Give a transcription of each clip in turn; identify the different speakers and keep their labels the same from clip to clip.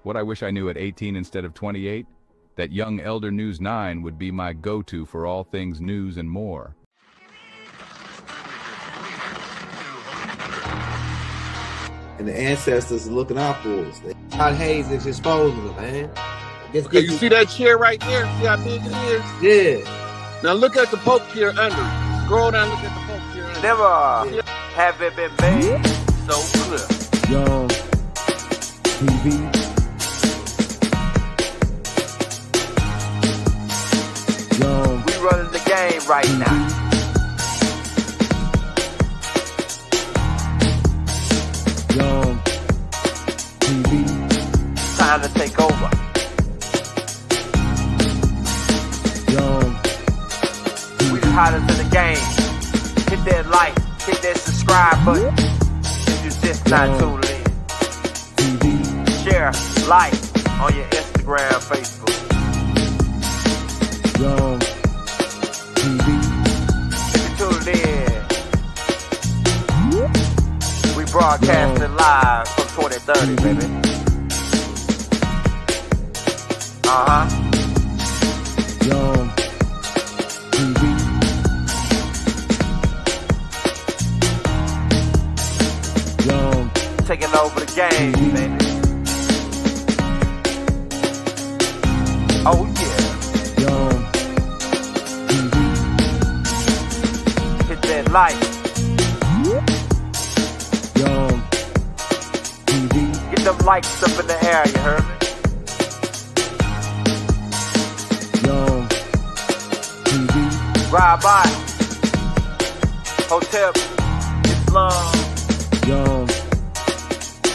Speaker 1: What I wish I knew at 18 instead of 28? That young Elder News 9 would be my go-to for all things news and more.
Speaker 2: And the ancestors are looking out for us. Todd Hayes is exposing them, man.
Speaker 3: Okay, you see that chair right there? See how big it is?
Speaker 2: Yeah.
Speaker 3: Now look at the Pope chair under it. Scroll down, look at the Pope chair under it.
Speaker 4: Never have it been made so clear.
Speaker 5: Young TV. Young.
Speaker 4: We running the game right now.
Speaker 5: Young TV.
Speaker 4: Time to take over.
Speaker 5: Young
Speaker 4: We the hottest in the game. Hit that like, hit that subscribe button. If you just not tuned in.
Speaker 5: TV.
Speaker 4: Share, like on your Instagram, Facebook.
Speaker 5: Young TV.
Speaker 4: If you tuned in, we broadcasting live from 2030, baby.
Speaker 5: Young TV. Young
Speaker 4: Taking over the game, baby. Oh yeah.
Speaker 5: Young TV.
Speaker 4: Hit that like.
Speaker 5: Young TV.
Speaker 4: Get them likes up in the air, you heard me?
Speaker 5: Young TV.
Speaker 4: Ride by. Hotel Islam.
Speaker 5: Young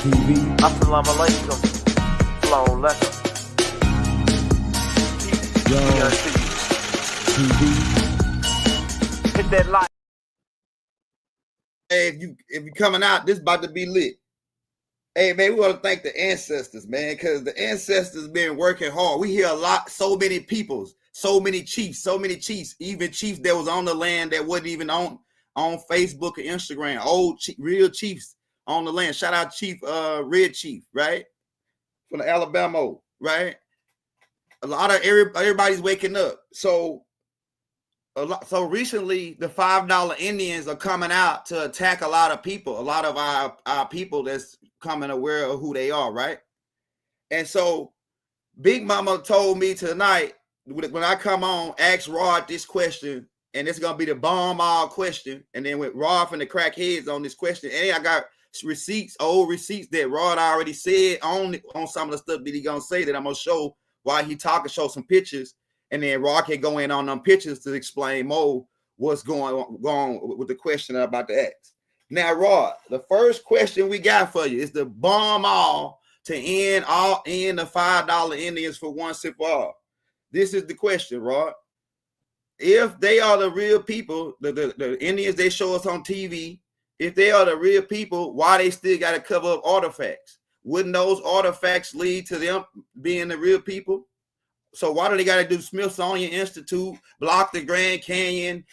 Speaker 5: TV.
Speaker 4: Assalamu alaikum. Flow letter. Peace.
Speaker 5: Young
Speaker 4: To you.
Speaker 5: TV.
Speaker 4: Hit that like.
Speaker 2: Hey, if you coming out, this about to be lit. Hey, man, we want to thank the ancestors, man, because the ancestors been working hard. We hear a lot, so many peoples, so many chiefs, even chiefs that was on the land that wasn't even on Facebook or Instagram, old real chiefs on the land. Shout out Chief Red Chief, right? From the Alabama, right? A lot of everybody's waking up. So recently the $5 Indians are coming out to attack a lot of people, a lot of our people that's coming aware of who they are, right? And so Big Momma told me tonight, when I come on, ask Rod this question, and it's gonna be the bomb all question, and then with Rod and the crackheads on this question, and I got receipts, old receipts that Rod already said on some of the stuff that he gonna say that I'm gonna show while he talking, show some pictures, and then Rod can go in on them pictures to explain more what's going on with the question I'm about to ask. Now, Rod, the first question we got for you is the bomb all to end the $5 Indians for once and for all. This is the question, Rod. If they are the real people, the Indians they show us on TV, if they are the real people, why they still got to cover up artifacts? Wouldn't those artifacts lead to them being the real people? So why do they got to do Smithsonian Institute, block the Grand Canyon,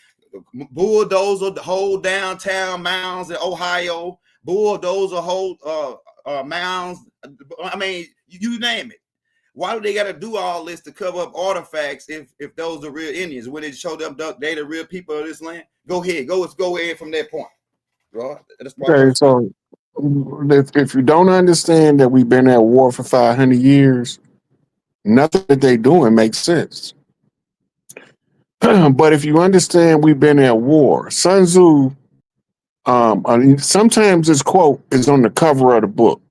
Speaker 2: bulldozer the whole downtown mounds in Ohio, bulldozer whole mounds? I mean, you name it. Why do they got to do all this to cover up artifacts if those are real Indians? When it showed them they the real people of this land? Go ahead, let's go ahead from that point. Right?
Speaker 6: Okay, so if you don't understand that we've been at war for 500 years, nothing that they doing makes sense. But if you understand we've been at war, Sun Tzu, sometimes this quote is on the cover of the book.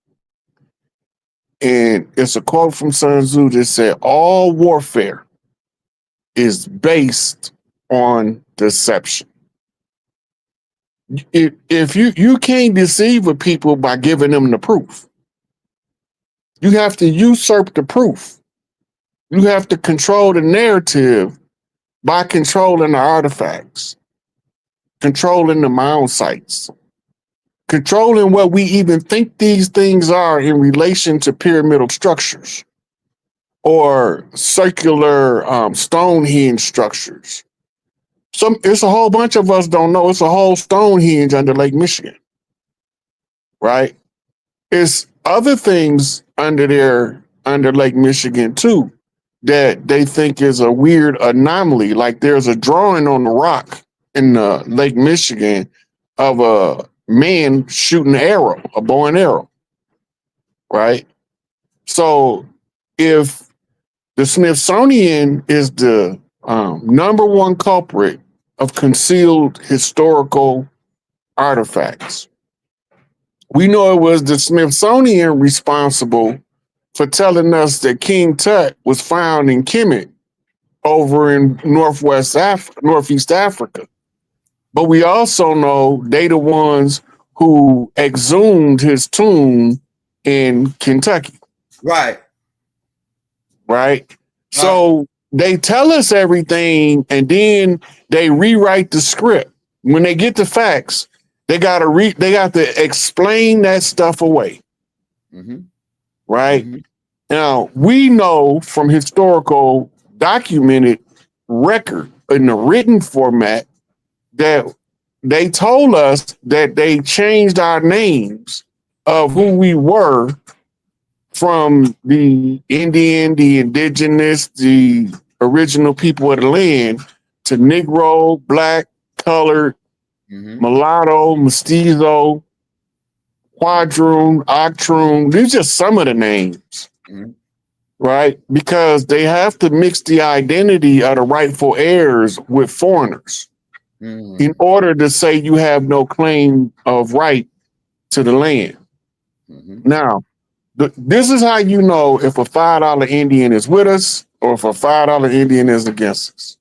Speaker 6: And it's a quote from Sun Tzu that said, all warfare is based on deception. If you can't deceive a people by giving them the proof. You have to usurp the proof. You have to control the narrative by controlling the artifacts, controlling the mound sites, controlling what we even think these things are in relation to pyramidal structures or circular Stonehenge structures. It's a whole bunch of us don't know. It's a whole Stonehenge under Lake Michigan, right? It's other things under there under Lake Michigan too, that they think is a weird anomaly. Like there's a drawing on the rock in Lake Michigan of a man shooting an arrow, a bow and arrow, right? So if the Smithsonian is the number one culprit of concealed historical artifacts, we know it was the Smithsonian responsible for telling us that King Tut was found in Kemet over in Northeast Africa. But we also know they the ones who exhumed his tomb in Kentucky.
Speaker 2: Right.
Speaker 6: Right. So they tell us everything and then they rewrite the script. When they get the facts, they got to explain that stuff away.
Speaker 2: Mm-hmm.
Speaker 6: Right.
Speaker 2: Mm-hmm.
Speaker 6: Now, we know from historical documented record in the written format that they told us that they changed our names of who we were from the Indian, the indigenous, the original people of the land to Negro, black, colored, mulatto, mestizo, quadroon, octroon. These are just some of the names, right? Because they have to mix the identity of the rightful heirs with foreigners in order to say you have no claim of right to the land. Now, this is how you know if a $5 Indian is with us or if a $5 Indian is against us.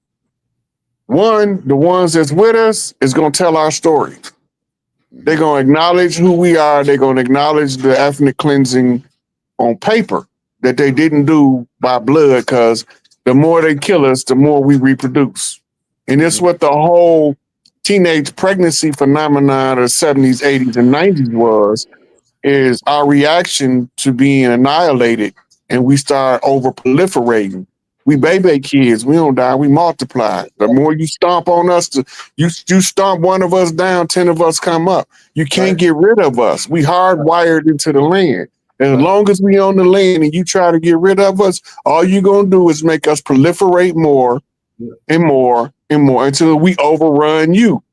Speaker 6: One, the ones that's with us is going to tell our story. They're going to acknowledge who we are. They're going to acknowledge the ethnic cleansing on paper that they didn't do by blood, because the more they kill us, the more we reproduce. And it's what the whole teenage pregnancy phenomenon of the 70s, 80s, and 90s was, is our reaction to being annihilated, and we start over proliferating. We baby kids, we don't die, we multiply. The more you stomp on us, you stomp one of us down, 10 of us come up. You can't get rid of us. We hardwired into the land. As long as we own the land and you try to get rid of us, all you're going to do is make us proliferate more and more and more until we overrun you.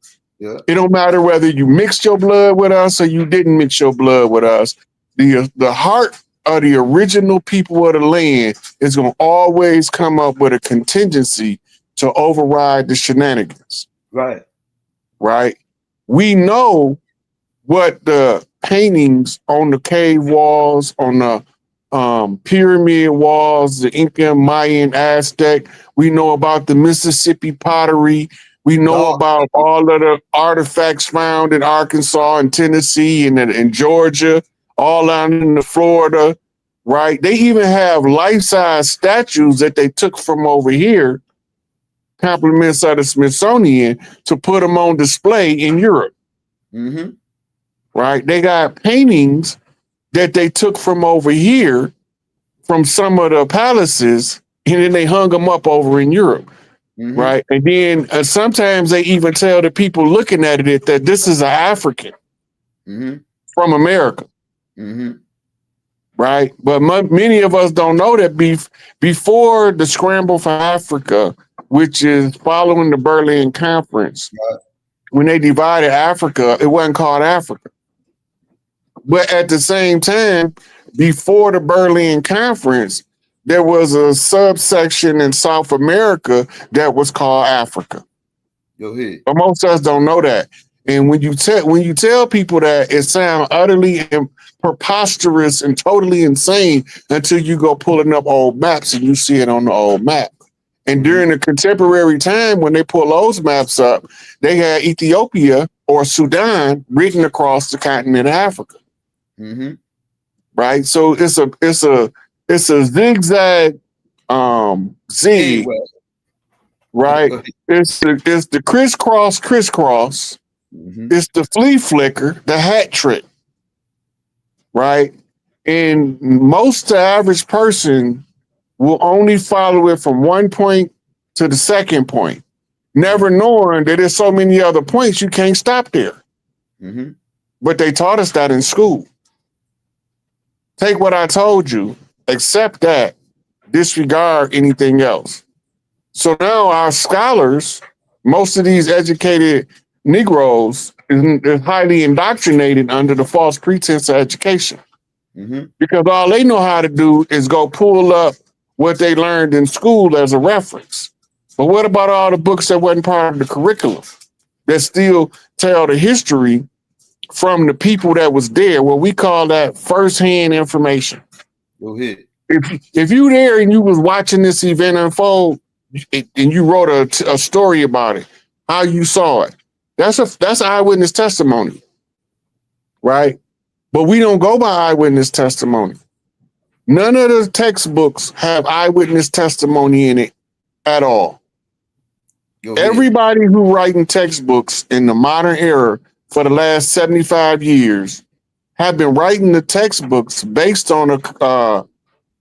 Speaker 6: It don't matter whether you mixed your blood with us or you didn't mix your blood with us. The heart of the original people of the land is going to always come up with a contingency to override the shenanigans.
Speaker 2: Right.
Speaker 6: Right. We know what the paintings on the cave walls, on the pyramid walls, the Inca, Mayan, Aztec. We know about the Mississippi pottery. We know about all of the artifacts found in Arkansas and Tennessee and in Georgia, all out in Florida, right? They even have life-size statues that they took from over here, compliments of the Smithsonian, to put them on display in Europe. Right? They got paintings that they took from over here, from some of the palaces, and then they hung them up over in Europe. Right. And then sometimes they even tell the people looking at it that this is an African from America. Right. But many of us don't know that before the scramble for Africa, which is following the Berlin Conference, when they divided Africa, it wasn't called Africa. But at the same time, before the Berlin Conference, there was a subsection in South America that was called Africa. But most of us don't know that. And when you tell people that, it sounds utterly preposterous and totally insane until you go pulling up old maps and you see it on the old map. And during the contemporary time, when they pull those maps up, they had Ethiopia or Sudan written across the continent of Africa. Right. So it's a zigzag zig, right? It's the crisscross. It's the flea flicker, the hat trick, right? And most the average person will only follow it from one point to the second point, never knowing that there's so many other points you can't stop there. But they taught us that in school. Take what I told you. accept that, disregard anything else. So now our scholars, most of these educated Negroes, is highly indoctrinated under the false pretense of education. Because all they know how to do is go pull up what they learned in school as a reference. But what about all the books that wasn't part of the curriculum that still tell the history from the people that was there? Well, we call that firsthand information.
Speaker 2: Go ahead.
Speaker 6: If you there and you was watching this event unfold and you wrote a story about it, how you saw it, that's eyewitness testimony, right? But we don't go by eyewitness testimony. None of the textbooks have eyewitness testimony in it at all. Everybody who writing textbooks in the modern era for the last 75 years have been writing the textbooks based on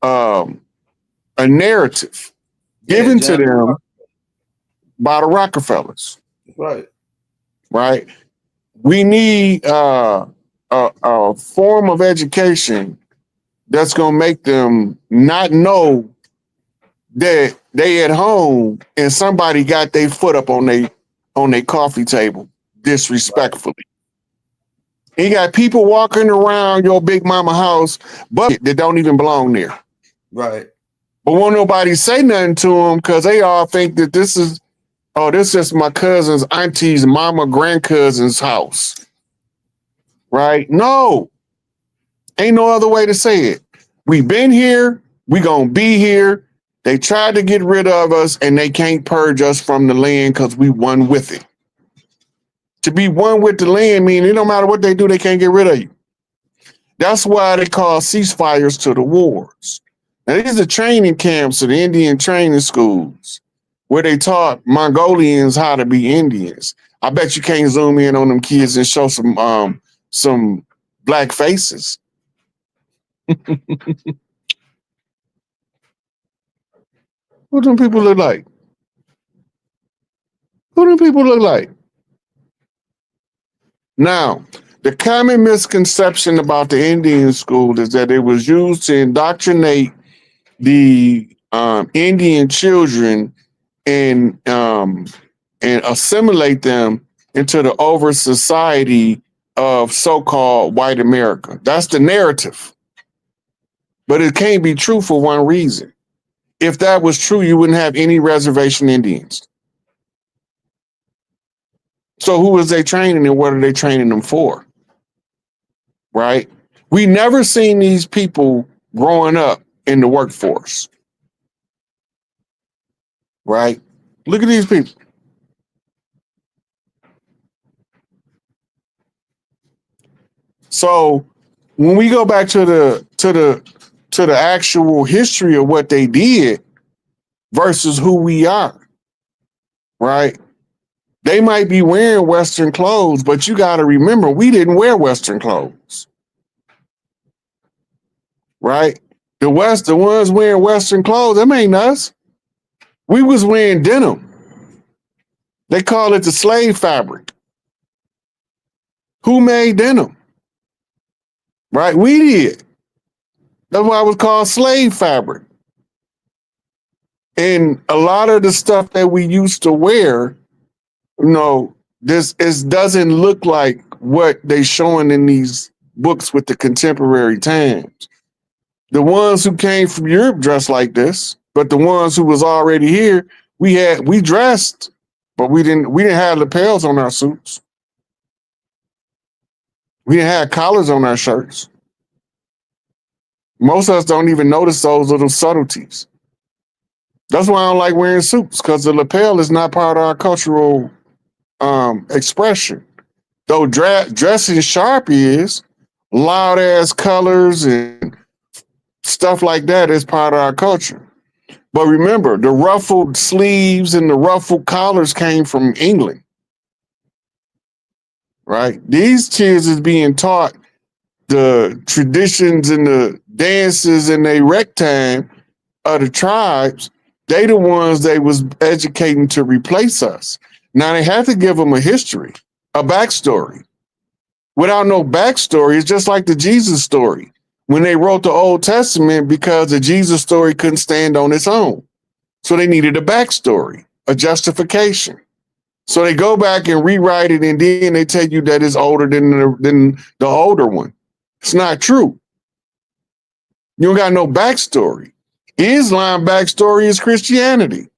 Speaker 6: a narrative given to them by the Rockefellers.
Speaker 2: Right.
Speaker 6: Right. We need a form of education that's going to make them not know that they at home and somebody got their foot up on their coffee table disrespectfully. You got people walking around your Big Momma house, but that don't even belong there.
Speaker 2: Right.
Speaker 6: But won't nobody say nothing to them because they all think that this is my cousin's auntie's mama grandcousin's house. Right? No. Ain't no other way to say it. We been here. We gonna be here. They tried to get rid of us and they can't purge us from the land because we one with it. To be one with the land means it don't matter what they do, they can't get rid of you. That's why they call ceasefires to the wars. Now, these are training camps at the Indian training schools where they taught Mongolians how to be Indians. I bet you can't zoom in on them kids and show some black faces. What do people look like? Who do people look like? Now, the common misconception about the Indian school is that it was used to indoctrinate the Indian children and assimilate them into the over society of so-called white America. That's the narrative. But it can't be true for one reason. If that was true, you wouldn't have any reservation Indians. So who is they training and what are they training them for? Right? We never seen these people growing up in the workforce. Right? Look at these people. So when we go back to the actual history of what they did versus who we are, right? They might be wearing Western clothes, but you got to remember, we didn't wear Western clothes, right? The ones wearing Western clothes, them ain't us. We was wearing denim. They call it the slave fabric. Who made denim? Right? We did. That's why it was called slave fabric. And a lot of the stuff that we used to wear, this doesn't look like what they showing in these books with the contemporary times. The ones who came from Europe dressed like this, but the ones who was already here, we dressed, but we didn't have lapels on our suits. We didn't have collars on our shirts. Most of us don't even notice those little subtleties. That's why I don't like wearing suits, because the lapel is not part of our cultural expression. Though dressing sharp is, loud ass colors and stuff like that is part of our culture. But remember, the ruffled sleeves and the ruffled collars came from England, right? These kids is being taught the traditions and the dances and they ragtime of the tribes. They the ones they was educating to replace us. Now they have to give them a history, a backstory. Without no backstory, it's just like the Jesus story. when they wrote the Old Testament because the Jesus story couldn't stand on its own. So they needed a backstory, a justification. So they go back and rewrite it, and then they tell you that it's older than the older one. It's not true. You don't got no backstory. Islam backstory is Christianity.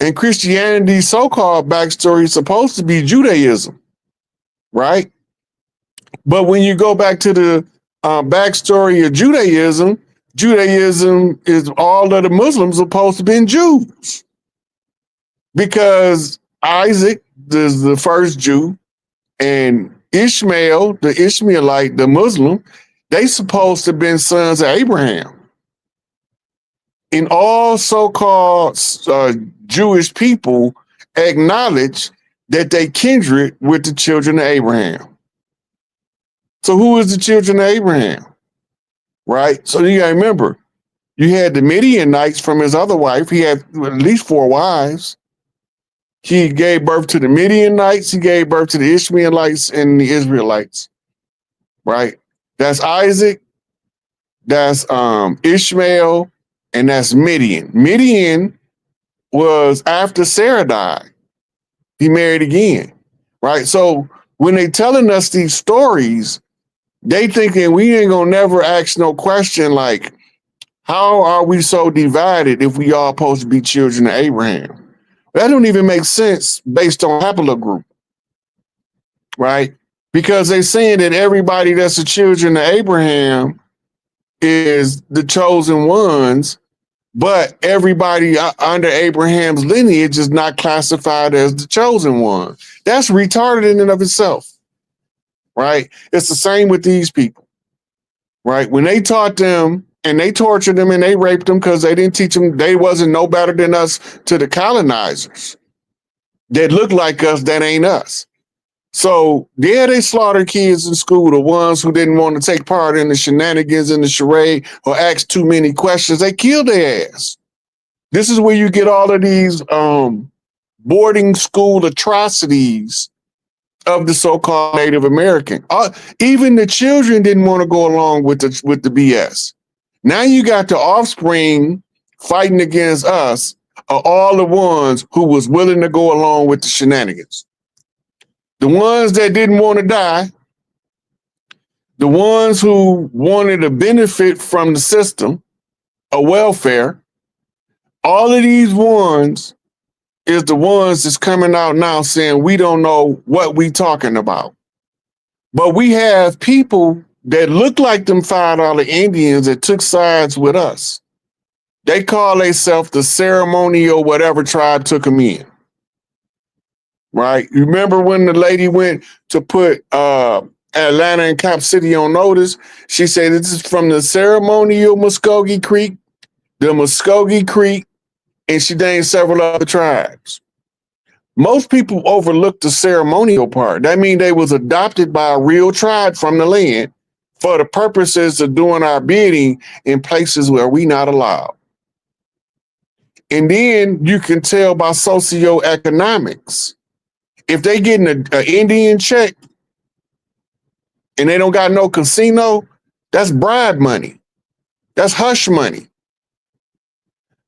Speaker 6: And Christianity's so-called backstory is supposed to be Judaism, right? But when you go back to the backstory of Judaism, Judaism is all of the Muslims supposed to be Jews. Because Isaac is the first Jew, and Ishmael, the Ishmaelite, the Muslim, they supposed to have been sons of Abraham. And all so-called Jewish people acknowledge that they kindred with the children of Abraham. So who is the children of Abraham? Right? So you gotta remember, you had the Midianites from his other wife. He had at least 4 wives. He gave birth to the Midianites, he gave birth to the Ishmaelites and the Israelites. Right? That's Isaac, that's Ishmael, and that's Midian. Midian was after Sarah died. He married again, right? So when they telling us these stories, they thinking we ain't gonna never ask no question like, how are we so divided if we all supposed to be children of Abraham? That don't even make sense based on haplogroup, right? Because they're saying that everybody that's the children of Abraham is the chosen ones, but everybody under Abraham's lineage is not classified as the chosen one. That's retarded in and of itself, right? It's the same with these people, right? When they taught them and they tortured them and they raped them because they didn't teach them, they wasn't no better than us to the colonizers that look like us, that ain't us. So yeah, they slaughtered kids in school, the ones who didn't want to take part in the shenanigans and the charade or ask too many questions, they killed their ass. This is where you get all of these boarding school atrocities of the so-called Native American. Even the children didn't want to go along with the BS. Now you got the offspring fighting against us, are all the ones who was willing to go along with the shenanigans. The ones that didn't want to die, the ones who wanted to benefit from the system, a welfare, all of these ones is the ones that's coming out now saying we don't know what we talking about. But we have people that look like them $5 Indians that took sides with us. They call themselves the ceremonial whatever tribe took them in. Right? You remember when the lady went to put Atlanta and Cap City on notice? She said this is from the ceremonial Muskogee Creek, the Muskogee Creek, and she named several other tribes. Most people overlook the ceremonial part. That means they was adopted by a real tribe from the land for the purposes of doing our bidding in places where we not allowed. And then you can tell by socioeconomics. If they getting an Indian check and they don't got no casino, that's bribe money. That's hush money,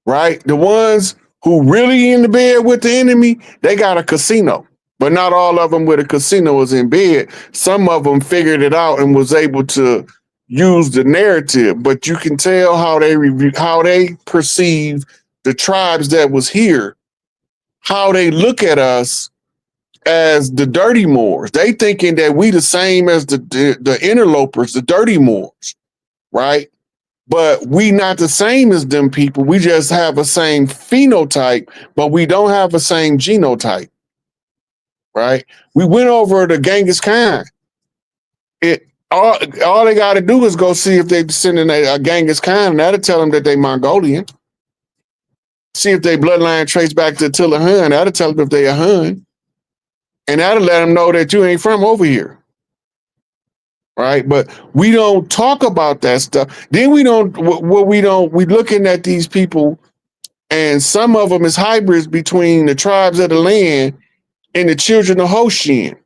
Speaker 6: right? The ones who really in the bed with the enemy, they got a casino, but not all of them with a casino was in bed. Some of them figured it out and was able to use the narrative, but you can tell how they perceive the tribes that was here, how they look at us as the dirty Moors. They thinking that we the same as the interlopers, the dirty Moors, right? But we not the same as them people. We just have the same phenotype, but we don't have the same genotype, right? We went over to Genghis Khan. All they got to do is go see if they descending a Genghis Khan, and that'll tell them that they Mongolian. See if they bloodline trace back to Attila Hun. That'll tell them if they a Hun. And that'll let them know that you ain't from over here. Right? But we don't talk about that stuff. Then we looking at these people, and some of them is hybrids between the tribes of the land and the children of Hoshin.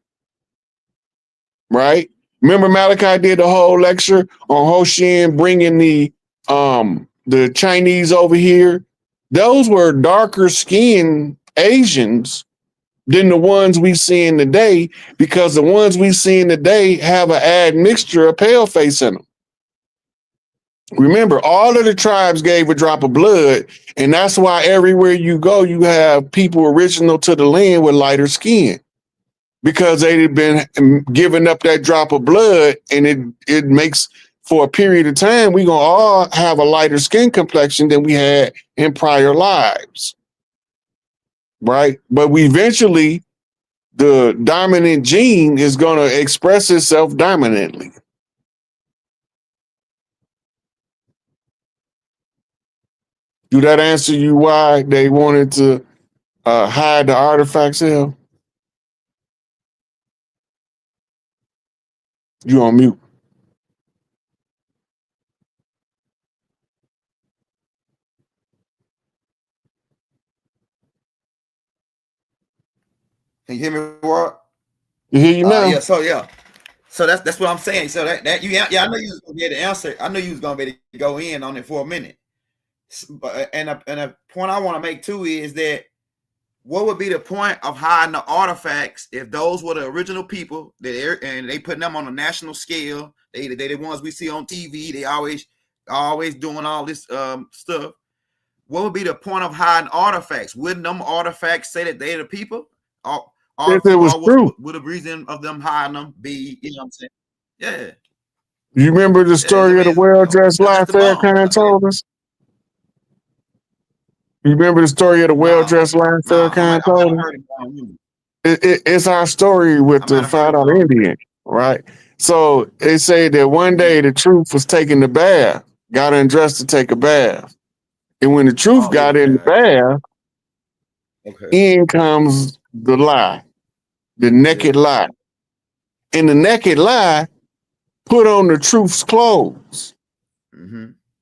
Speaker 6: Right? Remember Malachi did the whole lecture on Hoshin bringing the Chinese over here? Those were darker skinned Asians than the ones we seeing today, because the ones we seeing today have an admixture of pale face in them. Remember, all of the tribes gave a drop of blood, and that's why everywhere you go, you have people original to the land with lighter skin, because they'd been giving up that drop of blood, and it makes, for a period of time, we're gonna all have a lighter skin complexion than we had in prior lives, right? But we eventually, the dominant gene is gonna express itself dominantly. Do that answer you why they wanted to hide the artifacts here? You on mute.
Speaker 2: Can you hear me, Ward?
Speaker 6: You hear you now?
Speaker 2: Yeah. So that's what I'm saying. So that I know you was gonna be able to answer. I know you was gonna be able to go in on it for a minute. But and a point I want to make too is that what would be the point of hiding the artifacts if those were the original people and they putting them on a national scale? They the ones we see on TV. They always doing all this stuff. What would be the point of hiding artifacts? Wouldn't them artifacts say that they're the people?
Speaker 6: If it was true,
Speaker 2: would the reason of them hiding them be? You know what I'm saying? Yeah.
Speaker 6: You remember the story of the well-dressed lie Farrakhan told us? You remember the story of the well-dressed lie Farrakhan told us? It's our story with the $5 Indian, right? So they say that one day the truth was taking the bath, got undressed to take a bath. And when the truth got in the bath, in comes the lie, the naked lie. And the naked lie put on the truth's clothes,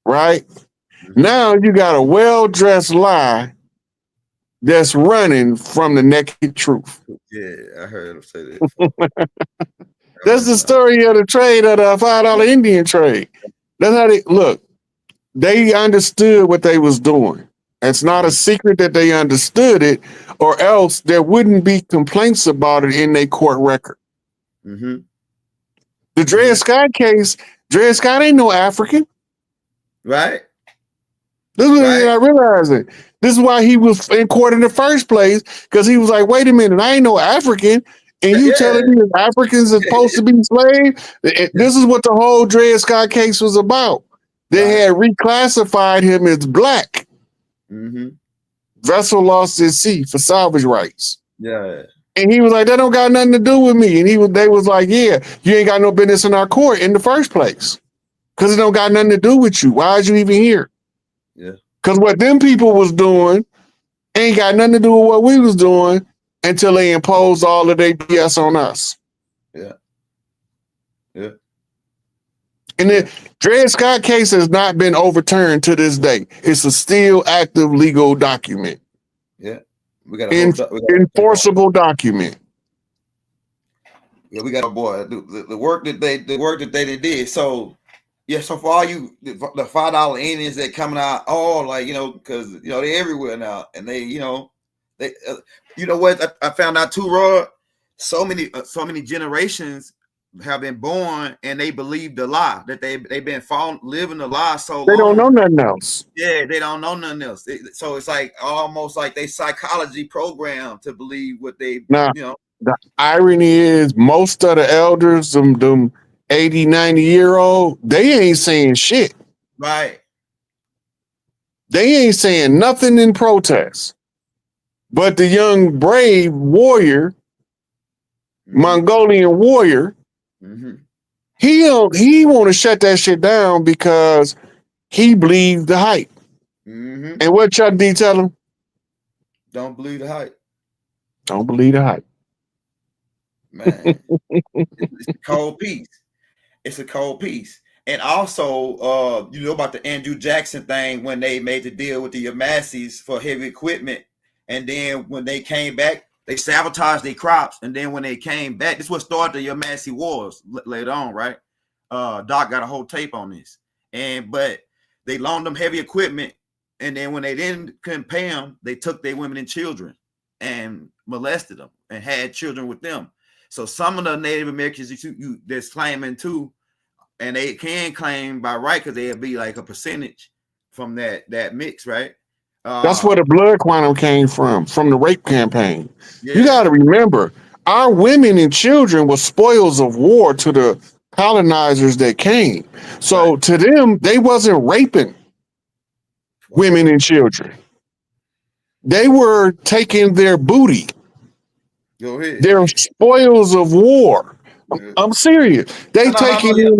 Speaker 6: right? Now you got a well-dressed lie that's running from the naked truth.
Speaker 2: Yeah, I heard him say that.
Speaker 6: That's the story of the trade, of the $5 Indian trade. That's how they look. They understood what they was doing. It's not a secret that they understood it, or else there wouldn't be complaints about it in their court record. The Dred Scott case, Dred Scott ain't no African.
Speaker 2: Right.
Speaker 6: This is what I realized it. This is why he was in court in the first place, because he was like, wait a minute, I ain't no African. And you telling me that Africans are supposed to be slaves? This is what the whole Dred Scott case was about. They had reclassified him as black. Vessel lost at sea for salvage rights.
Speaker 2: Yeah.
Speaker 6: And he was like, that don't got nothing to do with me. And they was like, yeah, you ain't got no business in our court in the first place, because it don't got nothing to do with you. Why is you even here?
Speaker 2: Yeah.
Speaker 6: Because what them people was doing ain't got nothing to do with what we was doing until they imposed all of their BS on us.
Speaker 2: Yeah. Yeah.
Speaker 6: And the Dred Scott case has not been overturned to this day. It's a still active legal document.
Speaker 2: Yeah. We got
Speaker 6: enforceable document.
Speaker 2: Yeah, we got a boy. The work that they did. So yeah, so for all you the $5 Indians that coming out, because they're everywhere now, and they you know what I found out too, Rod. So many generations have been born and they believe the lie that they've been living the lie so long.
Speaker 6: They don't know nothing else.
Speaker 2: Yeah, they don't know nothing else. So it's like almost like they psychology programmed to believe what they
Speaker 6: The irony is most of the elders, them 80, 90-year-old, they ain't saying shit.
Speaker 2: Right.
Speaker 6: They ain't saying nothing in protest. But the young brave warrior, Mongolian warrior, he want to shut that shit down because he believed the hype. And what Chuck D tell him?
Speaker 2: Don't believe the hype.
Speaker 6: Don't believe the hype.
Speaker 2: Man, it's a cold piece. It's a cold piece. And also, you know about the Andrew Jackson thing when they made the deal with the Yamassis for heavy equipment. And then when they came back, They sabotaged their crops, and then when they came back, this was started the Yamasee Wars later on, right? Doc got a whole tape on this, but they loaned them heavy equipment, and then when they couldn't pay them, they took their women and children and molested them and had children with them. So some of the Native Americans that's claiming too, and they can claim by right because they'd be like a percentage from that mix, right?
Speaker 6: That's where the blood quantum came from the rape campaign.
Speaker 2: Yeah.
Speaker 6: You got to remember, our women and children were spoils of war to the colonizers that came. So to them, they wasn't raping women and children. They were taking their booty.
Speaker 2: Go ahead.
Speaker 6: They're spoils of war.
Speaker 2: Yeah.
Speaker 6: I'm serious. They taking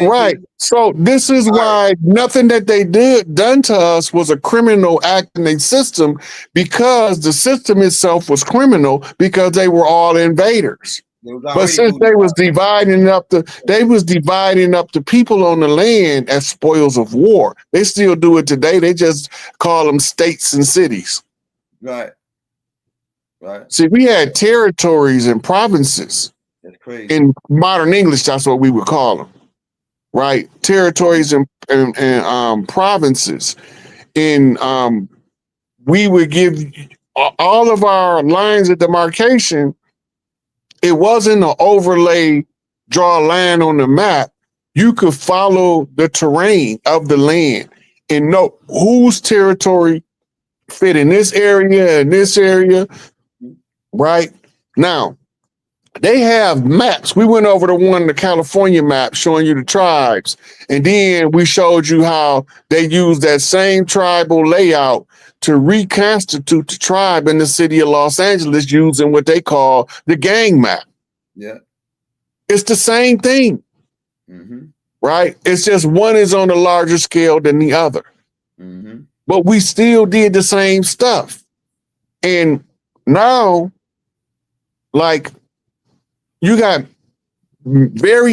Speaker 6: right. So this is why nothing that they done to us was a criminal act in a system, because the system itself was criminal because they were all invaders. But since they was dividing up the people on the land as spoils of war, they still do it today. They just call them states and cities.
Speaker 2: Right. Right.
Speaker 6: See, we had territories and provinces.
Speaker 2: That's crazy.
Speaker 6: In modern English, that's what we would call them. Right, territories and provinces, and we would give all of our lines of demarcation. It wasn't an overlay, draw a line on the map. You could follow the terrain of the land and know whose territory fit in this area and this area. Right now, they have maps. We went over the California map showing you the tribes. And then we showed you how they use that same tribal layout to reconstitute the tribe in the city of Los Angeles using what they call the gang map.
Speaker 2: Yeah.
Speaker 6: It's the same thing.
Speaker 2: Mm-hmm.
Speaker 6: Right? It's just one is on a larger scale than the other.
Speaker 2: Mm-hmm.
Speaker 6: But we still did the same stuff. And now, like, you got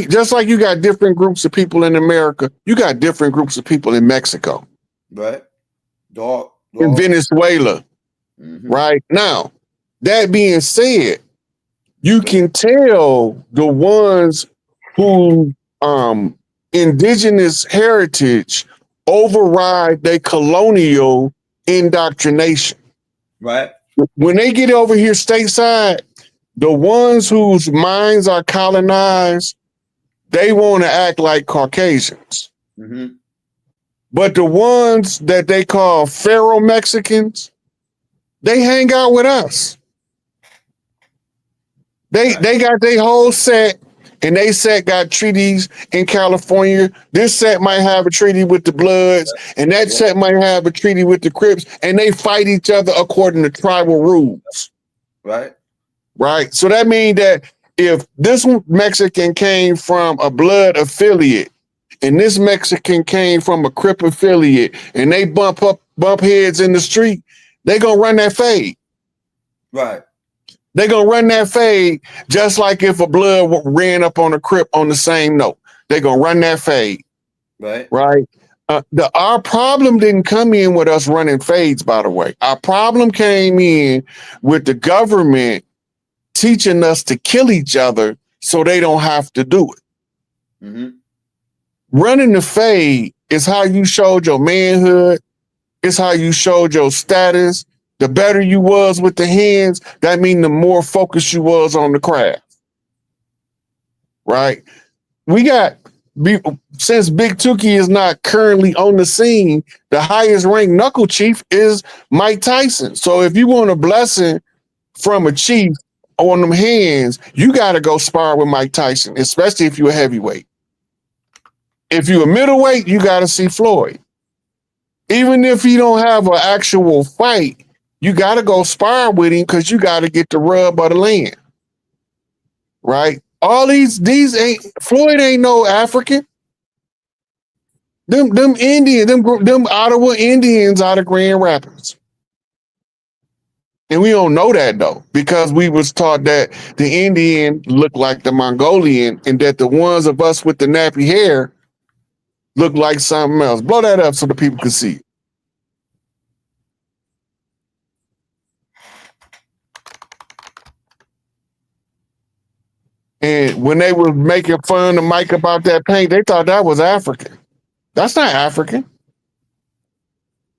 Speaker 6: just like you got different groups of people in America, you got different groups of people in Mexico.
Speaker 2: Right. Dog.
Speaker 6: In Venezuela.
Speaker 2: Mm-hmm.
Speaker 6: Right. Now, that being said, you can tell the ones who indigenous heritage override their colonial indoctrination.
Speaker 2: Right.
Speaker 6: When they get over here stateside, the ones whose minds are colonized, they want to act like Caucasians.
Speaker 2: Mm-hmm.
Speaker 6: But the ones that they call Pharaoh Mexicans, they hang out with us. They got their whole set, and they set got treaties in California. This set might have a treaty with the Bloods, and that set might have a treaty with the Crips, and they fight each other according to tribal rules.
Speaker 2: Right.
Speaker 6: Right. So that means that if this Mexican came from a blood affiliate and this Mexican came from a Crip affiliate and they bump heads in the street, they gonna run that fade.
Speaker 2: Right.
Speaker 6: They gonna run that fade just like if a blood ran up on a Crip on the same note. They gonna run that fade.
Speaker 2: Right.
Speaker 6: Right. Our problem didn't come in with us running fades, by the way. Our problem came in with the government teaching us to kill each other so they don't have to do it.
Speaker 2: Mm-hmm.
Speaker 6: Running the fade is how you showed your manhood. It's how you showed your status. The better you was with the hands, that means the more focused you was on the craft. Right? Since Big Tookie is not currently on the scene, the highest ranked knuckle chief is Mike Tyson. So if you want a blessing from a chief on them hands, you got to go spar with Mike Tyson, especially if you're a heavyweight. If you're a middleweight, you got to see Floyd. Even if he don't have an actual fight, you got to go spar with him because you got to get the rub of the land. Right? All these Floyd ain't no African. Them Indians, them Ottawa Indians out of Grand Rapids. And we don't know that though, because we was taught that the Indian looked like the Mongolian and that the ones of us with the nappy hair look like something else. Blow that up so the people can see it. And when they were making fun of Mike about that paint, they thought that was African. That's not African.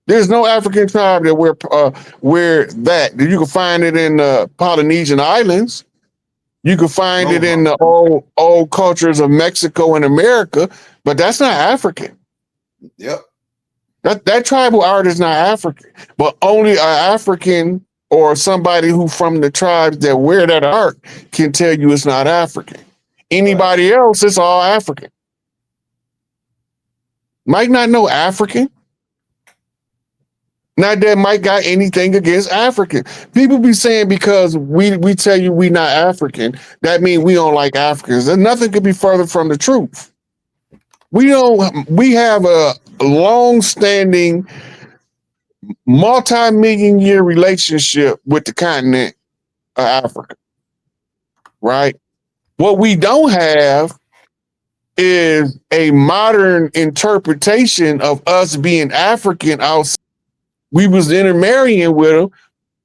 Speaker 6: There's no African tribe that wear that. You can find it in the Polynesian islands. You can find it in the old cultures of Mexico and America, but that's not African.
Speaker 2: Yep.
Speaker 6: That tribal art is not African, but only an African or somebody who from the tribes that wear that art can tell you it's not African. Anybody else, it's all African. Mike not know African. Not that Mike got anything against African. People be saying because we tell you we not African, that means we don't like Africans. And nothing could be further from the truth. We have a long-standing, multi-million year relationship with the continent of Africa, right? What we don't have is a modern interpretation of us being African outside. We was intermarrying with them.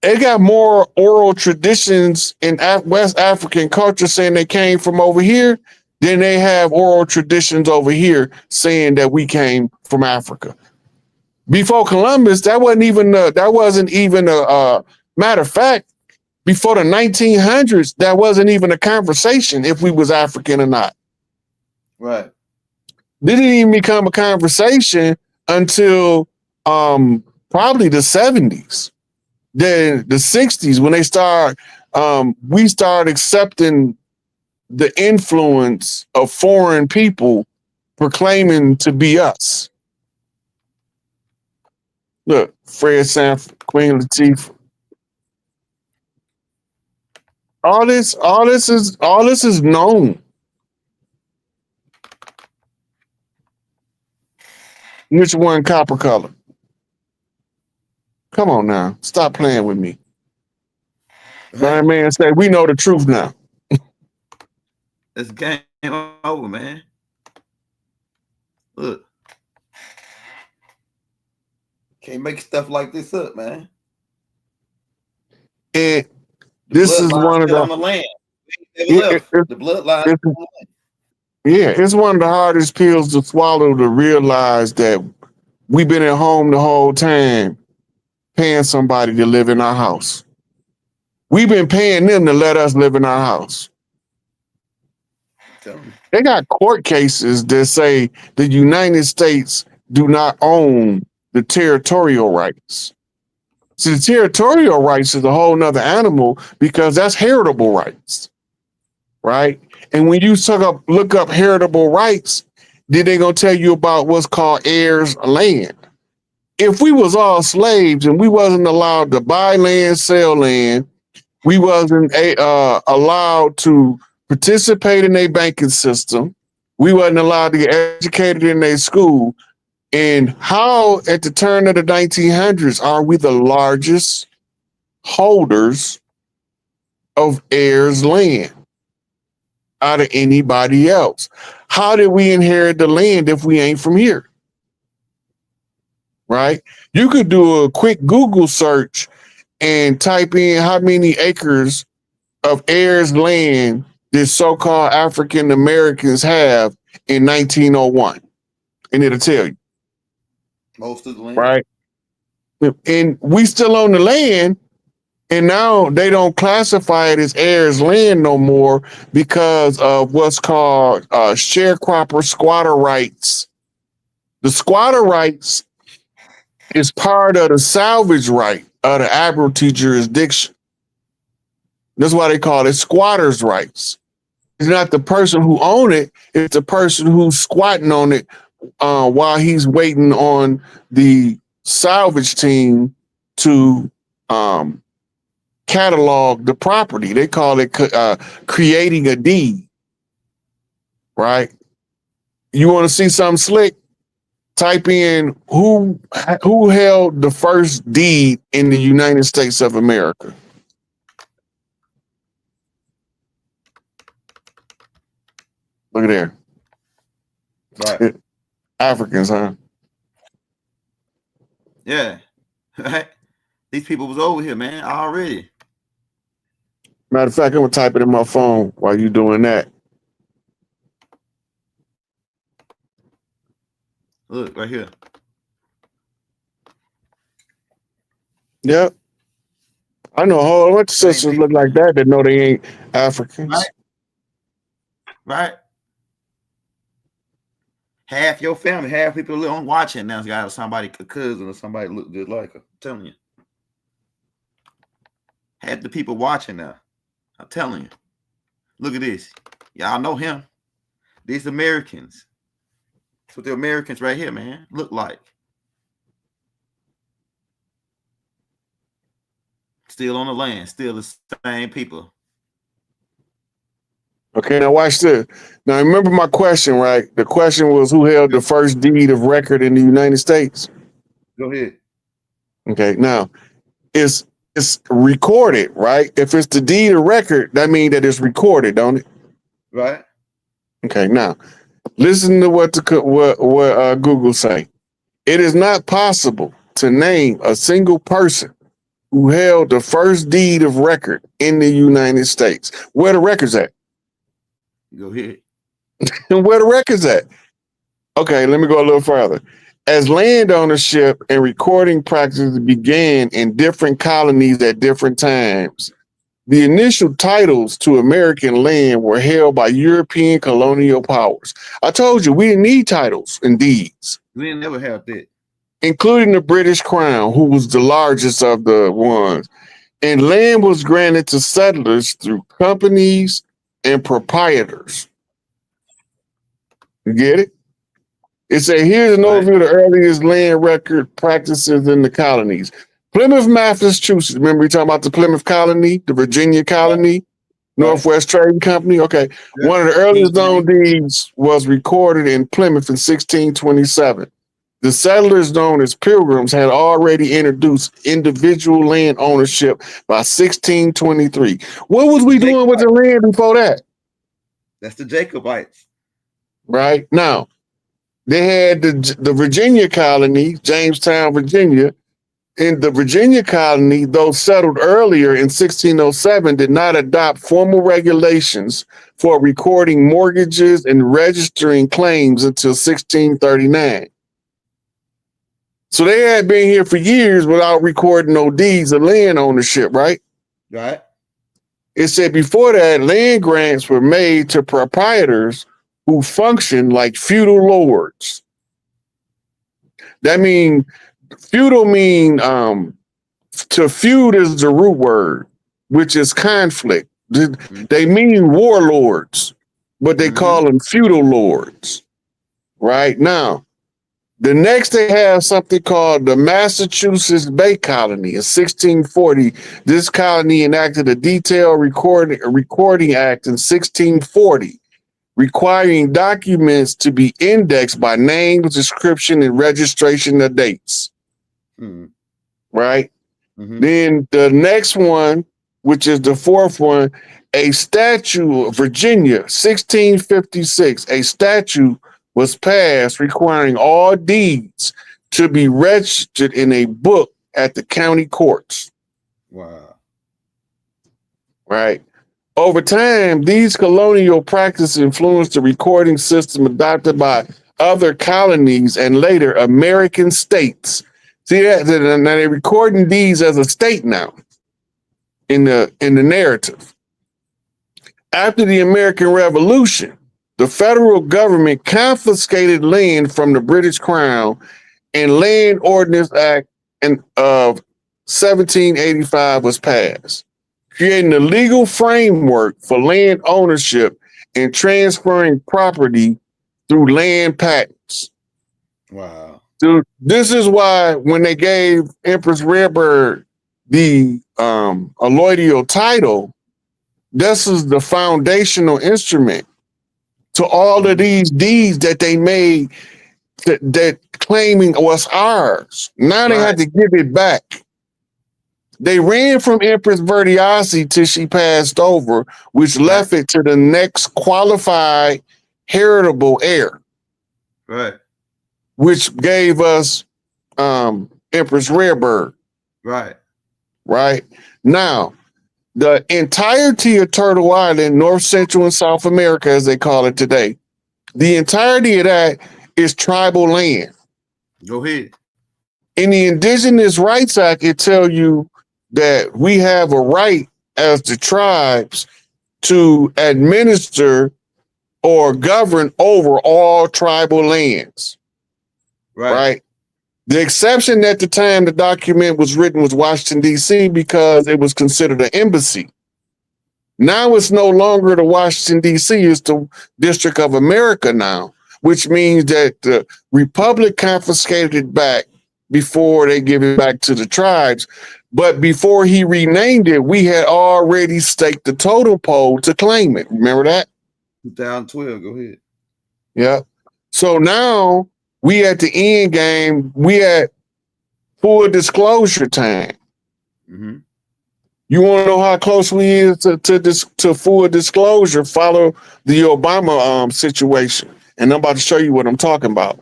Speaker 6: They got more oral traditions in West African culture saying they came from over here than they have oral traditions over here saying that we came from Africa. Before Columbus, that wasn't even a matter of fact. Before the 1900s, that wasn't even a conversation if we was African or not.
Speaker 2: Right.
Speaker 6: It didn't even become a conversation until probably the 70s, then the 60s, when we started accepting the influence of foreign people proclaiming to be us. Look, Fred Sanford, Queen Latifah. All this is known. Which one copper color? Come on now, stop playing with me. My man said, we know the truth now.
Speaker 2: It's game over, man. Look. Can't make stuff like this up, man.
Speaker 6: And this is one of the
Speaker 2: land. The bloodline.
Speaker 6: It's one of the hardest pills to swallow to realize that we've been at home the whole time paying somebody to live in our house. We've been paying them to let us live in our house. They got court cases that say the United States do not own the territorial rights. See, the territorial rights is a whole nother animal because that's heritable rights, right? And when you look up heritable rights, then they're going to tell you about what's called heirs land. If we was all slaves and we wasn't allowed to buy land, sell land, we wasn't allowed to participate in their banking system, we wasn't allowed to get educated in their school. And how at the turn of the 1900s are we the largest holders of heirs land out of anybody else? How did we inherit the land if we ain't from here? Right? You could do a quick Google search and type in how many acres of heirs land did so-called African Americans have in 1901, and it'll tell you.
Speaker 2: Most of the land.
Speaker 6: Right? And we still own the land, and now they don't classify it as heirs land no more because of what's called sharecropper squatter rights. The squatter rights is part of the salvage right of the admiralty jurisdiction. That's why they call it squatters' rights. It's not the person who owns it, it's the person who's squatting on it while he's waiting on the salvage team to catalog the property. They call it creating a deed, right? You want to see something slick? Type in who held the first deed in the United States of America. Look at there.
Speaker 2: Right.
Speaker 6: Africans, huh?
Speaker 2: Yeah. Right. These people was over here, man, already.
Speaker 6: Matter of fact, I'm gonna type it in my phone while you doing that.
Speaker 2: Look right here.
Speaker 6: Yep. I know a whole bunch of sisters look like that know they ain't Africans.
Speaker 2: Right. Right. Half your family, half people on watching now got somebody, a cousin or somebody look just like her. I'm telling you. Half the people watching now. I'm telling you. Look at this. Y'all know him. These Americans. That's what the Americans right here, man, look like. Still on the land, still the same people.
Speaker 6: Okay, now watch this. Now remember my question, right? The question was who held the first deed of record in the United States?
Speaker 2: Go ahead.
Speaker 6: Okay, now it's recorded, right? If it's the deed of record, that means that it's recorded, don't it?
Speaker 2: Right.
Speaker 6: Okay, now listen to what Google say. It is not possible to name a single person who held the first deed of record in the United States. Where the records at?
Speaker 2: Go ahead.
Speaker 6: And where the records at? Okay, let me go a little further. As land ownership and recording practices began in different colonies at different times, the initial titles to American land were held by European colonial powers. I told you we didn't need titles and deeds.
Speaker 2: We didn't never have that.
Speaker 6: Including the British Crown, who was the largest of the ones. And land was granted to settlers through companies and proprietors. You get it? It said, here's an overview of the earliest land record practices in the colonies. Plymouth, Massachusetts. Remember we talking about the Plymouth colony, the Virginia colony, Northwest Trading Company? Okay. Yeah. One of the earliest known deeds was recorded in Plymouth in 1627. The settlers known as Pilgrims had already introduced individual land ownership by 1623. What was we doing with the land before that?
Speaker 2: That's the Jacobites.
Speaker 6: Right. Now, they had the Virginia colony, Jamestown, Virginia. In the Virginia colony, those settled earlier in 1607, did not adopt formal regulations for recording mortgages and registering claims until 1639. So they had been here for years without recording no deeds of land ownership, right?
Speaker 2: Right.
Speaker 6: It said before that, land grants were made to proprietors who functioned like feudal lords. That means feudal to feud is the root word, which is conflict. They mean warlords, but they call them feudal lords. Right now, the next they have something called the Massachusetts Bay Colony in 1640. This colony enacted a detailed recording act in 1640, requiring documents to be indexed by names, description, and registration of dates. Right? Then the next one, which is the fourth one, a statute of Virginia, 1656, a statute was passed requiring all deeds to be registered in a book at the county courts.
Speaker 2: Wow.
Speaker 6: Right. Over time, these colonial practices influenced the recording system adopted by other colonies and later American states. See that? Now they're recording these as a state now in the narrative. After the American Revolution, the federal government confiscated land from the British Crown, and Land Ordinance Act of 1785 was passed, creating a legal framework for land ownership and transferring property through land patents.
Speaker 2: Wow.
Speaker 6: So this is why when they gave Empress Redbird the alloidial title, this is the foundational instrument to all of these deeds that they made that claiming was ours. Now they had to give it back. They ran from Empress Verdiasi till she passed over, which left it to the next qualified heritable heir.
Speaker 2: Right.
Speaker 6: Which gave us Empress Redbird.
Speaker 2: Right.
Speaker 6: Right. Now, the entirety of Turtle Island, North, Central, and South America, as they call it today, the entirety of that is tribal land.
Speaker 2: Go ahead.
Speaker 6: In the Indigenous Rights Act, it tells you that we have a right as the tribes to administer or govern over all tribal lands, right? The exception at the time the document was written was Washington, D.C., because it was considered an embassy. Now it's no longer the Washington, D.C., it's the District of America now, which means that the Republic confiscated it back before they give it back to the tribes. But before he renamed it, we had already staked the totem pole to claim it. Remember that?
Speaker 2: 2012, go ahead.
Speaker 6: Yeah. So now we at the end game, we at full disclosure time.
Speaker 2: Mm-hmm.
Speaker 6: You want to know how close we is to full disclosure? Follow the Obama situation, and I'm about to show you what I'm talking about.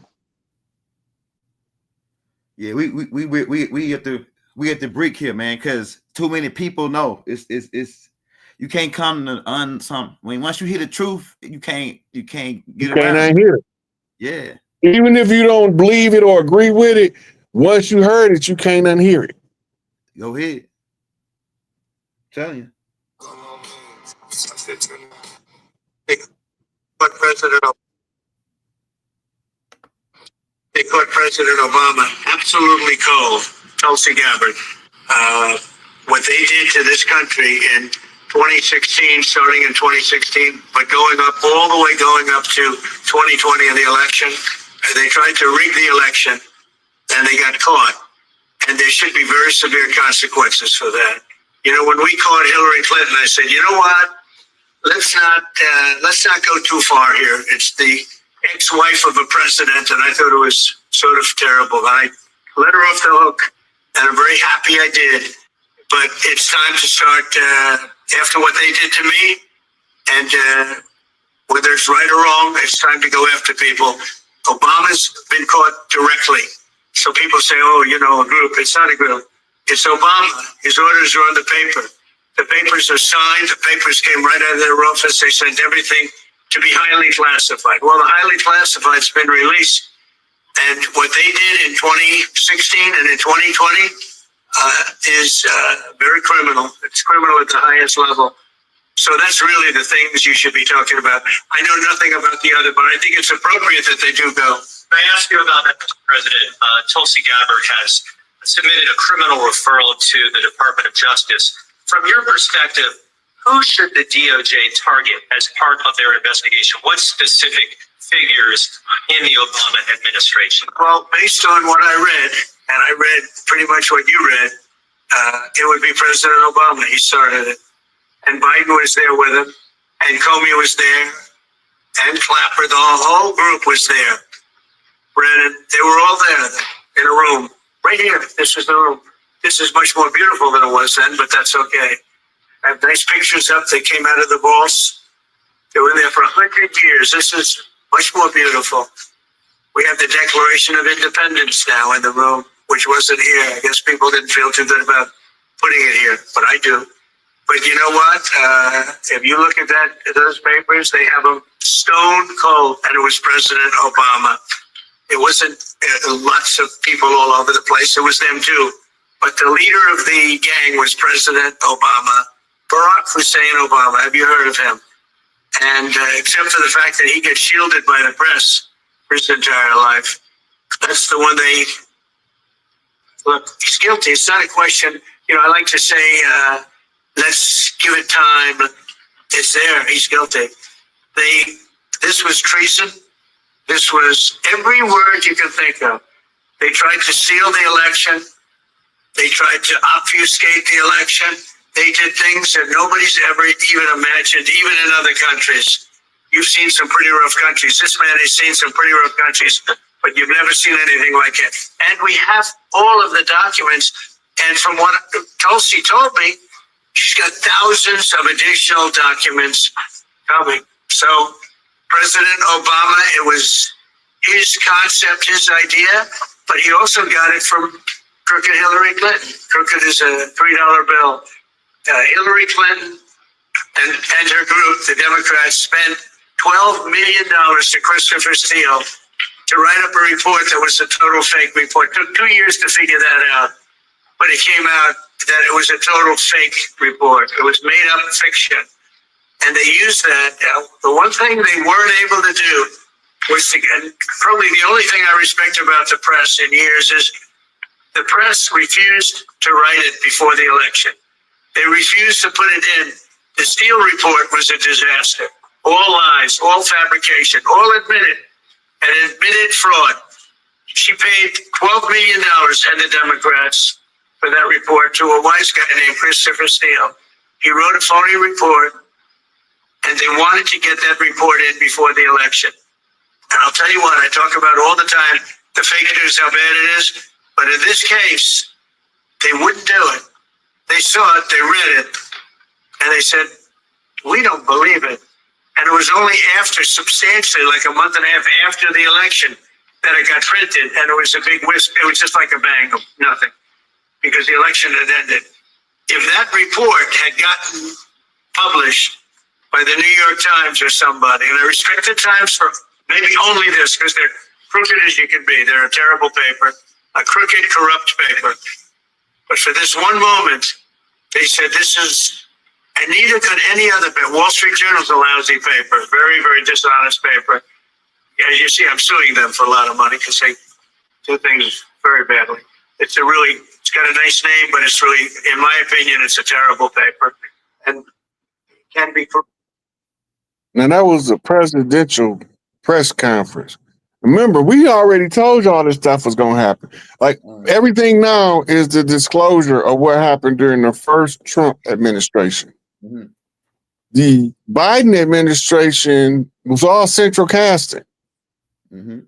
Speaker 2: Yeah, we at the brick here, man, because too many people know it's you can't come to something. I mean, once you hear the truth, you can't get around.
Speaker 6: Can't hear it.
Speaker 2: Yeah.
Speaker 6: Even if you don't believe it or agree with it, once you heard it, you can't unhear it.
Speaker 2: Go ahead. Tell you.
Speaker 7: They caught President Obama absolutely cold, Tulsi Gabbard. What they did to this country in 2016, starting in 2016, but going up to 2020 in the election, they tried to rig the election and they got caught. And there should be very severe consequences for that. You know, when we caught Hillary Clinton, I said, you know what? Let's not go too far here. It's the ex-wife of a president, and I thought it was sort of terrible. I let her off the hook, and I'm very happy I did. But it's time to start, after what they did to me, and whether it's right or wrong, it's time to go after people. Obama's been caught directly. So people say, oh, you know, a group. It's not a group. It's Obama. His orders are on the paper. The papers are signed. The papers came right out of their office. They sent everything to be highly classified. Well, the highly classified's been released. And what they did in 2016 and in 2020 is very criminal. It's criminal at the highest level. So that's really the things you should be talking about. I know nothing about the other, but I think it's appropriate that they do go.
Speaker 8: Can I ask you about that, Mr. President? Tulsi Gabbard has submitted a criminal referral to the Department of Justice. From your perspective, who should the DOJ target as part of their investigation? What specific figures in the Obama administration?
Speaker 7: Well, based on what I read, and I read pretty much what you read, it would be President Obama. He started it. And Biden was there with him, and Comey was there, and Clapper, the whole group was there. Brennan, they were all there in a room. Right here, this is the room. This is much more beautiful than it was then, but that's okay. I have nice pictures up. They came out of the vaults. They were there for 100 years. This is much more beautiful. We have the Declaration of Independence now in the room, which wasn't here. I guess people didn't feel too good about putting it here, but I do. But you know what? If you look at those papers, they have them stone cold, and it was President Obama. It wasn't lots of people all over the place. It was them too. But the leader of the gang was President Obama, Barack Hussein Obama. Have you heard of him? And except for the fact that he gets shielded by the press for his entire life, that's the one they look. He's guilty. It's not a question. You know, I like to say, let's give it time. It's there. He's guilty. This was treason. This was every word you can think of. They tried to seal the election. They tried to obfuscate the election. They did things that nobody's ever even imagined, even in other countries. You've seen some pretty rough countries. This man has seen some pretty rough countries, but you've never seen anything like it. And we have all of the documents. And from what Tulsi told me, she's got thousands of additional documents coming. So President Obama, it was his concept, his idea, but he also got it from crooked Hillary Clinton. Crooked is a $3 bill. Hillary Clinton and her group, the Democrats, spent $12 million to Christopher Steele to write up a report that was a total fake report. It took 2 years to figure that out, but it came out that it was a total fake report. It was made up fiction. And they used that. The one thing they weren't able to do was to, and probably the only thing I respect about the press in years is the press refused to write it before the election. They refused to put it in. The Steele report was a disaster. All lies, all fabrication, all admitted, and admitted fraud. She paid $12 million and the Democrats for that report to a wise guy named Christopher Steele. He wrote a phony report, and they wanted to get that report in before the election. And I'll tell you what, I talk about all the time, the fake news, how bad it is. But in this case, they wouldn't do it. They saw it, they read it, and they said, we don't believe it. And it was only after, substantially, like a month and a half after the election, that it got printed, and it was a big wisp. It was just like a bang of nothing, because the election had ended. If that report had gotten published by the New York Times or somebody, and I respect the Times for maybe only this, because they're crooked as you can be. They're a terrible paper, a crooked, corrupt paper. But for this one moment, they said this is, and neither could any other paper. Wall Street Journal's a lousy paper, very, very dishonest paper. As you see, I'm suing them for a lot of money because they do things very badly. It's got a nice name, but it's really, in my opinion, it's a terrible paper. And can be.
Speaker 6: Now that was a presidential press conference. Remember, we already told you all this stuff was going to happen. Like everything now is the disclosure of what happened during the first Trump administration.
Speaker 2: Mm-hmm.
Speaker 6: The Biden administration was all central casting.
Speaker 2: Mm-hmm.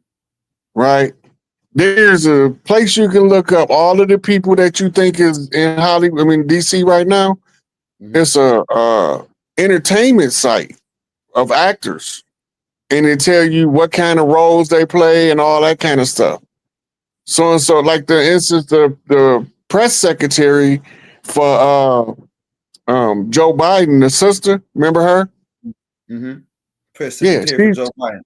Speaker 6: Right? There's a place you can look up all of the people that you think is in Hollywood, DC right now.
Speaker 2: Mm-hmm.
Speaker 6: It's a entertainment site of actors. And they tell you what kind of roles they play and all that kind of stuff. So and so, like the instance, the press secretary for Joe Biden, the sister, remember her?
Speaker 2: Mm-hmm. Press secretary for Joe Biden.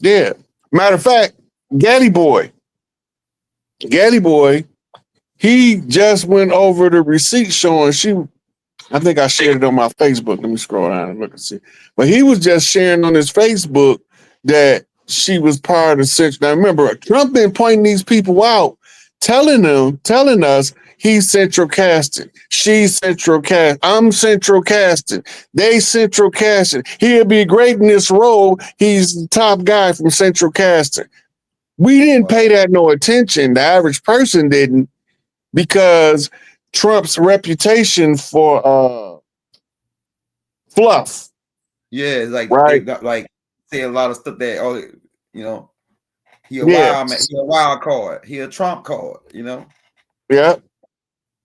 Speaker 6: Yeah. Matter of fact, Gaddy Boy, he just went over the receipt showing I think I shared it on my Facebook. Let me scroll down and look and see. But he was just sharing on his Facebook that she was part of the Central. Now remember, Trump been pointing these people out, telling us he's central casting. She's central cast. I'm central casting. They central casting. He'll be great in this role. He's the top guy from central casting. We didn't pay that no attention. The average person didn't, because Trump's reputation for fluff.
Speaker 2: Yeah, like
Speaker 6: right.
Speaker 2: Like say a lot of stuff that he a
Speaker 6: Yeah.
Speaker 2: wild man, he a wild card, he a Trump card,
Speaker 6: Yeah.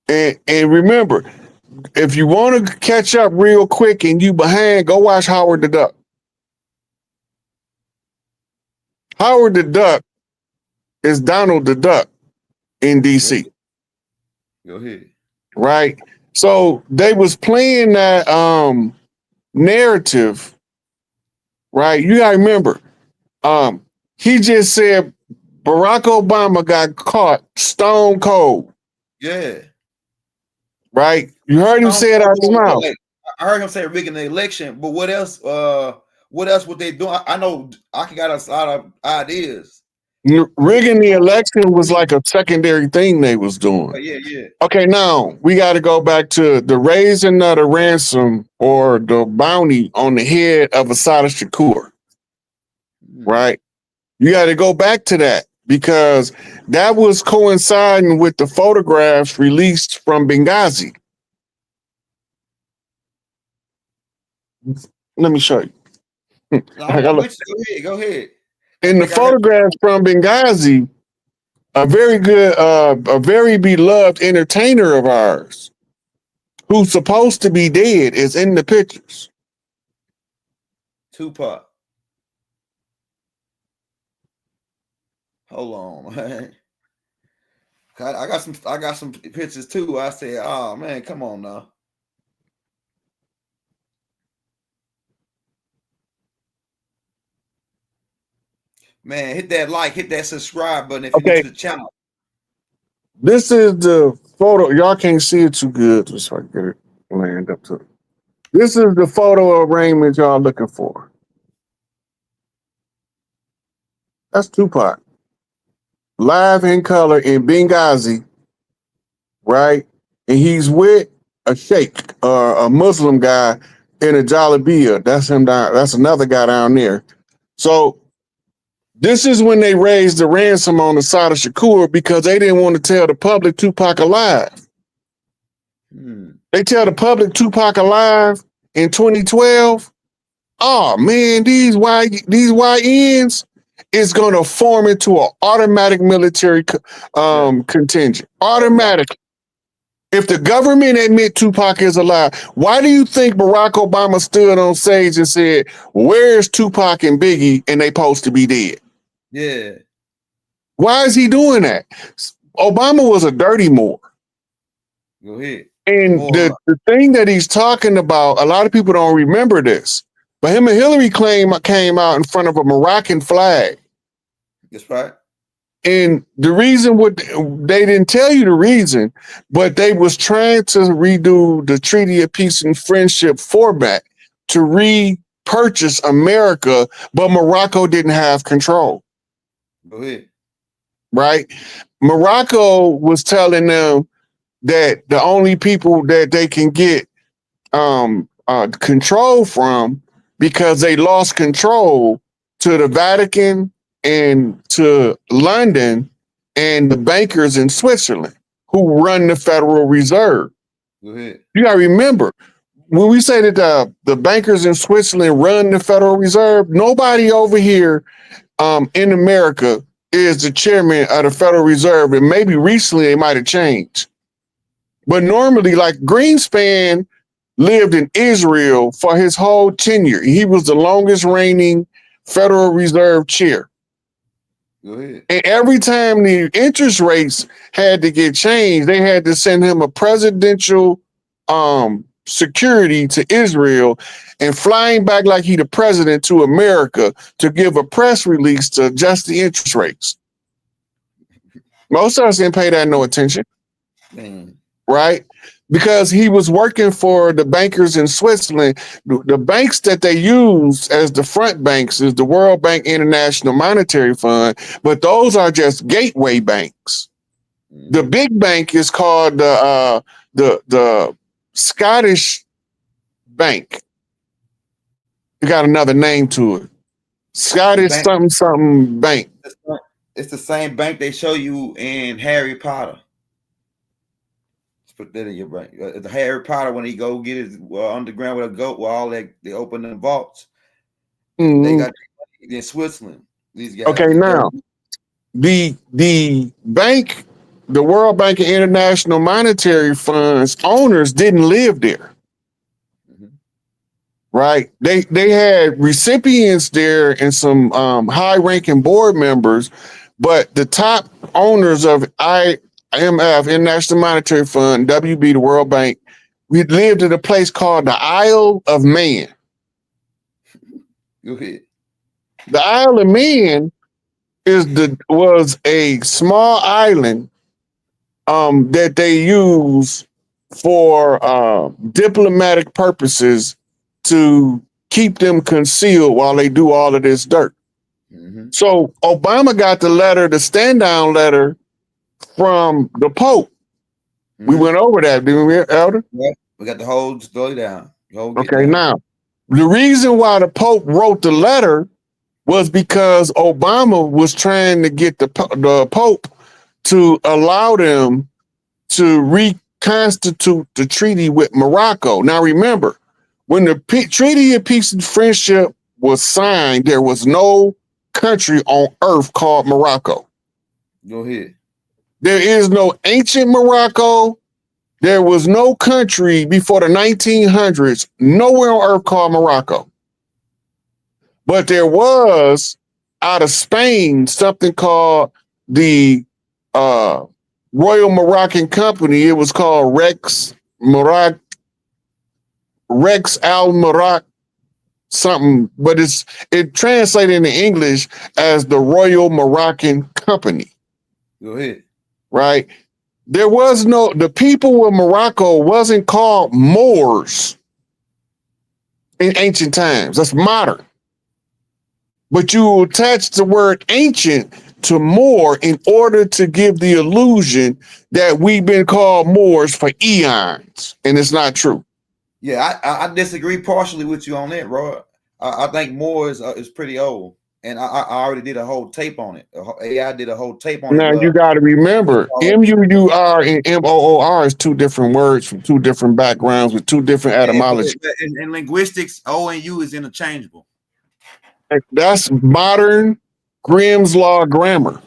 Speaker 6: And remember, if you want to catch up real quick and you behind, go watch Howard the Duck. Howard the Duck is Donald the Duck in DC.
Speaker 2: Go ahead.
Speaker 6: Right. So they was playing that narrative, right? You gotta remember, he just said Barack Obama got caught stone cold.
Speaker 2: Yeah.
Speaker 6: Right? You heard him say it out of his mouth.
Speaker 2: I heard him say rigging the election, but what else would they do? I know I got a lot of ideas.
Speaker 6: Rigging the election was like a secondary thing they was doing.
Speaker 2: Yeah.
Speaker 6: Okay, now we got to go back to the raising of the ransom or the bounty on the head of Assata Shakur. Right? You got to go back to that because that was coinciding with the photographs released from Benghazi. Let me show you.
Speaker 2: Go ahead.
Speaker 6: In the photographs from Benghazi, a very beloved entertainer of ours, who's supposed to be dead, is in the pictures.
Speaker 2: Tupac. Hold on, man. I got some pictures too. I said, oh man, come on now. Man, hit that like, hit that subscribe button if you're new to the channel.
Speaker 6: This is the photo. Y'all can't see it too good. Just so I get it land up to it. This is the photo arraignment y'all looking for. That's Tupac. Live in color in Benghazi, right? And he's with a sheikh or a Muslim guy in a jalabia. That's him down. That's another guy down there. So this is when they raised the ransom on the side of Shakur because they didn't want to tell the public Tupac alive. They tell the public Tupac alive in 2012. Oh man, these YNs is gonna form into an automatic military contingent. Automatic. If the government admit Tupac is alive, why do you think Barack Obama stood on stage and said, "Where's Tupac and Biggie?" and they supposed to be dead?
Speaker 2: Yeah.
Speaker 6: Why is he doing that? Obama was a dirty Moor.
Speaker 2: Go ahead.
Speaker 6: And the thing that he's talking about, a lot of people don't remember this, but him and Hillary came out in front of a Moroccan flag.
Speaker 2: That's right.
Speaker 6: And the reason they didn't tell you the reason, but they was trying to redo the Treaty of Peace and Friendship format to repurchase America, but Morocco didn't have control.
Speaker 2: Go ahead.
Speaker 6: Right? Morocco was telling them that the only people that they can get control from, because they lost control to the Vatican and to London and the bankers in Switzerland who run the Federal Reserve.
Speaker 2: Go ahead.
Speaker 6: You gotta remember, when we say that the bankers in Switzerland run the Federal Reserve, nobody over here in America is the chairman of the Federal Reserve, and maybe recently they might have changed. But normally, like Greenspan lived in Israel for his whole tenure. He was the longest reigning Federal Reserve chair.
Speaker 2: Go ahead.
Speaker 6: And every time the interest rates had to get changed, they had to send him a presidential security to Israel and flying back like he the president to America to give a press release to adjust the interest rates. Most of us didn't pay that no attention.
Speaker 2: Man.
Speaker 6: Right? Because he was working for the bankers in Switzerland. The banks that they use as the front banks is the World Bank International Monetary Fund, but those are just gateway banks. The big bank is called the Scottish Bank. It got another name to it. Scottish something bank.
Speaker 2: It's the same bank they show you in Harry Potter. Put that in your brain. The Harry Potter, when he go get his underground with a goat, where all that they open the vaults. They got in Switzerland. These guys.
Speaker 6: Okay, now the bank, the World Bank and International Monetary Fund's owners didn't live there. Right? They had recipients there and some high-ranking board members, but the top owners of IMF, International Monetary Fund, WB, the World Bank, we lived in a place called the Isle of Man.
Speaker 2: Go ahead.
Speaker 6: The Isle of Man was a small island that they use for diplomatic purposes to keep them concealed while they do all of this dirt. So Obama got the letter, the stand down letter from the Pope. We went over that, didn't we, Elder?
Speaker 2: Yeah, we got the whole story down.
Speaker 6: Okay, now, the reason why the Pope wrote the letter was because Obama was trying to get the Pope to allow them to reconstitute the treaty with Morocco. Now, remember, when the Treaty of Peace and Friendship was signed, there was no country on earth called Morocco.
Speaker 2: Go ahead.
Speaker 6: There is no ancient Morocco. There was no country before the 1900s, nowhere on earth called Morocco. But there was, out of Spain, something called the Royal Moroccan Company. It was called Rex Al Morocco, something, but it translated into English as the Royal Moroccan Company.
Speaker 2: Go ahead.
Speaker 6: Right? The people of Morocco wasn't called Moors in ancient times. That's modern. But you attach the word ancient to Moor in order to give the illusion that we've been called Moors for eons, and it's not true.
Speaker 2: Yeah, I disagree partially with you on that, bro. I think Moor is pretty old, and I already did a whole tape on it. AI did a whole tape on it.
Speaker 6: Now you got to remember, MUUR and MOOR is two different words from two different backgrounds with two different etymologies.
Speaker 2: In linguistics, O and U is interchangeable.
Speaker 6: That's modern Grimm's Law grammar.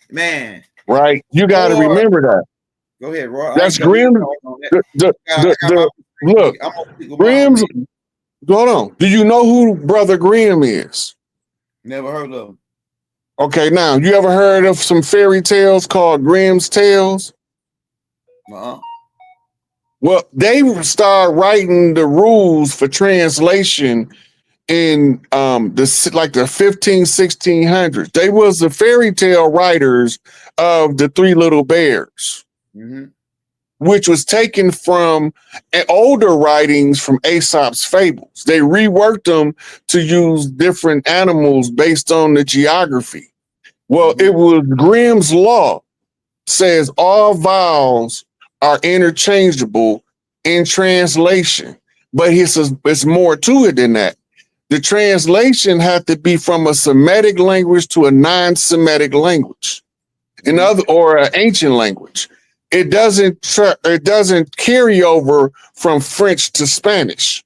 Speaker 2: Man.
Speaker 6: Right? You got to remember that.
Speaker 2: Go ahead, Roy.
Speaker 6: That's Grimm's. Look, Grimm's. Hold on. Do you know who Brother Grimm is?
Speaker 2: Never heard of him.
Speaker 6: Okay, now, you ever heard of some fairy tales called Grimm's Tales? Well, they started writing the rules for translation in the 1600s. They was the fairy tale writers of the Three Little Bears, which was taken from older writings from Aesop's fables. They reworked them to use different animals based on the geography. Well, it was Grimm's Law says all vowels are interchangeable in translation, but it's more to it than that. The translation had to be from a Semitic language to a non-Semitic language, or an ancient language. It doesn't carry over from French to Spanish,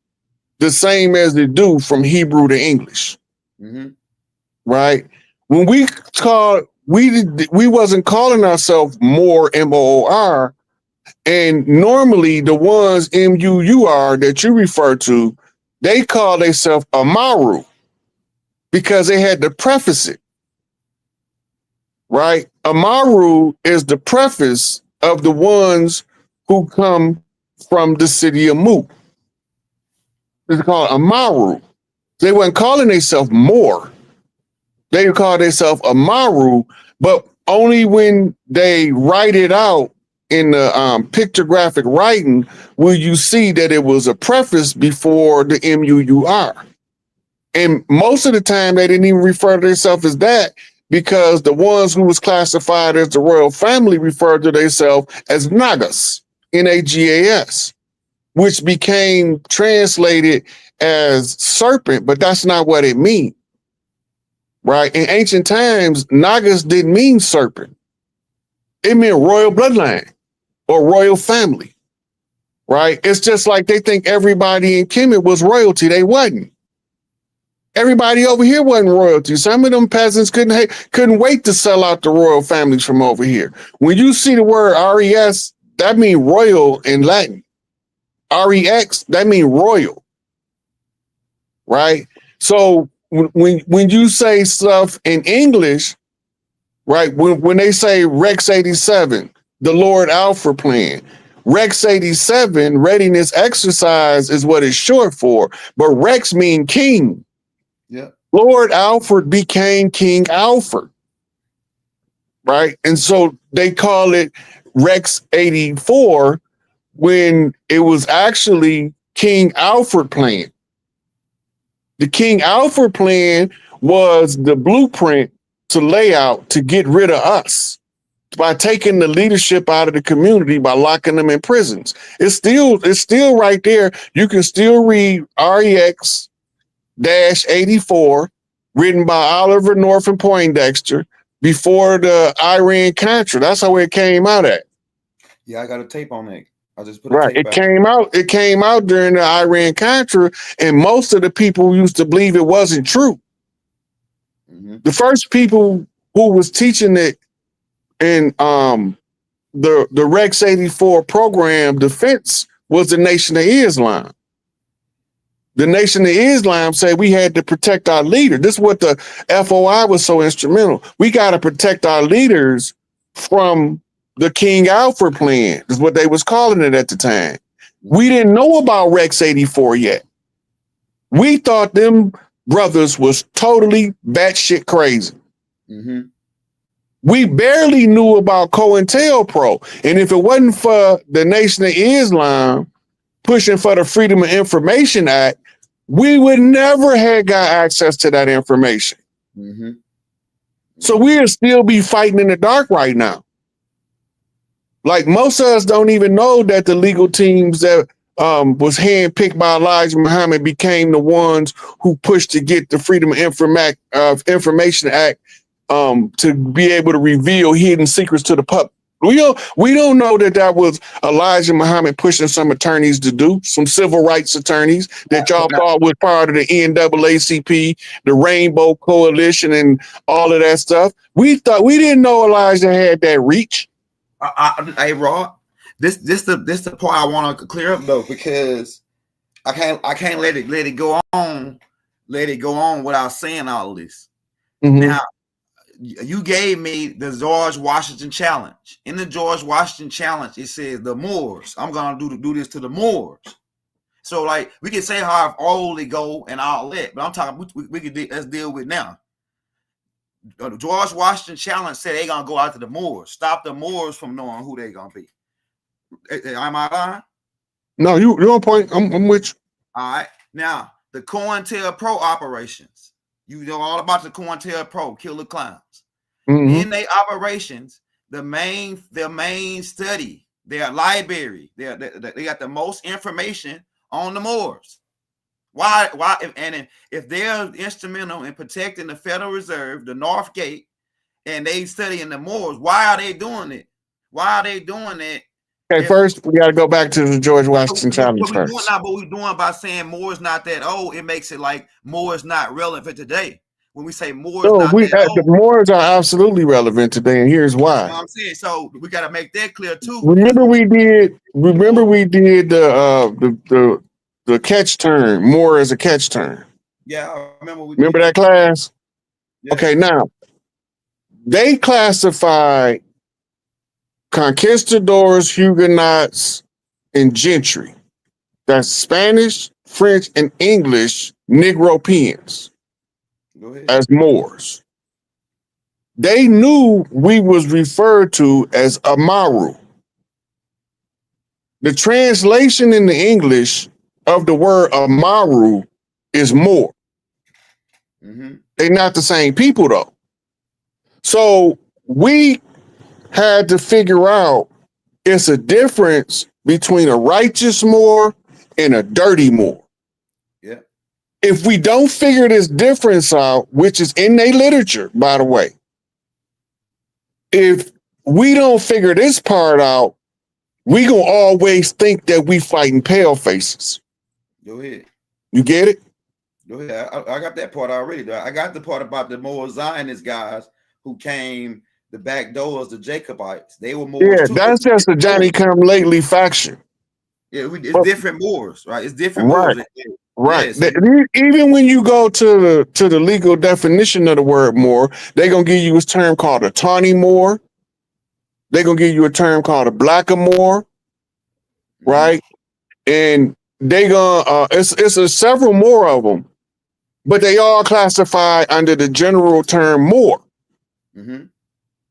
Speaker 6: the same as they do from Hebrew to English. Right? When we wasn't calling ourselves Moor, MOOR, and normally the ones MUUR that you refer to, they call themselves Amaru because they had to preface it. Right? Amaru is the preface of the ones who come from the city of Mu. It's called Amaru. They weren't calling themselves Moor. They call themselves Amaru, but only when they write it out in the pictographic writing will you see that it was a preface before the MUUR. And most of the time they didn't even refer to themselves as that because the ones who was classified as the royal family referred to themselves as Nagas, Nagas, which became translated as serpent, but that's not what it means. Right? In ancient times, Nagas didn't mean serpent. It meant royal bloodline or royal family. Right? It's just like they think everybody in Kemet was royalty. They wasn't. Everybody over here wasn't royalty. Some of them peasants couldn't wait to sell out the royal families from over here. When you see the word RES, that means royal in Latin. REX, that means royal. Right? So when you say stuff in English, right, when they say Rex 87, the Lord Alfred plan, Rex 87, readiness exercise is what it's short for, but Rex mean king.
Speaker 2: Yeah.
Speaker 6: Lord Alfred became King Alfred, right? And so they call it Rex 84 when it was actually King Alfred plan. The King Alfred plan was the blueprint to lay out to get rid of us by taking the leadership out of the community by locking them in prisons. It's still right there. You can still read REX-84 written by Oliver North and Poindexter before the Iran-Contra. That's how it came out at.
Speaker 2: Yeah, I got a tape on that. I just put
Speaker 6: right. It came out during the Iran-Contra, and most of the people used to believe it wasn't true. The first people who was teaching it in the Rex 84 program defense was the Nation of Islam. The Nation of Islam said we had to protect our leader. This is what the FOI was so instrumental. We got to protect our leaders from the King Alfred plan, is what they was calling it at the time. We didn't know about Rex 84 yet. We thought them brothers was totally batshit crazy.
Speaker 2: Mm-hmm.
Speaker 6: We barely knew about COINTELPRO. And if it wasn't for the Nation of Islam pushing for the Freedom of Information Act, we would never have got access to that information.
Speaker 2: Mm-hmm.
Speaker 6: So we'll still be fighting in the dark right now. Like most of us don't even know that the legal teams that was handpicked by Elijah Muhammad became the ones who pushed to get the Freedom of Information Act to be able to reveal hidden secrets to the public. We don't know that was Elijah Muhammad pushing some attorneys to do, some civil rights attorneys that y'all thought was part of the NAACP, the Rainbow Coalition, and all of that stuff. We didn't know Elijah had that reach.
Speaker 2: Hey, Rod, this the part I want to clear up though, because I can't let it go on without saying all of this.
Speaker 6: Mm-hmm.
Speaker 2: Now, you gave me the George Washington challenge. In the George Washington challenge, it says the Moors. I'm gonna do this to the Moors. So like we can say how old they go and all that, but I'm talking we can let's deal with now. The George Washington challenge said they gonna go out to the Moors, stop the Moors from knowing who they gonna be. Am I lying?
Speaker 6: No, you're on point. I'm with you.
Speaker 2: All right. Now the COINTELPRO operations. You know all about the COINTELPRO, killer clowns.
Speaker 6: Mm-hmm.
Speaker 2: In their operations, their main study, their library, they got the most information on the Moors. Why? If they're instrumental in protecting the Federal Reserve, the North Gate, and they studying the Moors, why are they doing it? Why are they doing it?
Speaker 6: Okay, first we got to go back to the George Washington challenge first.
Speaker 2: But we're doing by saying Moors not that old. It makes it like Moors not relevant for today. When we say Moors not that old,
Speaker 6: the Moors are absolutely relevant today, and here's why.
Speaker 2: You know what I'm saying, so we got to make that clear too.
Speaker 6: Remember we did the catch term, Moor as a catch term.
Speaker 2: Yeah, I remember.
Speaker 6: Remember that class?
Speaker 2: Yeah.
Speaker 6: Okay, now they classify conquistadors, Huguenots, and gentry. That's Spanish, French, and English Negropeans as Moors. They knew we was referred to as Amaru. The translation in the English of the word Amaru is Moor.
Speaker 2: Mm-hmm.
Speaker 6: They're not the same people though. So we had to figure out it's a difference between a righteous Moor and a dirty Moor.
Speaker 2: Yeah.
Speaker 6: If we don't figure this difference out, which is in their literature, by the way, if we don't figure this part out, we gonna always think that we fighting pale faces.
Speaker 2: Go ahead.
Speaker 6: You get it?
Speaker 2: Go ahead. I got that part already. I got the part about the more Zionist guys who came the back doors, the Jacobites. They were more.
Speaker 6: Yeah, that's just a Johnny come lately faction.
Speaker 2: Yeah, it's different Moors, right? It's different Moors.
Speaker 6: Right.
Speaker 2: Yes.
Speaker 6: Even when you go to the legal definition of the word Moor, they're gonna give you a term called a tawny Moor. They're gonna give you a term called a blackamoor, right? And they gonna it's several more of them, but they all classify under the general term Moor.
Speaker 2: Mm-hmm.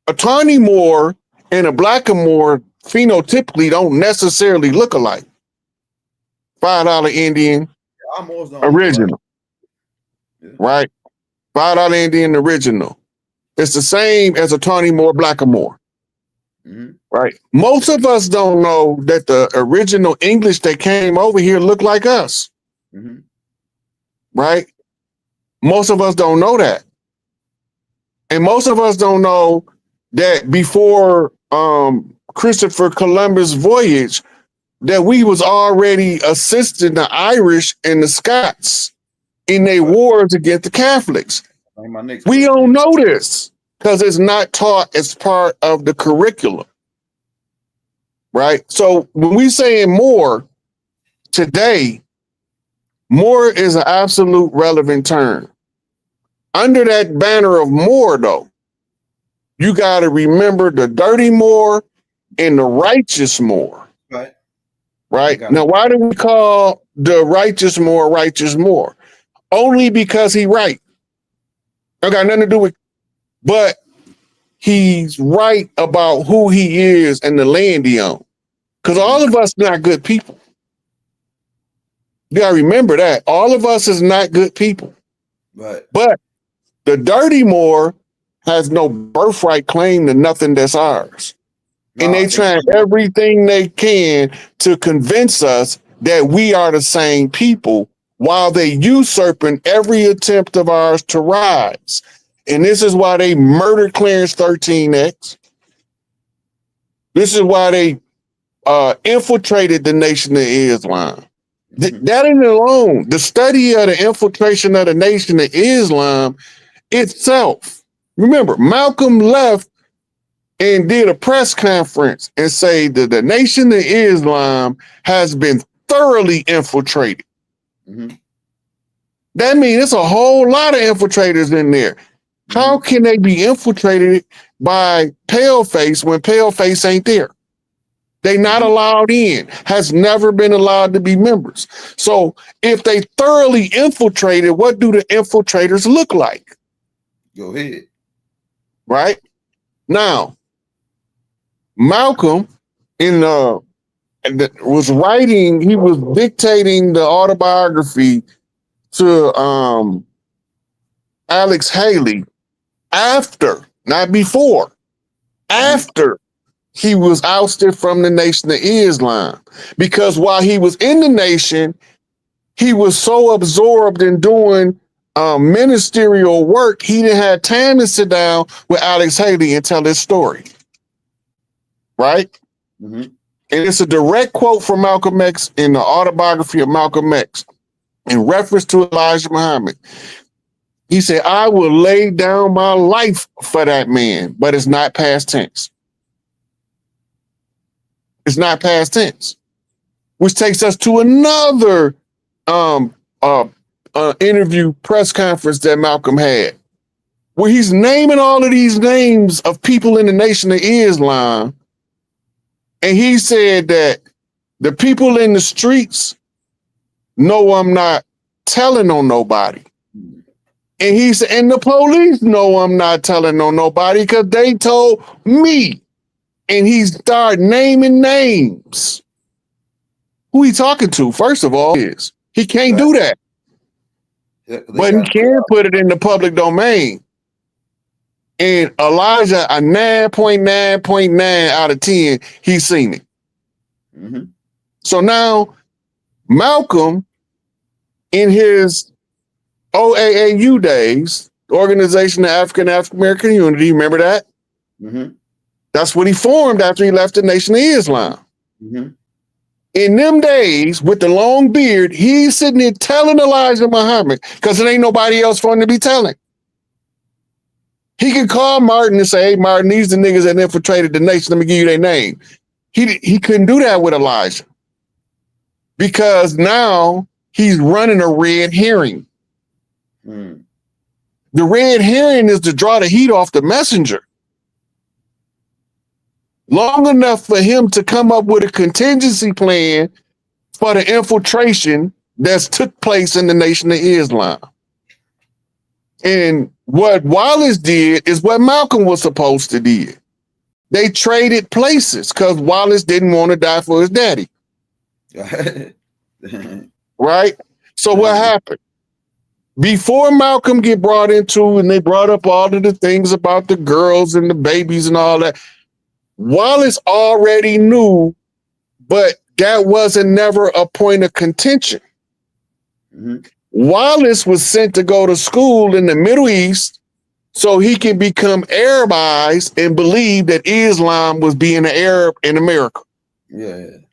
Speaker 6: A tawny Moor and a blackamoor phenotypically don't necessarily look alike. $5 Indian original, right? $5 Indian original. It's the same as a tawny Moor, blackamoor.
Speaker 2: Mm-hmm.
Speaker 6: Right. Most of us don't know that the original English that came over here looked like us.
Speaker 2: Mm-hmm.
Speaker 6: Right. Most of us don't know that. And most of us don't know that before Christopher Columbus' voyage, that we was already assisting the Irish and the Scots in their wars against the Catholics. We don't know this because it's not taught as part of the curriculum, right? So when we say Moor today, Moor is an absolute relevant term. Under that banner of Moor, though, you got to remember the dirty Moor and the righteous Moor.
Speaker 2: Right.
Speaker 6: Right. Now, why do we call the righteous Moor righteous Moor? only because he right. It got nothing to do with, but he's right about who he is and the land he owns. Because all of us not good people. You gotta remember that. All of us is not good people.
Speaker 2: Right.
Speaker 6: But the dirty Moor has no birthright claim to nothing that's ours. And they try everything they can to convince us that we are the same people while they usurping every attempt of ours to rise. And this is why they murdered Clarence 13X. This is why they infiltrated the Nation of Islam. That ain't alone. The study of the infiltration of the Nation of Islam itself. Remember, Malcolm left and did a press conference and say that the Nation of Islam has been thoroughly infiltrated. That means it's a whole lot of infiltrators in there. How can they be infiltrated by Paleface when Paleface ain't there? They not allowed in, has never been allowed to be members. So if they thoroughly infiltrated, what do the infiltrators look like?
Speaker 2: Go ahead.
Speaker 6: Right? Now, Malcolm was writing, he was dictating the autobiography to Alex Haley after, not before, after he was ousted from the Nation of Islam. Because while he was in the nation, he was so absorbed in doing ministerial work, he didn't have time to sit down with Alex Haley and tell his story. Right? And it's a direct quote from Malcolm X in the autobiography of Malcolm X in reference to Elijah Muhammad. He said, I will lay down my life for that man, but it's not past tense. It's not past tense, which takes us to another interview press conference that Malcolm had, where he's naming all of these names of people in the Nation of Islam. And he said that the people in the streets know I'm not telling on nobody. And he said, and the police know I'm not telling on nobody because they told me. And he started naming names. Who he talking to, first of all, is he can't do that. But he can put it in the public domain. And Elijah, a 9.9.9 out of 10, he's seen it. So now Malcolm, in his OAAU days, Organization of African American Unity, remember that? That's what he formed after he left the Nation of Islam. In them days, with the long beard, he's sitting there telling Elijah Muhammad, because it ain't nobody else for him to be telling. He could call Martin and say, hey, Martin, these the niggas that infiltrated the nation. Let me give you their name. He couldn't do that with Elijah because now he's running a red herring. The red herring is to draw the heat off the messenger. Long enough for him to come up with a contingency plan for the infiltration that's took place in the Nation of Islam. And what Wallace did is what Malcolm was supposed to do. They traded places because Wallace didn't want to die for his daddy. Right? So what happened? Before Malcolm get brought into, and they brought up all of the things about the girls and the babies and all that, Wallace already knew, but that wasn't never a point of contention. Wallace was sent to go to school in the Middle East so he could become Arabized and believe that Islam was being an Arab in America. And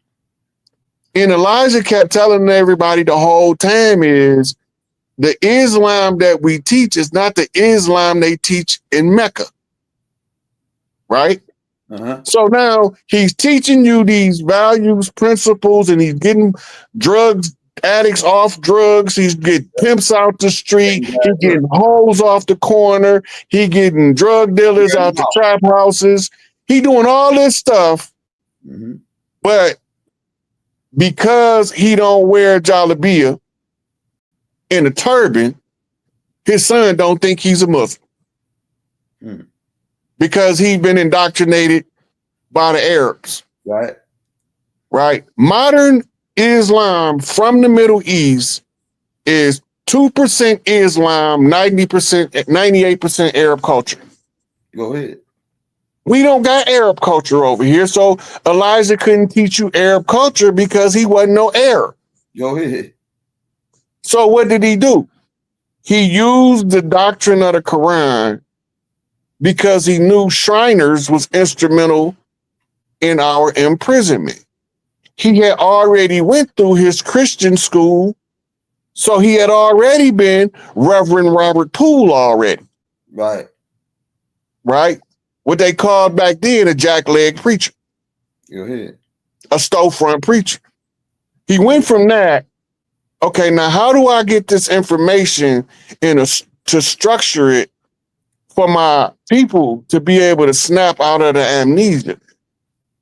Speaker 6: Elijah kept telling everybody the whole time is the Islam that we teach is not the Islam they teach in Mecca. Right? So now he's teaching you these values, principles, and he's getting drugs, addicts off drugs. He's getting pimps out the street. He's getting hoes off the corner. He getting drug dealers out the trap houses. He doing all this stuff, but because he don't wear a jalabia and a turban, his son don't think he's a Muslim because he's been indoctrinated by the Arabs.
Speaker 2: Right.
Speaker 6: Right. Modern Islam from the Middle East is 2% Islam, 98% Arab culture.
Speaker 2: Go ahead.
Speaker 6: We don't got Arab culture over here. So Elijah couldn't teach you Arab culture because he wasn't no Arab.
Speaker 2: Go ahead.
Speaker 6: So what did he do? He used the doctrine of the Quran because he knew Shriners was instrumental in our imprisonment. He had already went through his Christian school, so he had already been Reverend Robert Poole already.
Speaker 2: Right.
Speaker 6: Right? What they called back then a jackleg preacher.
Speaker 2: Go ahead.
Speaker 6: A storefront preacher. He went from that, okay, now how do I get this information to structure it for my people to be able to snap out of the amnesia?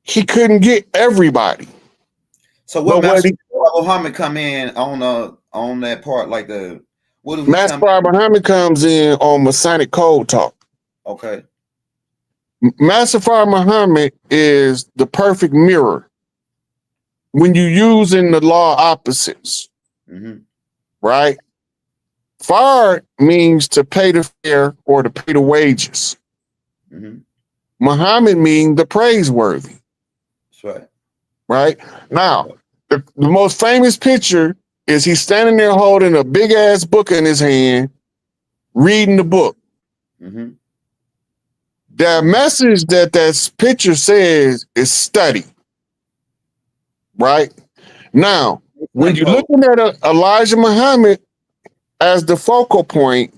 Speaker 6: He couldn't get everybody.
Speaker 2: So what Master Muhammad come in on that part, like the what do
Speaker 6: Master Muhammad comes in on Masonic code talk.
Speaker 2: Okay.
Speaker 6: Master Muhammad is the perfect mirror when you using the law opposites. Right? Fard means to pay the fare or to pay the wages. Muhammad means the praiseworthy.
Speaker 2: That's right.
Speaker 6: Right? Now, the most famous picture is he's standing there holding a big ass book in his hand, reading the book. The message that picture says is study. Right? Now, when you're looking at Elijah Muhammad as the focal point,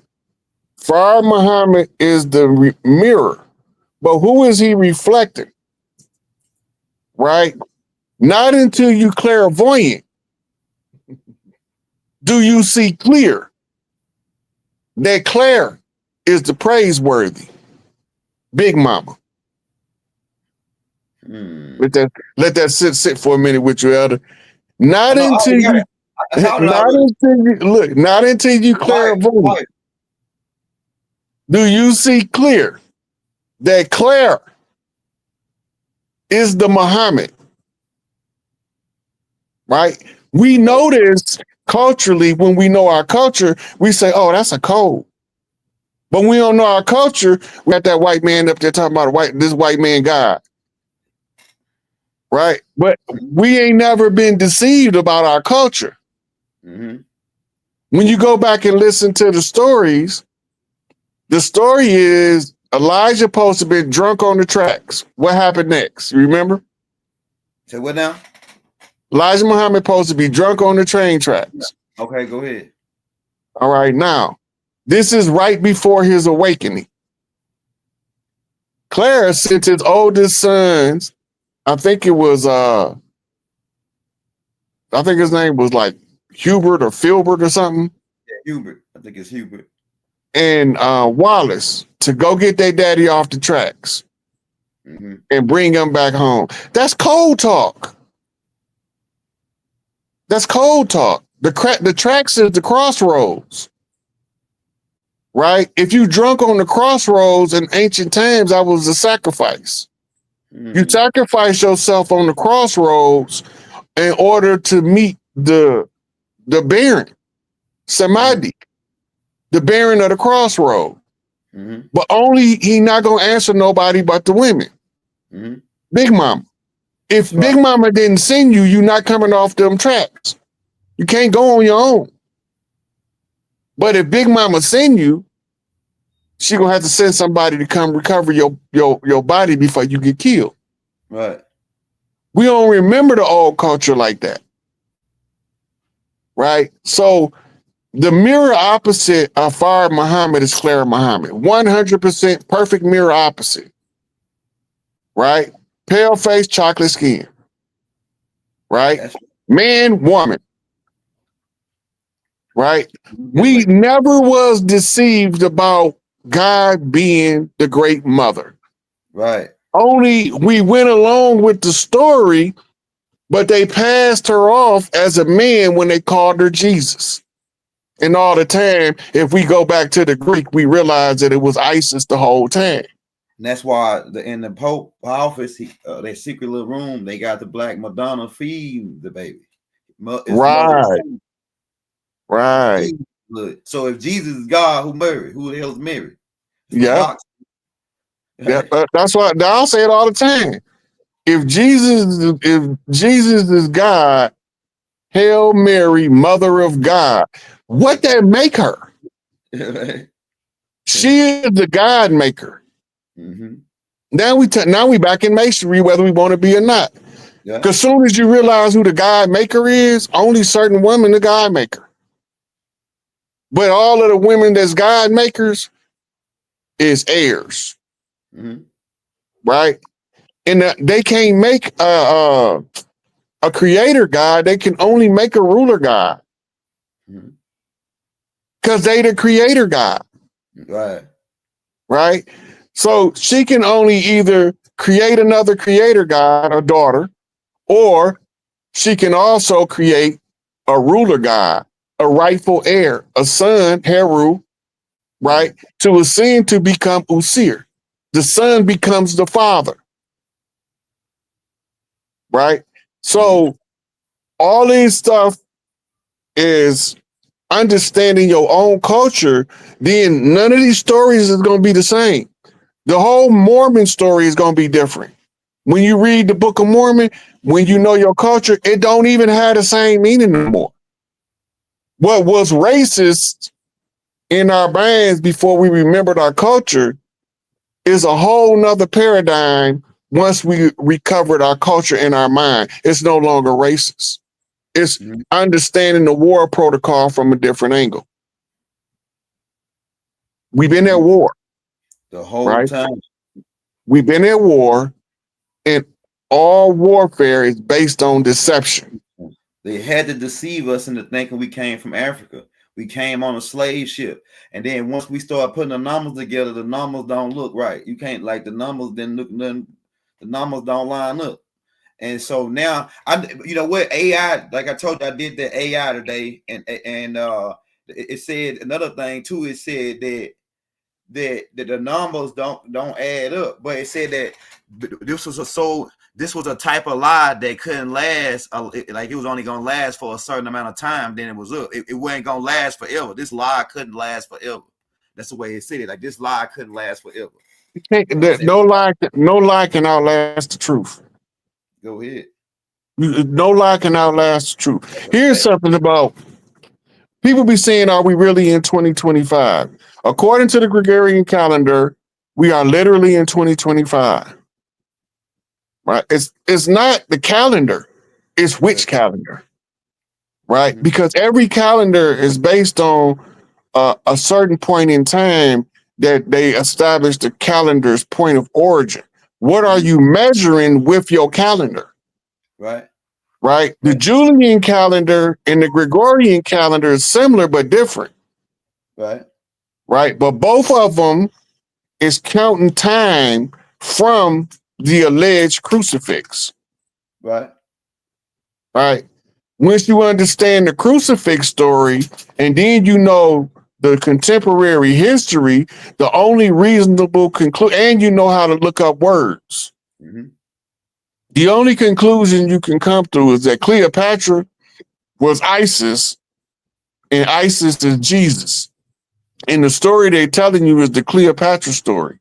Speaker 6: Fard Muhammad is the mirror. But who is he reflecting? Right? Not until you clairvoyant do you see clear. That Claire is the praiseworthy. Big Momma. Let that sit for a minute with you, Elder. Not until you clairvoyant do you see clear that Claire is the Muhammad. Right? We know this culturally. When we know our culture, we say, oh, that's a code. But we don't know our culture. We got that white man up there talking about this white man God. Right? But we ain't never been deceived about our culture. When you go back and listen to the stories, the story is Elijah supposed to be drunk on the tracks. What happened next? You remember?
Speaker 2: Say what now?
Speaker 6: Elijah Muhammad supposed to be drunk on the train tracks.
Speaker 2: Okay, go ahead.
Speaker 6: All right, now, this is right before his awakening. Clara sent his oldest sons, I think it was, I think his name was like Hubert or Filbert or something.
Speaker 2: Yeah, Hubert. I think it's Hubert.
Speaker 6: And Wallace to go get their daddy off the tracks and bring him back home. That's cold talk. That's cold talk. The tracks is the crossroads. Right? If you drunk on the crossroads in ancient times, that was a sacrifice. You sacrifice yourself on the crossroads in order to meet the Baron, Samadhi, the Baron of the crossroad. But only he not gonna answer nobody but the women. Big Momma. If Big Momma didn't send you, you're not coming off them tracks. You can't go on your own. But if Big Momma send you, she gonna have to send somebody to come recover your body before you get killed.
Speaker 2: Right.
Speaker 6: We don't remember the old culture like that. Right? So the mirror opposite of Fard Muhammad is Clara Muhammad. 100% perfect mirror opposite. Right? Pale face, chocolate skin. Right? Man, woman. Right? We never was deceived about God being the great mother.
Speaker 2: Right.
Speaker 6: Only we went along with the story, but they passed her off as a man when they called her Jesus. And all the time, if we go back to the Greek, we realize that it was Isis the whole time.
Speaker 2: And that's why in the Pope office, their secret little room, they got the Black Madonna feed the baby.
Speaker 6: Right. Right.
Speaker 2: So if Jesus is God, who Mary? Who the hell is Mary?
Speaker 6: Yeah. Yeah. That's why I'll say it all the time. If Jesus is God, Hail Mary, Mother of God, what that make her? She is the God maker.
Speaker 2: Mm-hmm.
Speaker 6: Now we back in masonry, whether we want to be or not. Because soon as you realize who the God maker is, only certain women the God maker. But all of the women that's God makers is heirs.
Speaker 2: Mm-hmm.
Speaker 6: Right? And they can't make a creator God. They can only make a ruler God. Because they the creator God.
Speaker 2: Right.
Speaker 6: Right? So she can only either create another creator God, a daughter, or she can also create a ruler God, a rightful heir, a son, Heru, right? To ascend to become Usir. The son becomes the father. Right? So all this stuff is understanding your own culture, then none of these stories is going to be the same. The whole Mormon story is going to be different. When you read the Book of Mormon, when you know your culture, it don't even have the same meaning anymore. What was racist in our brains before we remembered our culture is a whole nother paradigm once we recovered our culture in our mind. It's no longer racist. It's understanding the war protocol from a different angle. We've been at war.
Speaker 2: The whole time.
Speaker 6: We've been at war, and all warfare is based on deception.
Speaker 2: They had to deceive us into thinking we came from Africa. We came on a slave ship. And then once we start putting the numbers together, the numbers don't look right. You can't, like, the numbers didn't look nothing, the numbers don't line up. And so now, you know what, AI, like I told you, I did the AI today, and it said another thing too. It said that the numbers don't add up, but it said that this was a type of lie that couldn't last, like it was only gonna last for a certain amount of time. Then it was up. It wasn't gonna last forever. This lie couldn't last forever. That's the way it said it. Like, this lie couldn't last forever.
Speaker 6: No lie can outlast the truth.
Speaker 2: Go ahead.
Speaker 6: No lie can outlast the truth. Here's something about people be saying, are we really in 2025? According to the Gregorian calendar, we are literally in 2025. Right? It's not the calendar, it's which calendar. Right? Because every calendar is based on a certain point in time that they established the calendar's point of origin. What are you measuring with your calendar? Right? The Julian calendar and the Gregorian calendar is similar but different. Right? But both of them is counting time from the alleged crucifix. Right? Once you understand the crucifix story, and then you know the contemporary history, the only reasonable conclusion, and you know how to look up words. The only conclusion you can come to is that Cleopatra was Isis, and Isis is Jesus. And the story they're telling you is the Cleopatra story.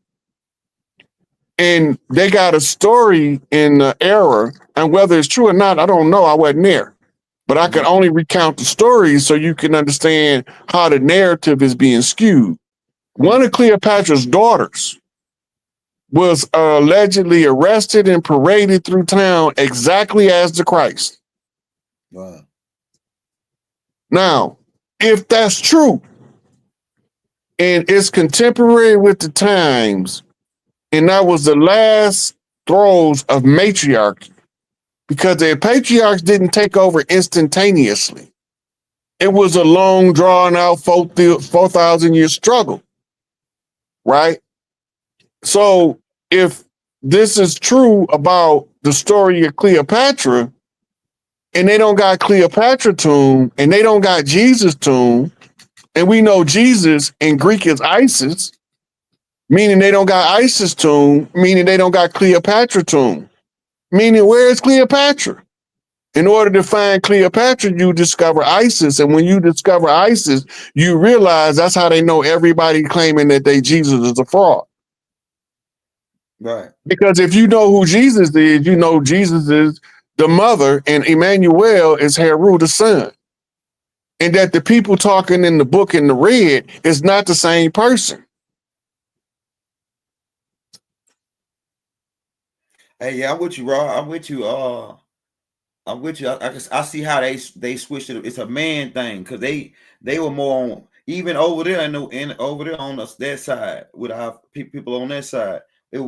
Speaker 6: And they got a story in the era, and whether it's true or not, I don't know. I wasn't there. But I can only recount the stories so you can understand how the narrative is being skewed. One of Cleopatra's daughters was allegedly arrested and paraded through town exactly as the Christ. Now, if that's true, and it's contemporary with the times, and that was the last throes of matriarchy, because the patriarchs didn't take over instantaneously. It was a long, drawn-out 4,000-year struggle, right? So if this is true about the story of Cleopatra, and they don't got Cleopatra tomb, and they don't got Jesus tomb, And we know Jesus in Greek is Isis, meaning they don't got Isis tomb, meaning they don't got Cleopatra tomb. Meaning, where is Cleopatra? In order to find Cleopatra, you discover Isis. And when you discover Isis, you realize that's how they know everybody claiming that Jesus is a fraud.
Speaker 2: Right.
Speaker 6: Because if you know who Jesus is, you know Jesus is the mother and Emmanuel is Heru, the son. And that the people talking in the book in the red is not the same person.
Speaker 2: Hey, yeah, I'm with you, Raw. I'm with you. I'm with you. I see how they switched it. It's a man thing because they were more on even over there and over there on us that side with our people on that side. We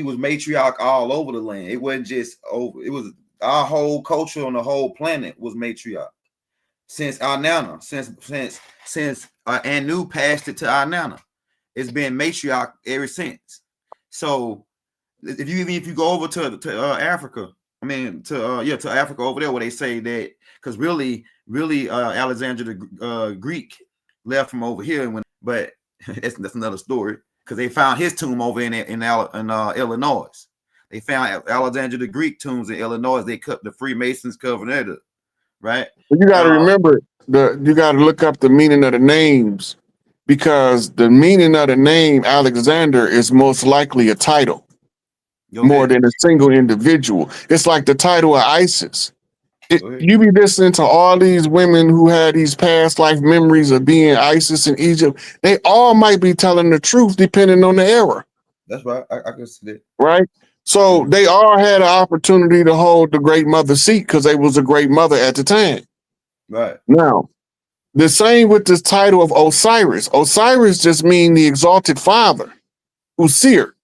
Speaker 2: was matriarch all over the land. It wasn't just over. It was our whole culture on the whole planet was matriarch since our nana since Anu passed it to our nana. It's been matriarch ever since. So if you go over to Africa. I mean, to Africa over there, where they say that because really, Alexander the Greek left from over here, but that's another story because they found his tomb over in Illinois. They found Alexander the Greek tombs in Illinois. They cut the Freemasons covering it up, right?
Speaker 6: But you got to remember you got to look up the meaning of the names because the meaning of the name Alexander is most likely a title. More than a single individual. It's like the title of Isis. You be listening to all these women who had these past life memories of being Isis in Egypt. They all might be telling the truth depending on the era.
Speaker 2: That's right. I can see that.
Speaker 6: Right? So they all had an opportunity to hold the great mother seat because they was a great mother at the time.
Speaker 2: Right.
Speaker 6: Now, the same with this title of Osiris. Osiris just means the exalted father, Usir,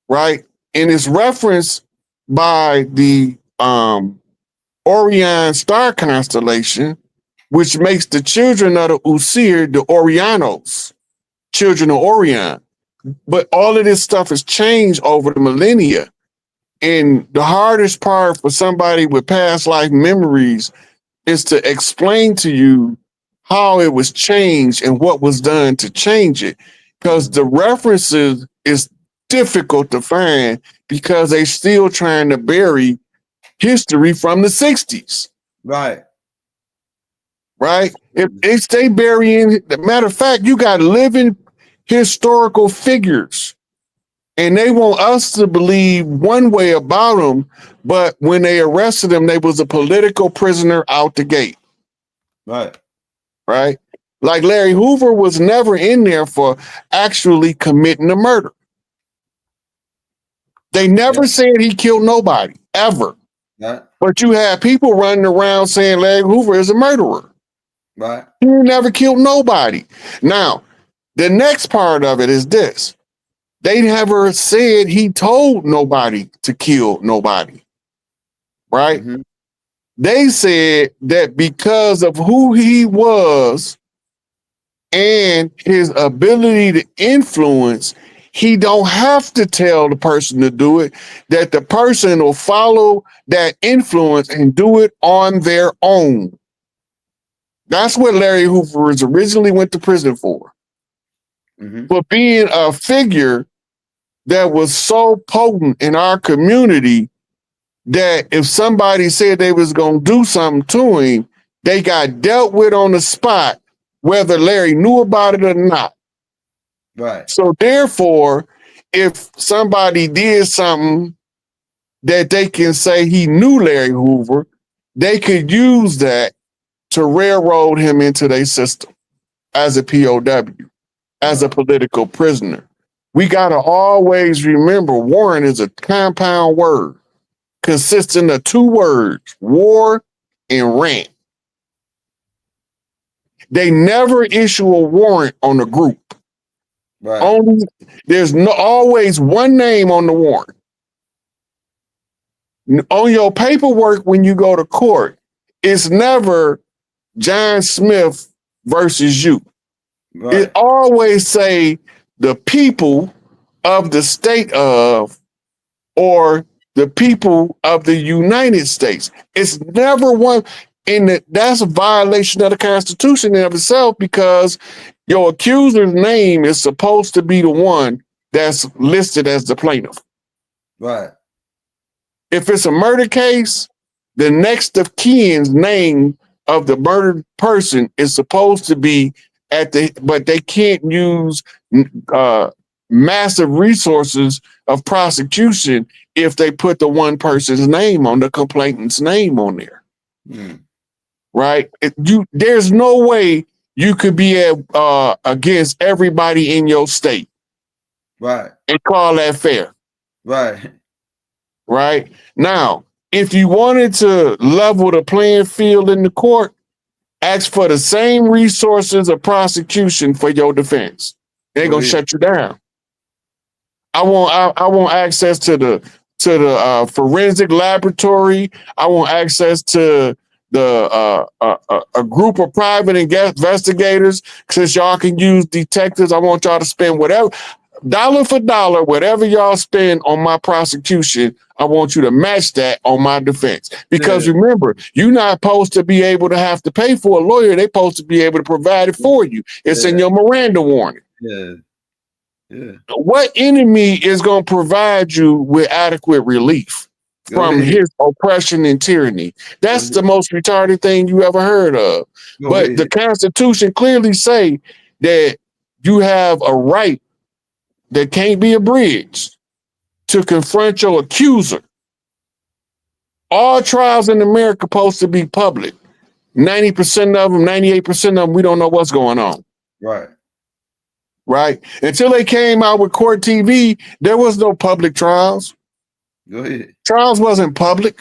Speaker 6: right? And it's referenced by the Orion star constellation, which makes the children of the Usir the Orionos, children of Orion. But all of this stuff has changed over the millennia. And the hardest part for somebody with past life memories is to explain to you how it was changed and what was done to change it. Because the references is difficult to find because they're still trying to bury history from the 60s.
Speaker 2: Right.
Speaker 6: Right? If they burying, matter of fact, you got living historical figures and they want us to believe one way about them, but when they arrested him, they was a political prisoner out the gate.
Speaker 2: Right.
Speaker 6: Right? Like Larry Hoover was never in there for actually committing a murder. They never said he killed nobody, ever.
Speaker 2: Right.
Speaker 6: But you have people running around saying Larry Hoover is a murderer.
Speaker 2: Right.
Speaker 6: He never killed nobody. Now, the next part of it is this. They never said he told nobody to kill nobody. Right? Mm-hmm. They said that because of who he was and his ability to influence, he don't have to tell the person to do it, that the person will follow that influence and do it on their own. That's what Larry Hoover was originally went to prison for. Mm-hmm. For being a figure that was so potent in our community that if somebody said they was going to do something to him, they got dealt with on the spot, whether Larry knew about it or not.
Speaker 2: Right.
Speaker 6: So therefore, if somebody did something that they can say he knew Larry Hoover, they could use that to railroad him into their system as a POW, as a political prisoner. We got to always remember warrant is a compound word consisting of two words, war and rant. They never issue a warrant on a group.
Speaker 2: Right.
Speaker 6: There's always one name on the warrant. On your paperwork when you go to court, it's never John Smith versus you. Right. It always say the people of the state of or the people of the United States. It's never one. And that's a violation of the Constitution in of itself, because your accuser's name is supposed to be the one that's listed as the plaintiff.
Speaker 2: Right.
Speaker 6: If it's a murder case, the next of kin's name of the murdered person is supposed to be but they can't use massive resources of prosecution if they put the one person's name on the complainant's name on there. Right? There's no way you could be against everybody in your state.
Speaker 2: Right.
Speaker 6: And call that fair.
Speaker 2: Right.
Speaker 6: Right? Now, if you wanted to level the playing field in the court, ask for the same resources of prosecution for your defense. They're gonna shut you down. I want access to the forensic laboratory. I want access to a group of private investigators, since y'all can use detectives. I want y'all to spend whatever, dollar for dollar, whatever y'all spend on my prosecution, I want you to match that on my defense. Because remember, you're not supposed to be able to have to pay for a lawyer. They're supposed to be able to provide it for you. It's in your Miranda warning. What enemy is going to provide you with adequate relief from his oppression and tyranny? That's the most retarded thing you ever heard of. But the Constitution clearly say that you have a right that can't be abridged to confront your accuser. All trials in America supposed to be public. 90% of them, 98% of them, we don't know what's going on.
Speaker 2: Right.
Speaker 6: Right? Until they came out with court TV, there was no public trials.
Speaker 2: Go ahead.
Speaker 6: Trials wasn't public.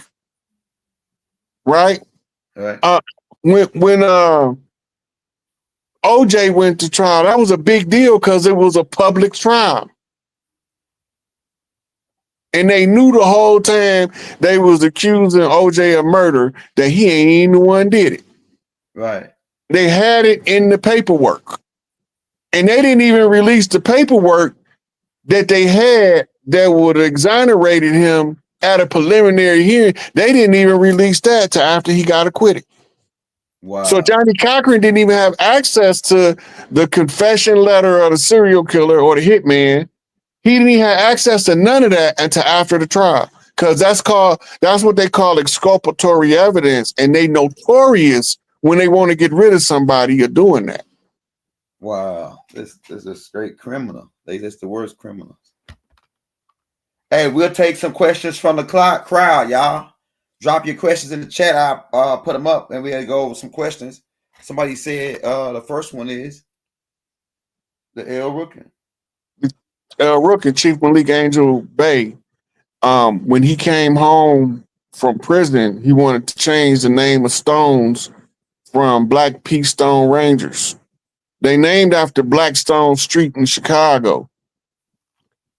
Speaker 6: Right?
Speaker 2: Right.
Speaker 6: When OJ went to trial, that was a big deal because it was a public trial. And they knew the whole time they was accusing OJ of murder that he ain't even the one did it.
Speaker 2: Right.
Speaker 6: They had it in the paperwork. And they didn't even release the paperwork that they had that would have exonerated him at a preliminary hearing. They didn't even release that till after he got acquitted.
Speaker 2: Wow.
Speaker 6: So Johnny Cochran didn't even have access to the confession letter of the serial killer or the hitman. He didn't even have access to none of that until after the trial, because that's what they call exculpatory evidence, and they notorious when they want to get rid of somebody of doing that.
Speaker 2: Wow, this is a straight criminal. They just the worst criminals. Hey, we'll take some questions from the crowd, y'all. Drop your questions in the chat. I'll put them up, and we'll go over some questions. Somebody said the first one is the El Rookin.
Speaker 6: Rook and Chief Malik Angel Bay, when he came home from prison, he wanted to change the name of Stones from Black P Stone Rangers. They named after Blackstone Street in Chicago.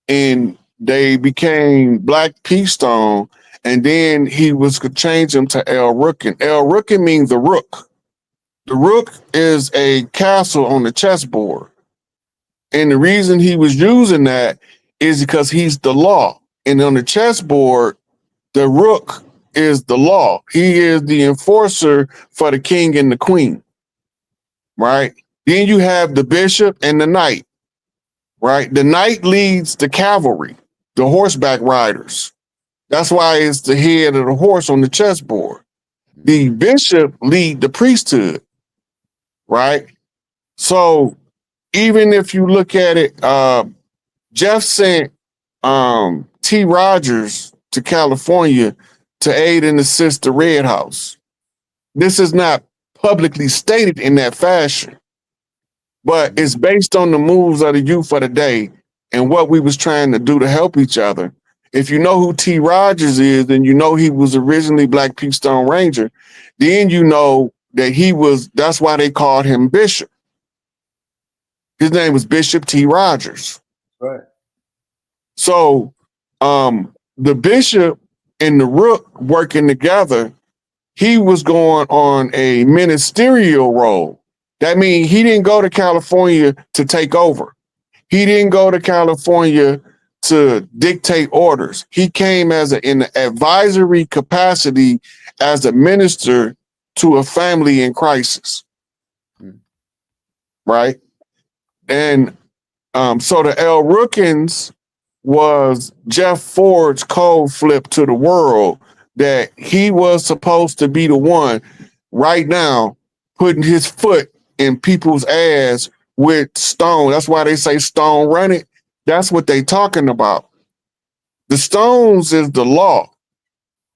Speaker 6: And they became Black P Stone, and then he was going to change them to El Rookin. El Rookin means the rook. The rook is a castle on the chessboard. And the reason he was using that is because he's the law. And on the chessboard, the rook is the law. He is the enforcer for the king and the queen, right? Then you have the bishop and the knight, right? The knight leads the cavalry, the horseback riders. That's why it's the head of the horse on the chessboard. The bishop lead the priesthood, right? So even if you look at it, Jeff sent T. Rogers to California to aid and assist the Red House. This is not publicly stated in that fashion, but it's based on the moves of the youth of the day and what we was trying to do to help each other. If you know who T. Rogers is, and you know he was originally Black P Stone Ranger, then you know that that's why they called him Bishop. His name was Bishop T. Rogers.
Speaker 2: Right.
Speaker 6: So the bishop and the rook working together, he was going on a ministerial role. That means he didn't go to California to take over. He didn't go to California to dictate orders. He came in an advisory capacity as a minister to a family in crisis, right? And so the El Rookins was Jeff Ford's code flip to the world that he was supposed to be the one right now putting his foot in people's ass with stone. That's why they say stone run it. That's what they talking about. The stones is the law,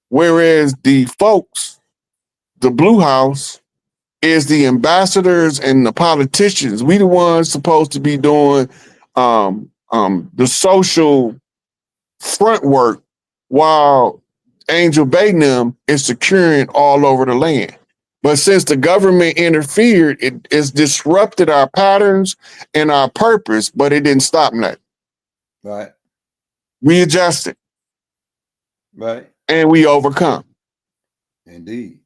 Speaker 6: whereas the folks, the Blue House, is the ambassadors and the politicians. We the ones supposed to be doing the social front work while Angel Bainham is securing all over the land. But since the government interfered, it has disrupted our patterns and our purpose, but it didn't stop that.
Speaker 2: Right.
Speaker 6: We adjusted.
Speaker 2: Right.
Speaker 6: And we overcome.
Speaker 2: Indeed.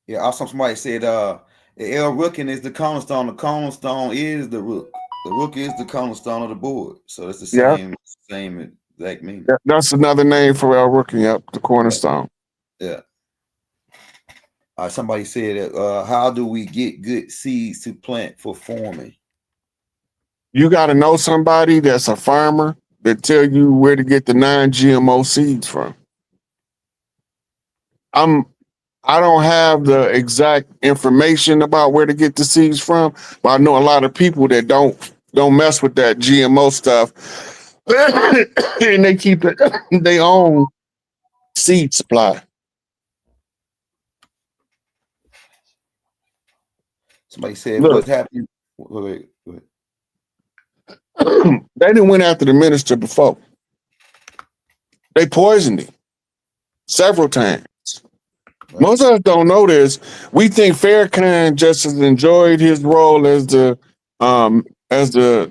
Speaker 2: Yeah, also somebody said the El Rookin is the cornerstone. The cornerstone is the rook. The rook is the cornerstone of the board. So it's the same exact meaning.
Speaker 6: That's another name for El Rookin, yep, the cornerstone.
Speaker 2: Yeah. Somebody said how do we get good seeds to plant for farming?
Speaker 6: You got to know somebody that's a farmer that tell you where to get the non-GMO seeds from. I don't have the exact information about where to get the seeds from, but I know a lot of people that don't mess with that GMO stuff, and they keep their own seed supply.
Speaker 2: Somebody said,
Speaker 6: Look,
Speaker 2: what's happening? Wait.
Speaker 6: They didn't went after the minister before. They poisoned him several times. Right. Most of us don't know this. We think Farrakhan just has enjoyed his role as the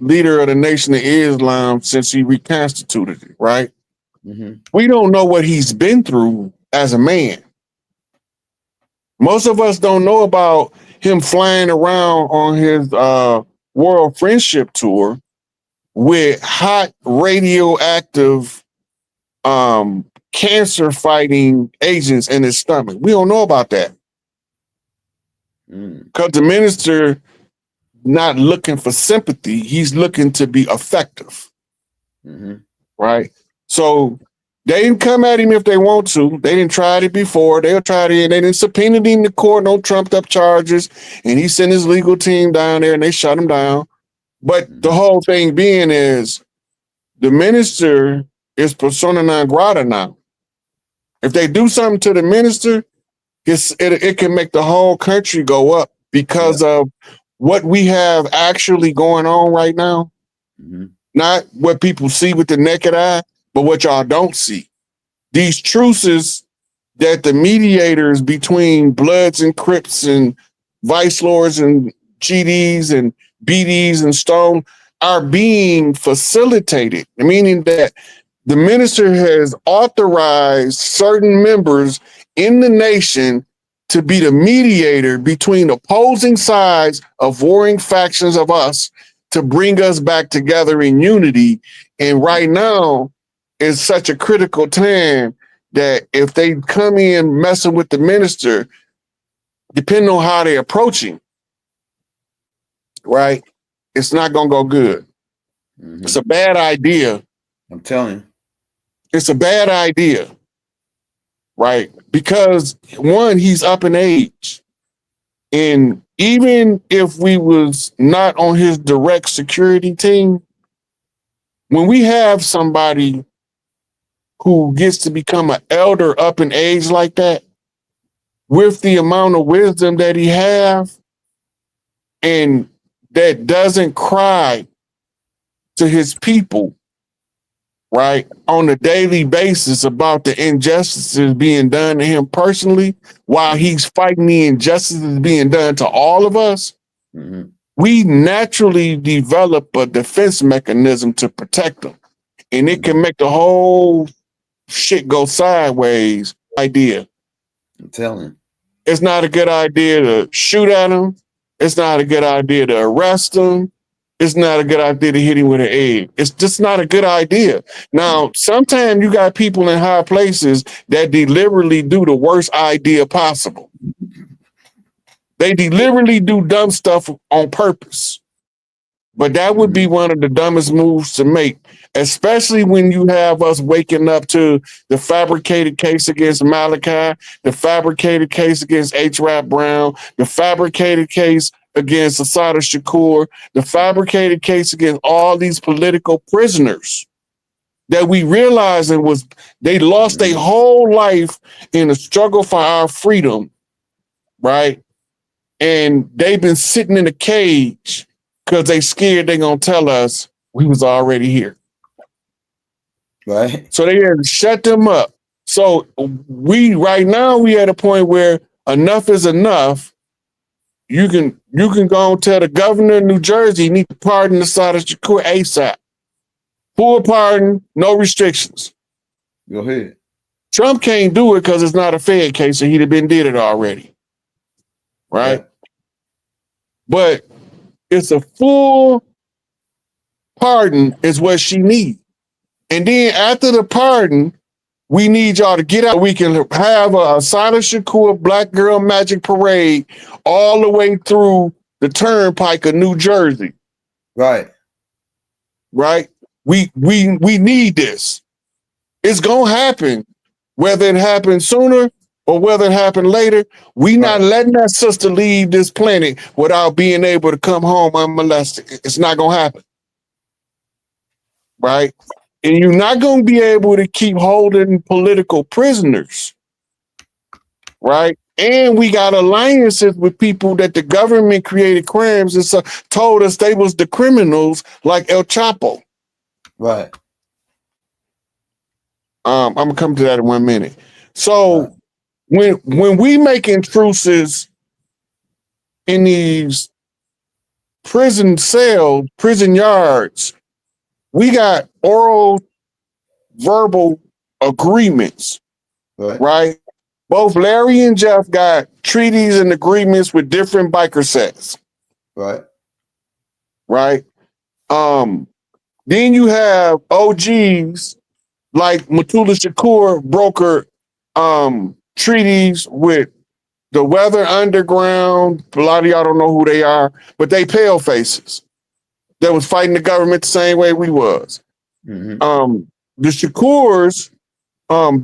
Speaker 6: leader of the Nation of Islam since he reconstituted it, right? Mm-hmm. We don't know what he's been through as a man. Most of us don't know about him flying around on his World Friendship Tour with hot radioactive cancer-fighting agents in his stomach. We don't know about that. Because the minister not looking for sympathy, he's looking to be effective. Mm-hmm. Right? So they didn't come at him if they want to. They didn't try it before. They'll try it. They didn't subpoena him to court, no trumped up charges. And he sent his legal team down there and they shut him down. But the whole thing being is the minister is persona non grata now. If they do something to the minister, it can make the whole country go up because of what we have actually going on right now. Mm-hmm. Not what people see with the naked eye, but what y'all don't see. These truces that the mediators between Bloods and Crips and Vice Lords and GDs and BDs and Stone are being facilitated, meaning that the minister has authorized certain members in the nation to be the mediator between opposing sides of warring factions of us to bring us back together in unity. And right now is such a critical time that if they come in messing with the minister, depending on how they approach him, right, it's not going to go good. Mm-hmm. It's a bad idea.
Speaker 2: I'm telling you.
Speaker 6: It's a bad idea, right? Because one, he's up in age. And even if we was not on his direct security team, when we have somebody who gets to become an elder up in age like that, with the amount of wisdom that he have, and that doesn't cry to his people, right, on a daily basis about the injustices being done to him personally, while he's fighting the injustices being done to all of us, mm-hmm. we naturally develop a defense mechanism to protect them. And it can make the whole shit go sideways. I'm
Speaker 2: telling you.
Speaker 6: It's not a good idea to shoot at him. It's not a good idea to arrest him. It's not a good idea to hit him with an egg. It's just not a good idea. Now, sometimes you got people in high places that deliberately do the worst idea possible. They deliberately do dumb stuff on purpose. But that would be one of the dumbest moves to make, especially when you have us waking up to the fabricated case against Malachi, the fabricated case against H. Rap Brown, the fabricated case against Assata Shakur, the fabricated case against all these political prisoners that we realizing was they lost their whole life in a struggle for our freedom, right? And they've been sitting in a cage because they scared they're going to tell us we was already here.
Speaker 2: Right.
Speaker 6: So they had to shut them up. So right now we at a point where enough is enough. You can go and tell the governor of New Jersey you need to pardon the Assata Shakur ASAP. Full pardon, no restrictions.
Speaker 2: Go ahead.
Speaker 6: Trump can't do it because it's not a Fed case, so he'd have been did it already. Right?
Speaker 2: Yeah.
Speaker 6: But it's a full pardon is what she needs. And then after the pardon, we need y'all to get out. We can have a Assata Shakur Black Girl Magic Parade all the way through the turnpike of New Jersey.
Speaker 2: Right.
Speaker 6: Right? We need this. It's gonna happen. Whether it happens sooner or whether it happened later, we not letting that sister leave this planet without being able to come home unmolested. It's not gonna happen. Right? And you're not gonna be able to keep holding political prisoners. Right? And we got alliances with people that the government created crimes and so told us they was the criminals like El Chapo.
Speaker 2: Right.
Speaker 6: I'm gonna come to that in 1 minute. So when we make intrusives in these prison cells, prison yards, we got oral, verbal agreements, right? Both Larry and Jeff got treaties and agreements with different biker sets.
Speaker 2: Right.
Speaker 6: Right. Then you have OGs like Matula Shakur broker treaties with the Weather Underground. A lot of y'all don't know who they are, but they pale faces that was fighting the government the same way we was. The Shakurs'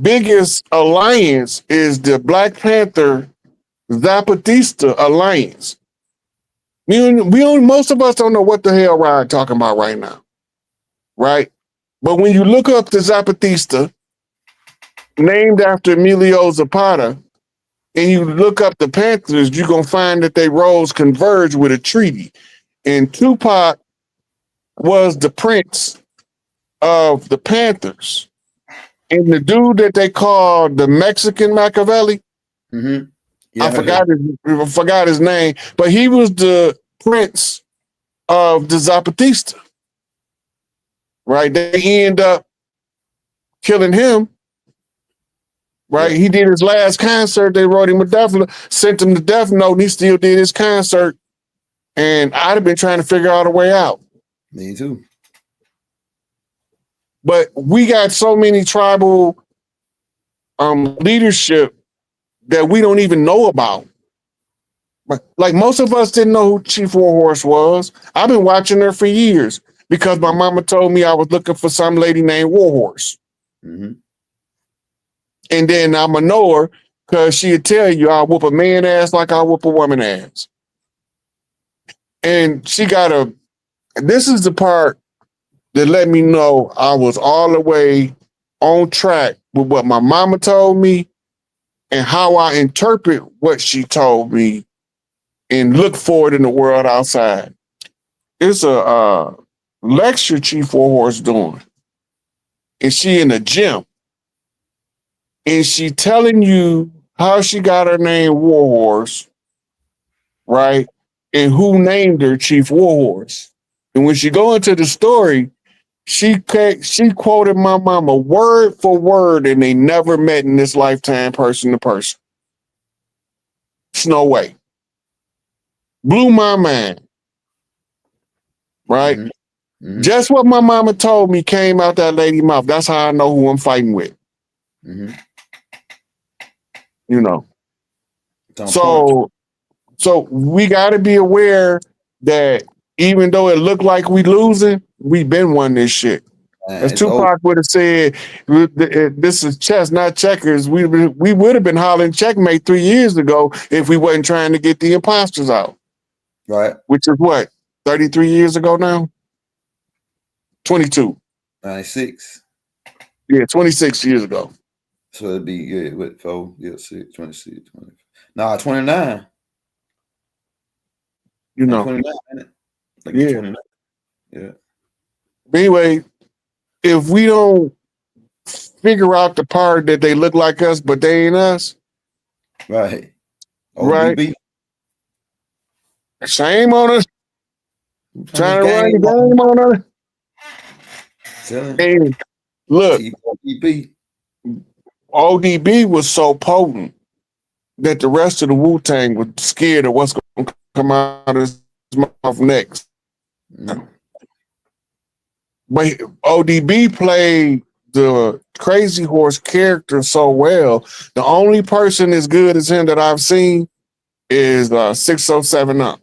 Speaker 6: biggest alliance is the Black Panther Zapatista alliance. Most of us don't know what the hell Ryan talking about right now, right? But when you look up the Zapatista, named after Emilio Zapata, and you look up the Panthers, you're going to find that they roles converge with a treaty. And Tupac was the prince of the Panthers. And the dude that they called the Mexican Machiavelli, I forgot his name, but he was the prince of the Zapatista. Right? They end up killing him. Right? He did his last concert. They wrote him a death note, sent him the death note, and he still did his concert. And I'd have been trying to figure out a way out.
Speaker 2: Me too.
Speaker 6: But we got so many tribal leadership that we don't even know about. Like most of us didn't know who Chief Warhorse was. I've been watching her for years because my mama told me I was looking for some lady named Warhorse. And then I'm going to know her because she'd tell you I'll whoop a man ass like I'll whoop a woman ass. And she got this is the part that let me know I was all the way on track with what my mama told me and how I interpret what she told me and look for it in the world outside. It's a lecture Chief Warhorse doing. And she in the gym. And she telling you how she got her name Warhorse, right? And who named her Chief Warhorse. And when she go into the story, she quoted my mama word for word, and they never met in this lifetime person to person. It's no way. Blew my mind. Right? Just what my mama told me came out that lady's mouth. That's how I know who I'm fighting with. You know. So So we got to be aware that even though it looked like we losing, we been won this shit. As
Speaker 2: It's over.
Speaker 6: Tupac would have said, "This is chess, not checkers." We would have been hollering checkmate 3 years ago if we wasn't trying to get the imposters out.
Speaker 2: Right.
Speaker 6: Which is what, 33 years ago now? 22.
Speaker 2: 96.
Speaker 6: Yeah, 26 years ago.
Speaker 2: So it'd be what 4, 6, 26, 20. Nah, 29.
Speaker 6: You know.
Speaker 2: 29, ain't it? Like
Speaker 6: Yeah.
Speaker 2: 29. Yeah.
Speaker 6: But anyway, if we don't figure out the part that they look like us, but they ain't us,
Speaker 2: right?
Speaker 6: Right. Shame on us. Trying to run the game on us. And look, ODB was so potent that the rest of the Wu-Tang was scared of what's going to come out of his mouth next. But ODB played the Crazy Horse character so well. The only person as good as him that I've seen is 607 Up.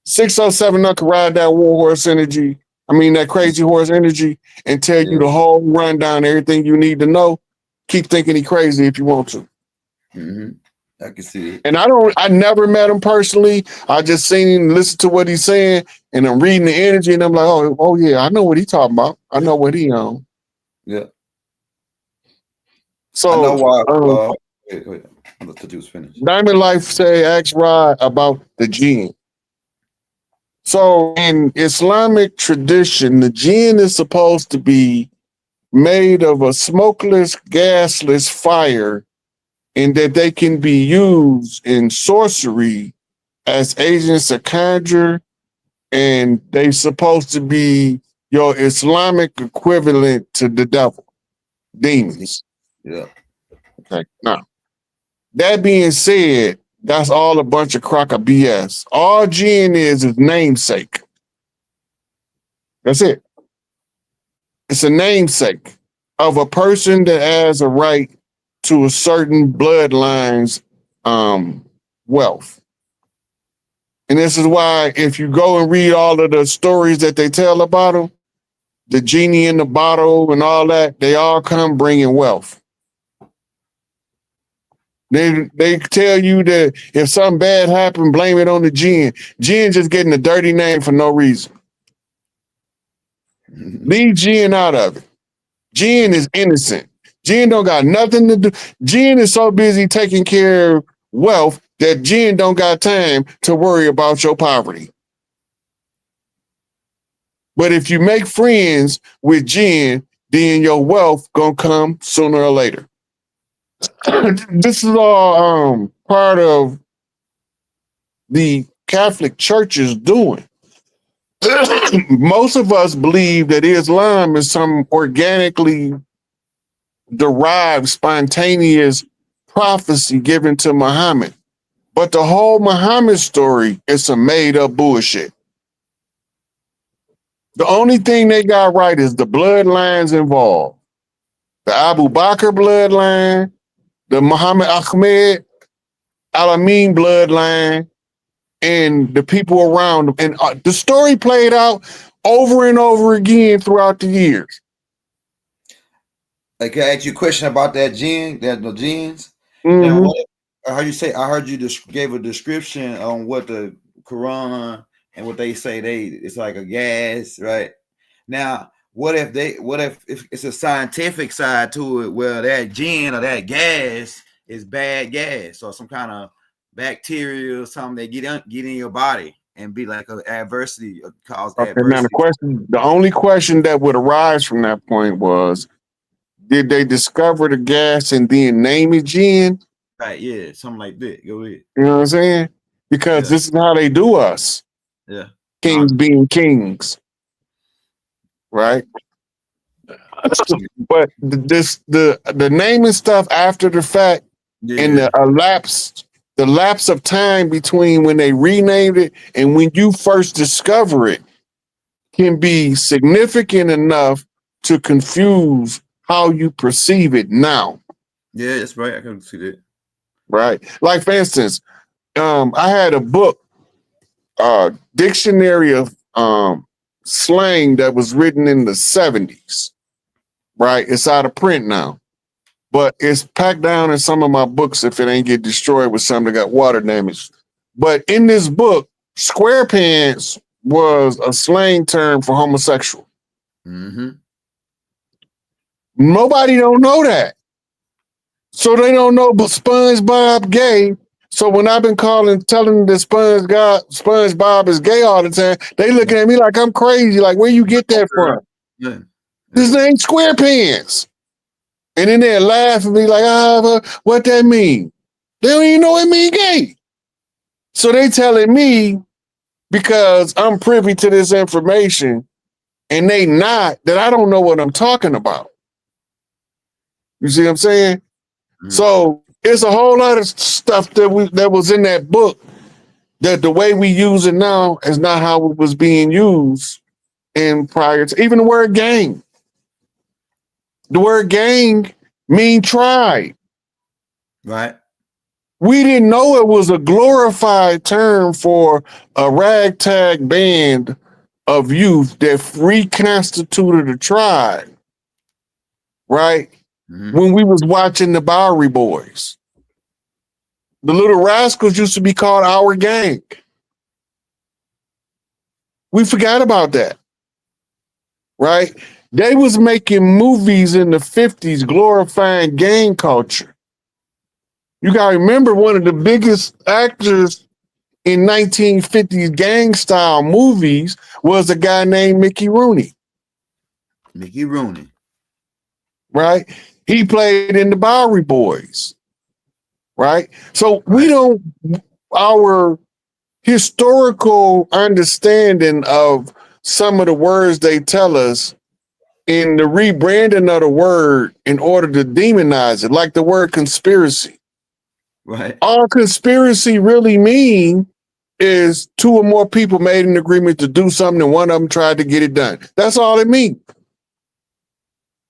Speaker 6: 607 Up can ride that war horse energy. I mean, that Crazy Horse energy and tell you the whole rundown, everything you need to know. Keep thinking he crazy if you want to.
Speaker 2: I can see it.
Speaker 6: And I never met him personally. I just seen him, listen to what he's saying, and I'm reading the energy, and I'm like, oh yeah, I know what he talking about. I know what he on.
Speaker 2: Yeah.
Speaker 6: So
Speaker 2: I know why. Wait. I thought you was finished.
Speaker 6: Diamond Life say, ask Rod about the Jinn. So in Islamic tradition, the Jinn is supposed to be made of a smokeless, gasless fire, and that they can be used in sorcery as agents of conjure, and they supposed to be your Islamic equivalent to the devil, demons.
Speaker 2: Yeah.
Speaker 6: Okay. Now, that being said, that's all a bunch of crock of BS. All Jinn is namesake. That's it. It's a namesake of a person that has a right to a certain bloodline's wealth. And this is why if you go and read all of the stories that they tell about them, the genie in the bottle and all that, they all come bringing wealth. They tell you that if something bad happened, blame it on the Jinn. Jinn just getting a dirty name for no reason. Leave Jinn out of it. Jinn is innocent. Jinn don't got nothing to do. Jinn is so busy taking care of wealth that Jinn don't got time to worry about your poverty. But if you make friends with Jinn, then your wealth gonna come sooner or later. This is all part of the Catholic Church's doing. Most of us believe that Islam is some organically derived, spontaneous prophecy given to Muhammad. But the whole Muhammad story is some made up bullshit. The only thing they got right is the bloodlines involved. The Abu Bakr bloodline, the Muhammad Ahmed Al-Amin bloodline, and the people around them. And the story played out over and over again throughout the years.
Speaker 2: Like, I asked you a question about that Jinn, the jinns.
Speaker 6: Mm-hmm.
Speaker 2: Now, I heard you just gave a description on what the Quran and what they say it's like a gas, right? Now, what if it's a scientific side to it where that Jinn or that gas is bad gas or some kind of bacteria or something that get in your body and be like an adversity or cause adversity.
Speaker 6: Now the only question that would arise from that point was, did they discover the gas and then name it Jinn?
Speaker 2: Right, yeah, something like that. Go ahead.
Speaker 6: You know what I'm saying? Because this is how they do us.
Speaker 2: Yeah.
Speaker 6: Kings being kings. Right? But the naming stuff after the fact and the lapse of time between when they renamed it and when you first discover it can be significant enough to confuse how you perceive it now.
Speaker 2: Yeah, that's right. I can see that.
Speaker 6: right? Like for instance, I had a book, dictionary of slang that was written in the 70s, right? It's out of print now, but it's packed down in some of my books if it ain't get destroyed with something that got water damage. But in this book, square pants was a slang term for homosexual.
Speaker 2: Mm-hmm.
Speaker 6: Nobody don't know that. So they don't know but SpongeBob gay. So when I've been telling them that SpongeBob is gay all the time, they looking at me like I'm crazy. Like, where you get that from?
Speaker 2: Yeah.
Speaker 6: His name's SquarePants. And then they laugh and be like, what that mean? They don't even know it mean gay. So they telling me, because I'm privy to this information and they not, that I don't know what I'm talking about. You see what I'm saying? Mm-hmm. So it's a whole lot of stuff that was in that book that the way we use it now is not how it was being used in prior to, even the word gang. The word gang mean tribe.
Speaker 2: Right.
Speaker 6: We didn't know it was a glorified term for a ragtag band of youth that reconstituted a tribe, right? Mm-hmm. When we was watching the Bowery Boys. The Little Rascals used to be called Our Gang. We forgot about that, right? They was making movies in the 50s glorifying gang culture. You got to remember, one of the biggest actors in 1950s gang style movies was a guy named Mickey Rooney.
Speaker 2: Mickey Rooney.
Speaker 6: Right? He played in the Bowery Boys. Right? So we don't, our historical understanding of some of the words they tell us in the rebranding of the word in order to demonize it, like the word conspiracy.
Speaker 2: Right.
Speaker 6: All conspiracy really mean is two or more people made an agreement to do something and one of them tried to get it done. That's all it means.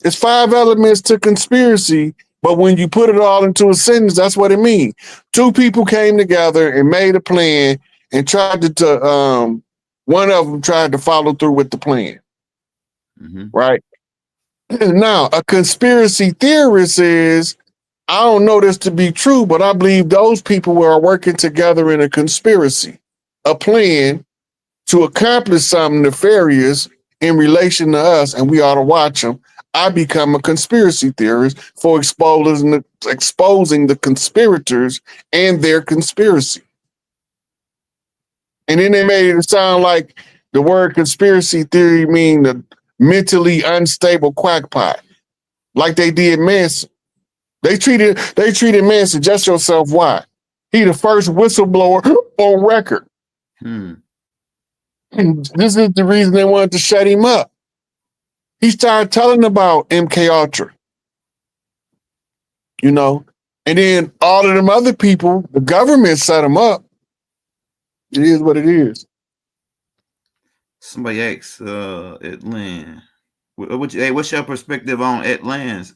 Speaker 6: It's 5 elements to conspiracy, but when you put it all into a sentence, that's what it means. Two people came together and made a plan and tried to one of them tried to follow through with the plan. Mm-hmm. Right? Now, a conspiracy theorist is, I don't know this to be true, but I believe those people are working together in a conspiracy, a plan to accomplish something nefarious in relation to us, and we ought to watch them. I become a conspiracy theorist for exposing the conspirators and their conspiracy. And then they made it sound like the word conspiracy theory mean the mentally unstable quackpot, like they did Manson. They treated Manson, just yourself, why? He the first whistleblower on record. This is the reason they wanted to shut him up. He started telling about MK Ultra. You know, and then all of them other people, the government set them up. It is what it is.
Speaker 2: Somebody asked Atlan. What's your perspective on Atlan's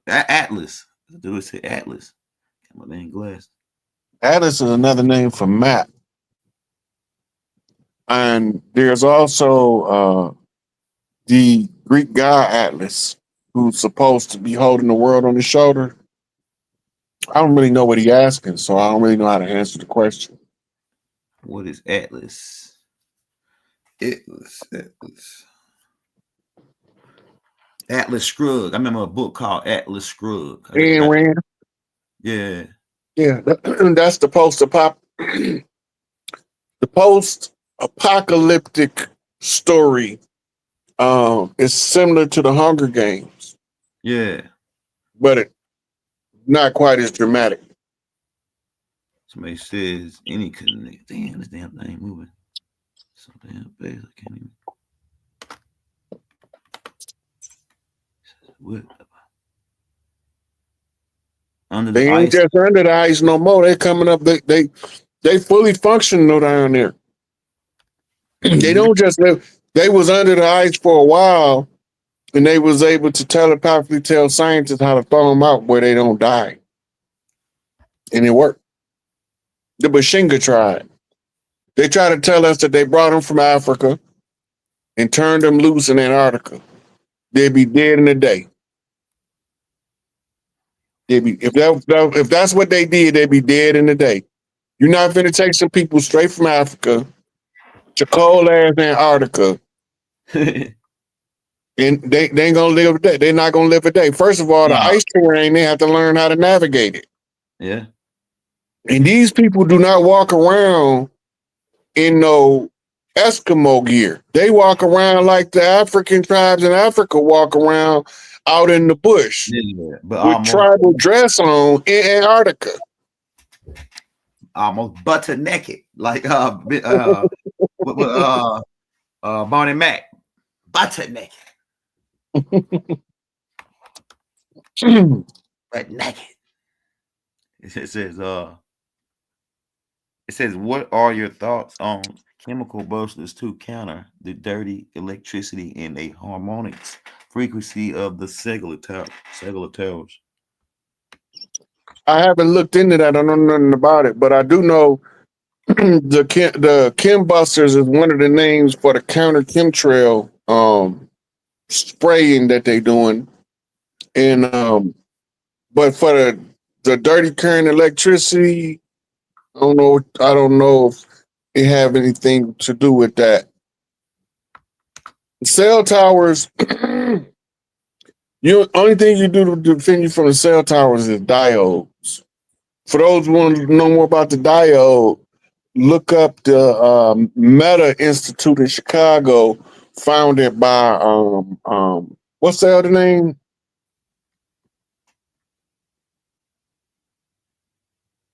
Speaker 2: Atlas? Do it say Atlas? My name glass.
Speaker 6: Atlas is another name for map. And there's also the Greek god Atlas, who's supposed to be holding the world on his shoulder. I don't really know what he's asking, so I don't really know how to answer the question.
Speaker 2: What is Atlas? Atlas Scruggs. I remember a book called Atlas Scruggs.
Speaker 6: Ayn Rand.
Speaker 2: Yeah.
Speaker 6: Yeah, that's the post-apocalyptic story. It's similar to the Hunger Games.
Speaker 2: Yeah.
Speaker 6: But it not quite as dramatic.
Speaker 2: Somebody says any connect. Damn, this damn thing moving. So damn fast, I can't even. What?
Speaker 6: They ain't just under the ice no more. They're coming up. They fully functional down there. They don't just live. They was under the ice for a while, and they was able to telepathically tell scientists how to throw them out where they don't die. And it worked. The Bashinga tribe. They try to tell us that they brought them from Africa and turned them loose in Antarctica. They'd be dead in a day. If that's what they did, they'd be dead in a day. You're not finna take some people straight from Africa to cold ass Antarctica, and they ain't gonna live a day. They're not gonna live a day. First of all, the ice terrain, they have to learn how to navigate it.
Speaker 2: Yeah.
Speaker 6: And these people do not walk around in no Eskimo gear. They walk around like the African tribes in Africa walk around out in the bush
Speaker 2: But
Speaker 6: with tribal dress on in Antarctica.
Speaker 2: Almost butter naked, like Bonnie Mac, butter naked, but naked. It says, what are your thoughts on chemical boosters to counter the dirty electricity and a harmonics frequency of the cellular towers?
Speaker 6: I haven't looked into that. I don't know nothing about it, but I do know the chem busters is one of the names for the counter chemtrail spraying that they doing, and but for the dirty current electricity, I don't know if it have anything to do with that. Cell towers. Only thing you do to defend you from the cell towers is diodes. For those who want to know more about the diode, look up the Meta Institute in Chicago, founded by what's the other name?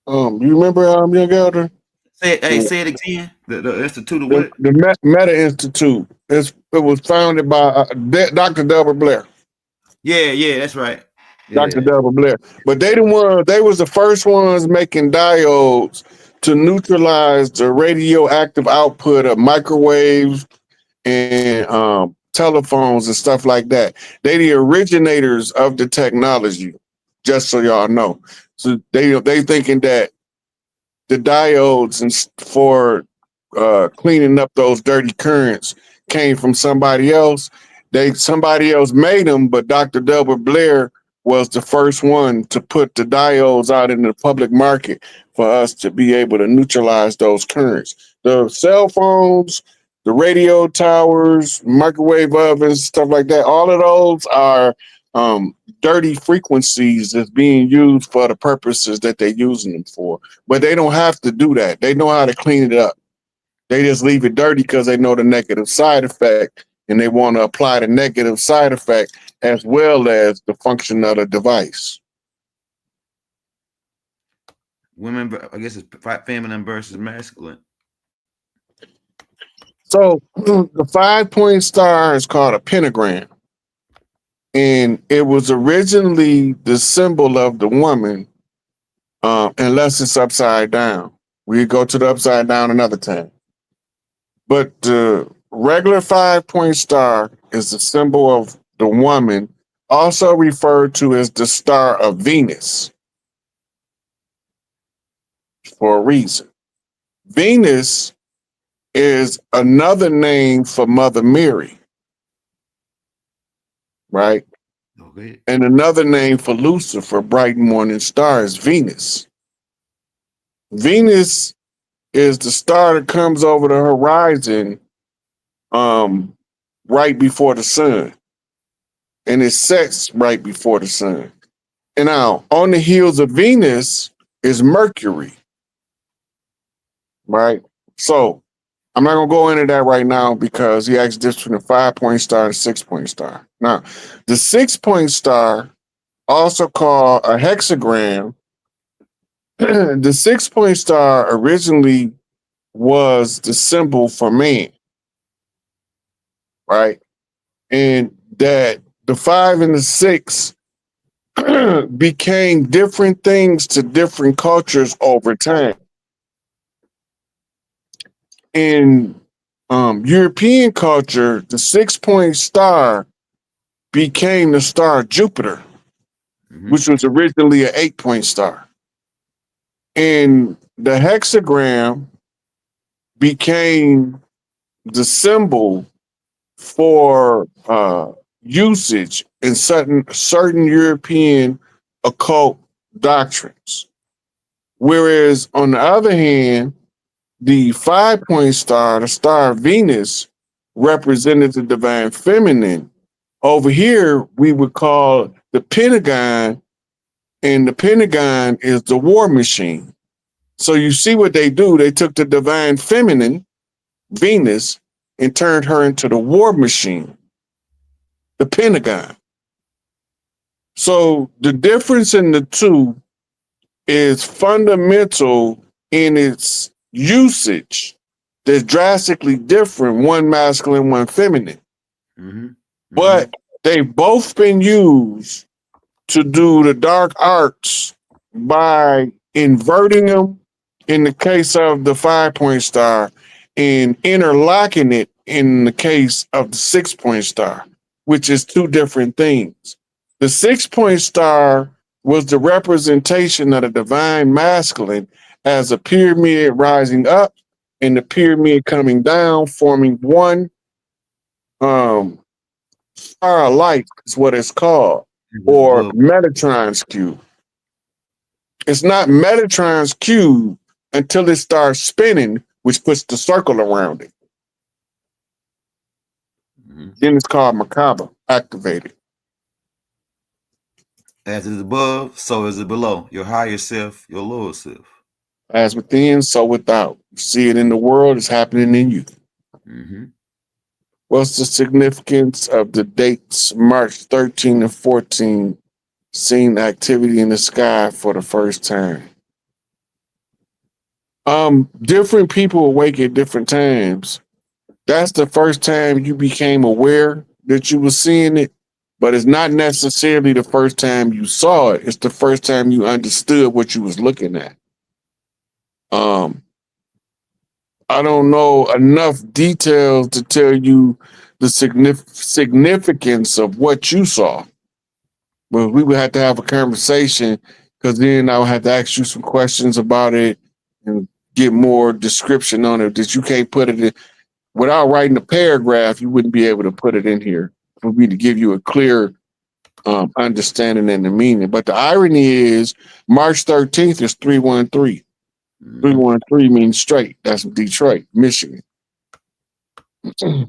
Speaker 6: You remember Young Elder?
Speaker 2: Say it again. The Institute of what?
Speaker 6: The Meta Institute. It was founded by Dr. Delbert Blair.
Speaker 2: Yeah, that's right.
Speaker 6: Dr. Delbert Blair. But they was the first ones making diodes to neutralize the radioactive output of microwaves and telephones and stuff like that. They the originators of the technology, just so y'all know. So they thinking that the diodes and for cleaning up those dirty currents came from somebody else. Somebody else made them, but Dr. Delbert Blair was the first one to put the diodes out in the public market for us to be able to neutralize those currents. The cell phones, the radio towers, microwave ovens, stuff like that, all of those are dirty frequencies that's being used for the purposes that they're using them for. But they don't have to do that. They know how to clean it up. They just leave it dirty because they know the negative side effect, and they want to apply the negative side effect as well as the function of the device.
Speaker 2: Women, I guess it's feminine versus masculine.
Speaker 6: So the 5-point star is called a pentagram. And it was originally the symbol of the woman, unless it's upside down. We go to the upside down another time. But the regular 5-point star is the symbol of the woman, also referred to as the star of Venus, for a reason. Venus is another name for Mother Mary, right?
Speaker 2: Okay.
Speaker 6: And another name for Lucifer, bright morning star, is Venus. Venus is the star that comes over the horizon right before the sun. And it sets right before the sun. And now, on the heels of Venus is Mercury, right? So, I'm not going to go into that right now because he asked this between a 5-point star and a 6-point star. Now, the 6-point star, also called a hexagram, the 6-point star originally was the symbol for man, right? And that the 5 and the 6 became different things to different cultures over time. In European culture, the 6-point star became the star Jupiter, which was originally an 8-point star. And the hexagram became the symbol for usage in certain European occult doctrines. Whereas on the other hand, the 5-point star, the star of Venus, represented the divine feminine. Over here, we would call the pentagon, and the pentagon is the war machine. So you see what they do. They took the divine feminine, Venus, and turned her into the war machine, the pentagon. So the difference in the two is fundamental in its usage. That's drastically different, one masculine, one feminine. But they've both been used to do the dark arts by inverting them in the case of the 5-point star and interlocking it in the case of the 6-point star, which is two different things. The 6-point star was the representation of the divine masculine as a pyramid rising up and the pyramid coming down, forming one star of light is what it's called, or Metatron's cube. It's not Metatron's cube until it starts spinning, which puts the circle around it. Then it's called Macabre, activated.
Speaker 2: As it is above, so is it below. Your higher self, your lower self.
Speaker 6: As within, so without. You see it in the world, it's happening in you. What's the significance of the dates March 13 and 14, seeing activity in the sky for the first time? Different people awake at different times. That's the first time you became aware that you were seeing it, but it's not necessarily the first time you saw it. It's the first time you understood what you was looking at. I don't know enough details to tell you the significance of what you saw. But we would have to have a conversation, because then I would have to ask you some questions about it and get more description on it that you can't put it in. Without writing a paragraph, you wouldn't be able to put it in here for me to give you a clear understanding and the meaning. But the irony is March 13th is 313. 313 means straight. That's Detroit, Michigan.
Speaker 2: Okay.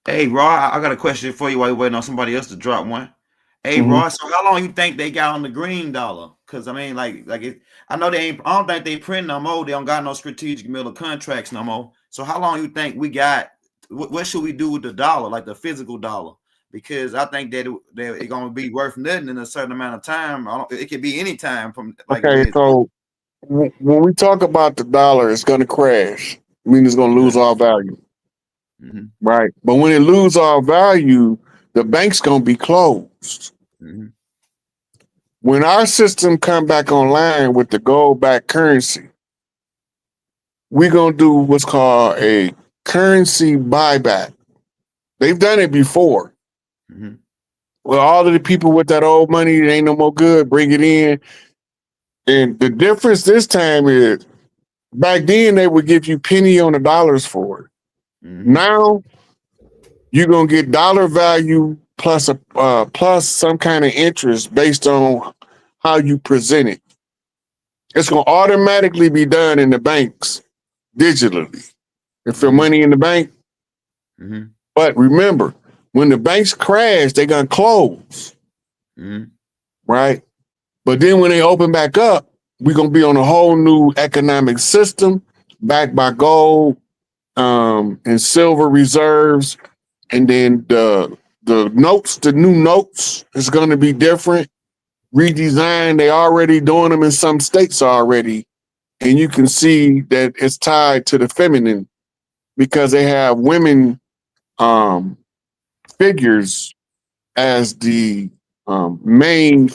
Speaker 2: Hey, Raw, I got a question for you while you're waiting on somebody else to drop one. Hey, Raw, so how long you think they got on the green dollar? Because I mean, I know they ain't. I don't think they print no more. They don't got no strategic middle contracts no more. So how long you think we got? What should we do with the dollar, like the physical dollar? Because I think that it's gonna be worth nothing in a certain amount of time. It could be any time from.
Speaker 6: Okay, so when we talk about the dollar, it's going to crash. I mean, it's going to lose all value, right? But when it loses all value, the bank's going to be closed. When our system come back online with the gold-backed currency, we're going to do what's called a currency buyback. They've done it before. Well, all of the people with that old money, it ain't no more good, bring it in. And the difference this time is, back then they would give you penny on the dollars for it. Now you're gonna get dollar value plus plus some kind of interest based on how you present it. It's gonna automatically be done in the banks digitally. If your money in the bank, but remember, when the banks crash, they're gonna close, right? But then when they open back up, we're gonna be on a whole new economic system backed by gold and silver reserves, and then the notes, the new notes, is gonna be different, redesigned. They already doing them in some states already, and you can see that it's tied to the feminine because they have women figures as the main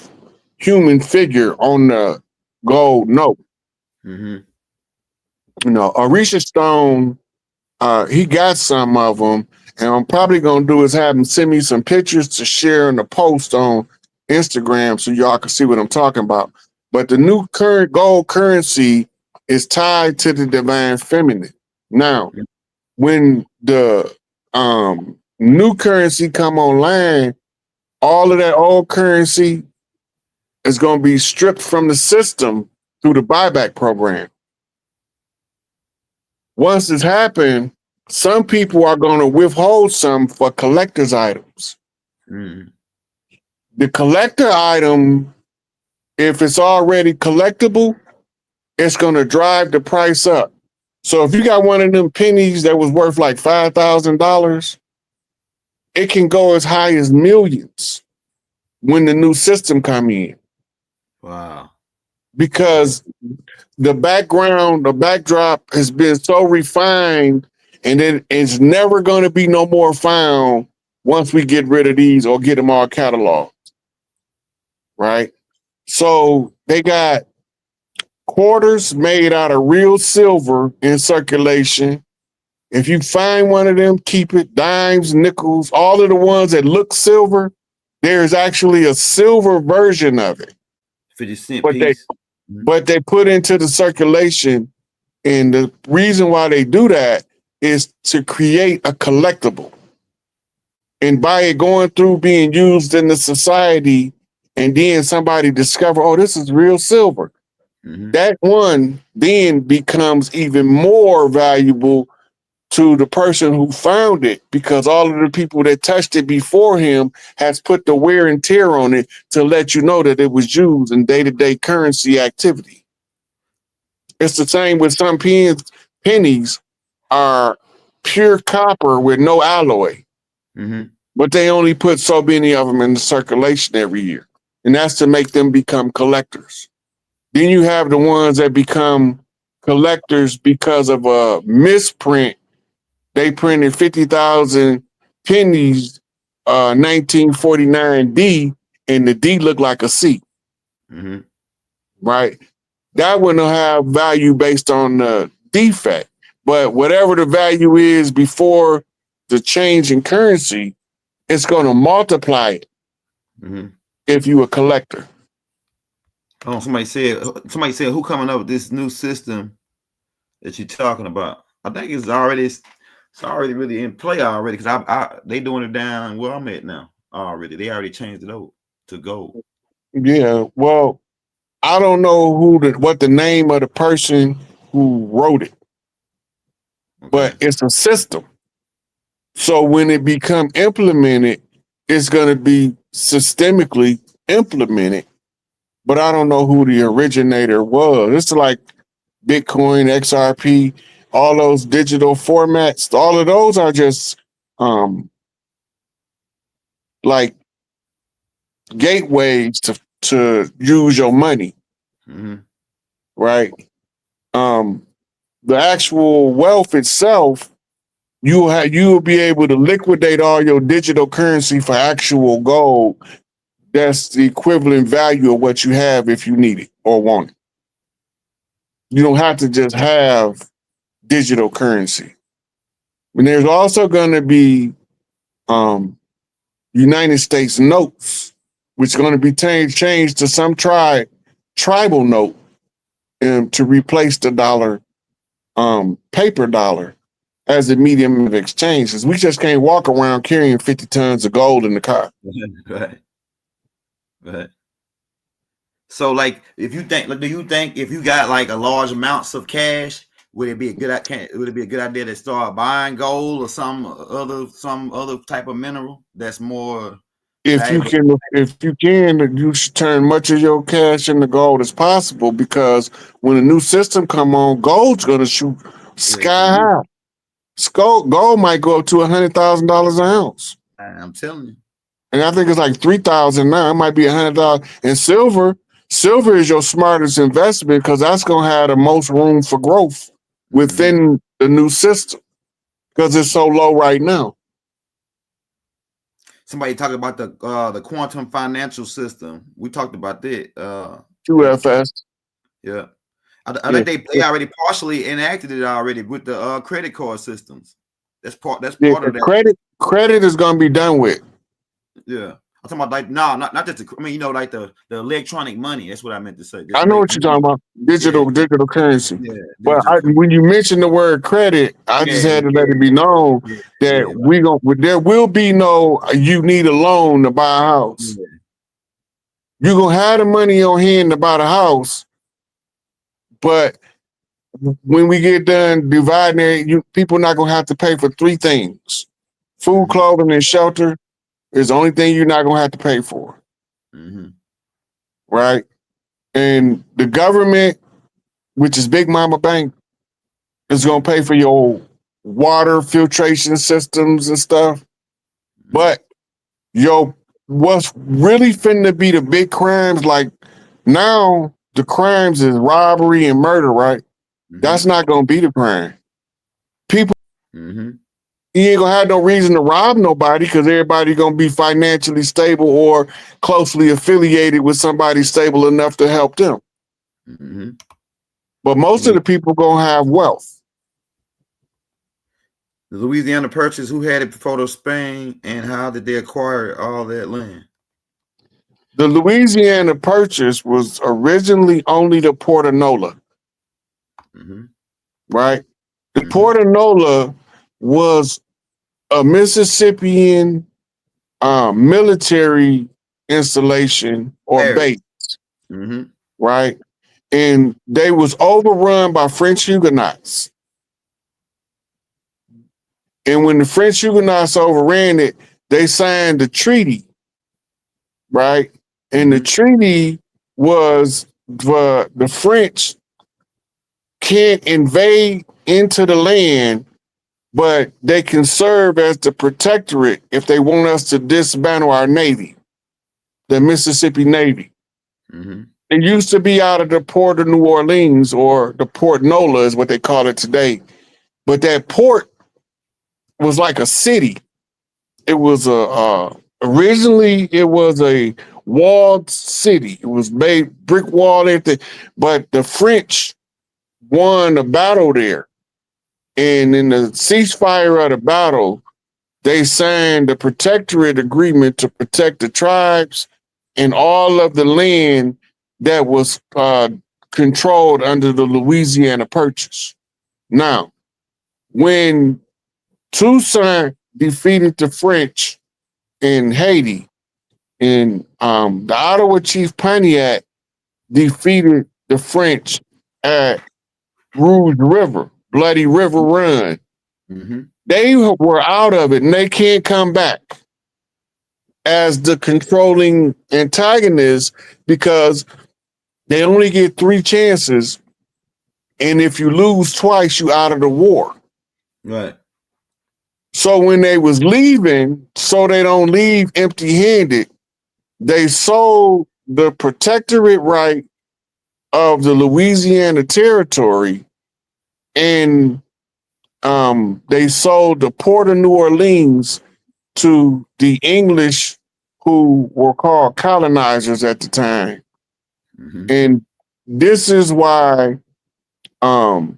Speaker 6: human figure on the gold note. You know, Orisha Stone, he got some of them, And I'm probably gonna do is have them send me some pictures to share in the post on Instagram so y'all can see what I'm talking about. But the new current gold currency is tied to the divine feminine. Now, when the new currency come online, all of that old currency is going to be stripped from the system through the buyback program. Once it's happened, some people are going to withhold some for collector's items. The collector item, if it's already collectible, it's going to drive the price up. So if you got one of them pennies that was worth like $5,000, it can go as high as millions when the new system come in.
Speaker 2: Wow.
Speaker 6: Because the backdrop has been so refined, and then it's never going to be no more found once we get rid of these or get them all cataloged. Right? So they got quarters made out of real silver in circulation. If you find one of them, keep it. Dimes, nickels, all of the ones that look silver, there's actually a silver version of it.
Speaker 2: 50-cent
Speaker 6: But
Speaker 2: piece.
Speaker 6: but they put into the circulation, and the reason why they do that is to create a collectible. And by it going through being used in the society, and then somebody discover, oh, this is real silver. That one then becomes even more valuable to the person who found it, because all of the people that touched it before him has put the wear and tear on it to let you know that it was used in day-to-day currency activity. It's the same with some pennies are pure copper with no alloy, but they only put so many of them in the circulation every year. And that's to make them become collectors. Then you have the ones that become collectors because of a misprint. They printed 50,000 pennies, 1949 D, and the D looked like a C. Right? That wouldn't have value based on the defect. But whatever the value is before the change in currency, it's going to multiply it if you a collector.
Speaker 2: Oh, somebody said who coming up with this new system that you're talking about? I think it's already really in play already, because they doing it down where I'm at now already. They already changed it over to gold.
Speaker 6: Yeah, well, I don't know what the name of the person who wrote it, but it's a system. So when it become implemented, it's going to be systemically implemented. But I don't know who the originator was. It's like Bitcoin, XRP, all those digital formats. All of those are just like gateways to use your money, right? The actual wealth itself, you'll be able to liquidate all your digital currency for actual gold. That's the equivalent value of what you have if you need it or want it. You don't have to just have digital currency. And there's also going to be United States notes, which is going to be changed to some tribal note to replace the dollar, paper dollar, as a medium of exchange. We just can't walk around carrying 50 tons of gold in the car.
Speaker 2: Right. So, like, do you think if you got like a large amounts of cash, would it be a good idea to start buying gold or some other type of mineral that's more?
Speaker 6: If you can, you should turn much of your cash into gold as possible, because when a new system come on, gold's going to shoot sky high. Gold might go up to $100,000 an ounce.
Speaker 2: I'm telling you.
Speaker 6: And I think it's like 3,000 now. It might be $100. And silver is your smartest investment, because that's going to have the most room for growth within the new system, because it's so low right now.
Speaker 2: Somebody talked about the quantum financial system. We talked about that.
Speaker 6: QFS.
Speaker 2: Yeah. I think they already partially enacted it already with the credit card systems. That's part of
Speaker 6: The
Speaker 2: that.
Speaker 6: credit is gonna be done with.
Speaker 2: Yeah. I'm talking about like not just I mean, like the electronic money. That's what I meant to say.
Speaker 6: I know what you're talking about. Digital currency.
Speaker 2: Yeah.
Speaker 6: But when you mention the word credit, I just had to let it be known that there will be no you need a loan to buy a house.
Speaker 2: Yeah.
Speaker 6: You're gonna have the money on hand to buy the house, but when we get done dividing it, people not gonna have to pay for three things: food, clothing, and shelter. Is the only thing you're not gonna have to pay for, right? And the government, which is Big Momma Bank, is gonna pay for your water filtration systems and stuff. But what's really finna be the big crimes? Like now, the crimes is robbery and murder, right? That's not gonna be the crime. People. You ain't gonna have no reason to rob nobody because everybody gonna be financially stable or closely affiliated with somebody stable enough to help them. But most of the people gonna have wealth.
Speaker 2: The Louisiana Purchase, who had it before Spain, and how did they acquire all that land?
Speaker 6: The Louisiana Purchase was originally only the Portanola, right? The Portanola was a Mississippian military installation or base, right? And they was overrun by French Huguenots. And when the French Huguenots overran it, they signed a treaty, right? And the treaty was the French can't invade into the land, but they can serve as the protectorate if they want us to dismantle our Navy, the Mississippi Navy. It used to be out of the Port of New Orleans, or the Port Nola is what they call it today. But that port was like a city. It was originally it was a walled city. It was made brick wall, everything. But the French won a battle there. And in the ceasefire of the battle, they signed the protectorate agreement to protect the tribes and all of the land that was controlled under the Louisiana Purchase. Now, when Toussaint defeated the French in Haiti, and the Ottawa Chief Pontiac defeated the French at Rouge River, Bloody River Run. They were out of it and they can't come back as the controlling antagonist because they only get 3 chances. And if you lose twice, you out of the war.
Speaker 2: Right.
Speaker 6: So when they was leaving, so they don't leave empty-handed, they sold the protectorate right of the Louisiana Territory, and they sold the Port of New Orleans to the English, who were called colonizers at the time. And this is why all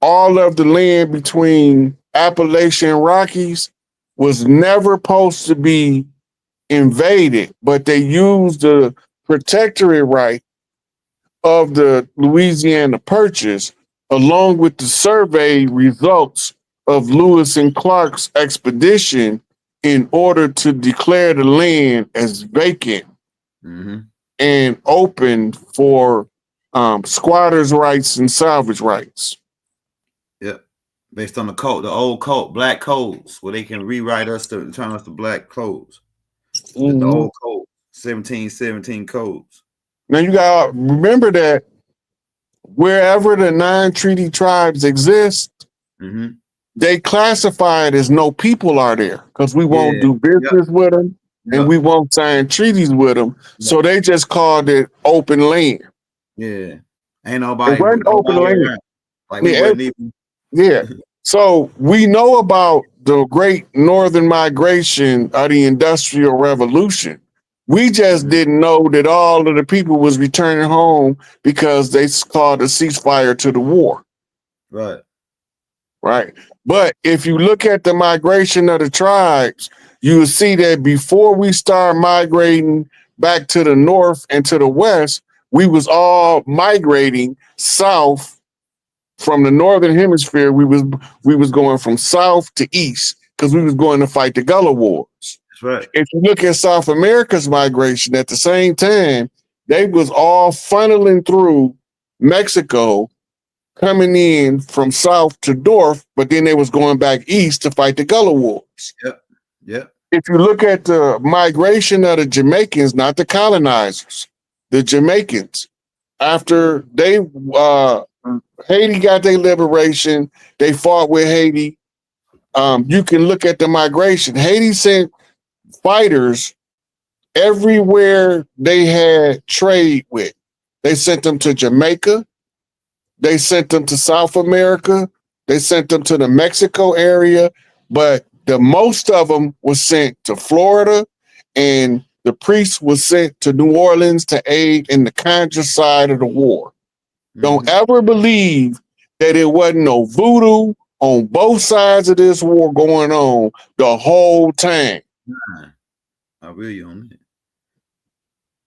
Speaker 6: of the land between Appalachian and Rockies was never supposed to be invaded, but they used the protectorate right of the Louisiana Purchase along with the survey results of Lewis and Clark's expedition in order to declare the land as vacant and open for squatters' rights and salvage rights.
Speaker 2: Yep. Based on the code, the old code, black codes, where they can rewrite us to turn us to black codes. The old code, 1717 codes.
Speaker 6: Now you gotta remember that wherever the non-treaty tribes exist, they classify it as no people are there because we won't do business with them and we won't sign treaties with them. So they just called it open land.
Speaker 2: Yeah. Ain't nobody.
Speaker 6: It wasn't open land.
Speaker 2: Like we wouldn't even.
Speaker 6: Yeah. So we know about the great northern migration of the Industrial Revolution. We just didn't know that all of the people was returning home because they called a ceasefire to the war.
Speaker 2: Right.
Speaker 6: Right. But if you look at the migration of the tribes, you will see that before we start migrating back to the north and to the west, we was all migrating south from the northern hemisphere. We was going from south to east because we was going to fight the Gullah Wars.
Speaker 2: That's right.
Speaker 6: If you look at South America's migration at the same time, they was all funneling through Mexico, coming in from south to north, but then they was going back east to fight the Gullah Wars.
Speaker 2: Yep. Yep.
Speaker 6: If you look at the migration of the Jamaicans, not the colonizers, the Jamaicans, after they Haiti got their liberation, they fought with Haiti. You can look at the migration. Haiti sent fighters everywhere they had trade with. They sent them to Jamaica. They sent them to South America. They sent them to the Mexico area, but the most of them was sent to Florida, and the priests was sent to New Orleans to aid in the Contra side of the war. Don't ever believe that it wasn't no voodoo on both sides of this war going on the whole time.
Speaker 2: I really on it.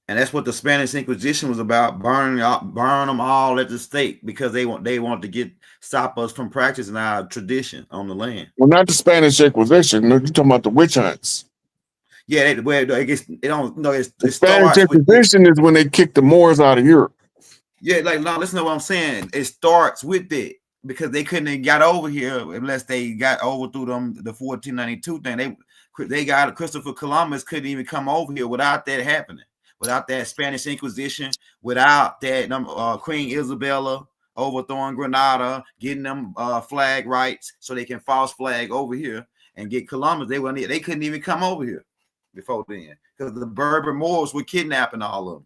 Speaker 2: And that's what the Spanish Inquisition was about: burn them all at the stake because they want to stop us from practicing our tradition on the land.
Speaker 6: Well, not the Spanish Inquisition. No, you're talking about the witch hunts.
Speaker 2: Yeah, the
Speaker 6: Spanish Inquisition is when they kicked the Moors out of Europe.
Speaker 2: Yeah, like no, listen to what I'm saying. It starts with it because they couldn't have got over here unless they got over through the 1492 thing. They got Christopher Columbus couldn't even come over here without that happening. Without that Spanish Inquisition, without that Queen Isabella overthrowing Granada, getting them flag rights so they can false flag over here and get Columbus, they couldn't even come over here before then because the Berber Moors were kidnapping all of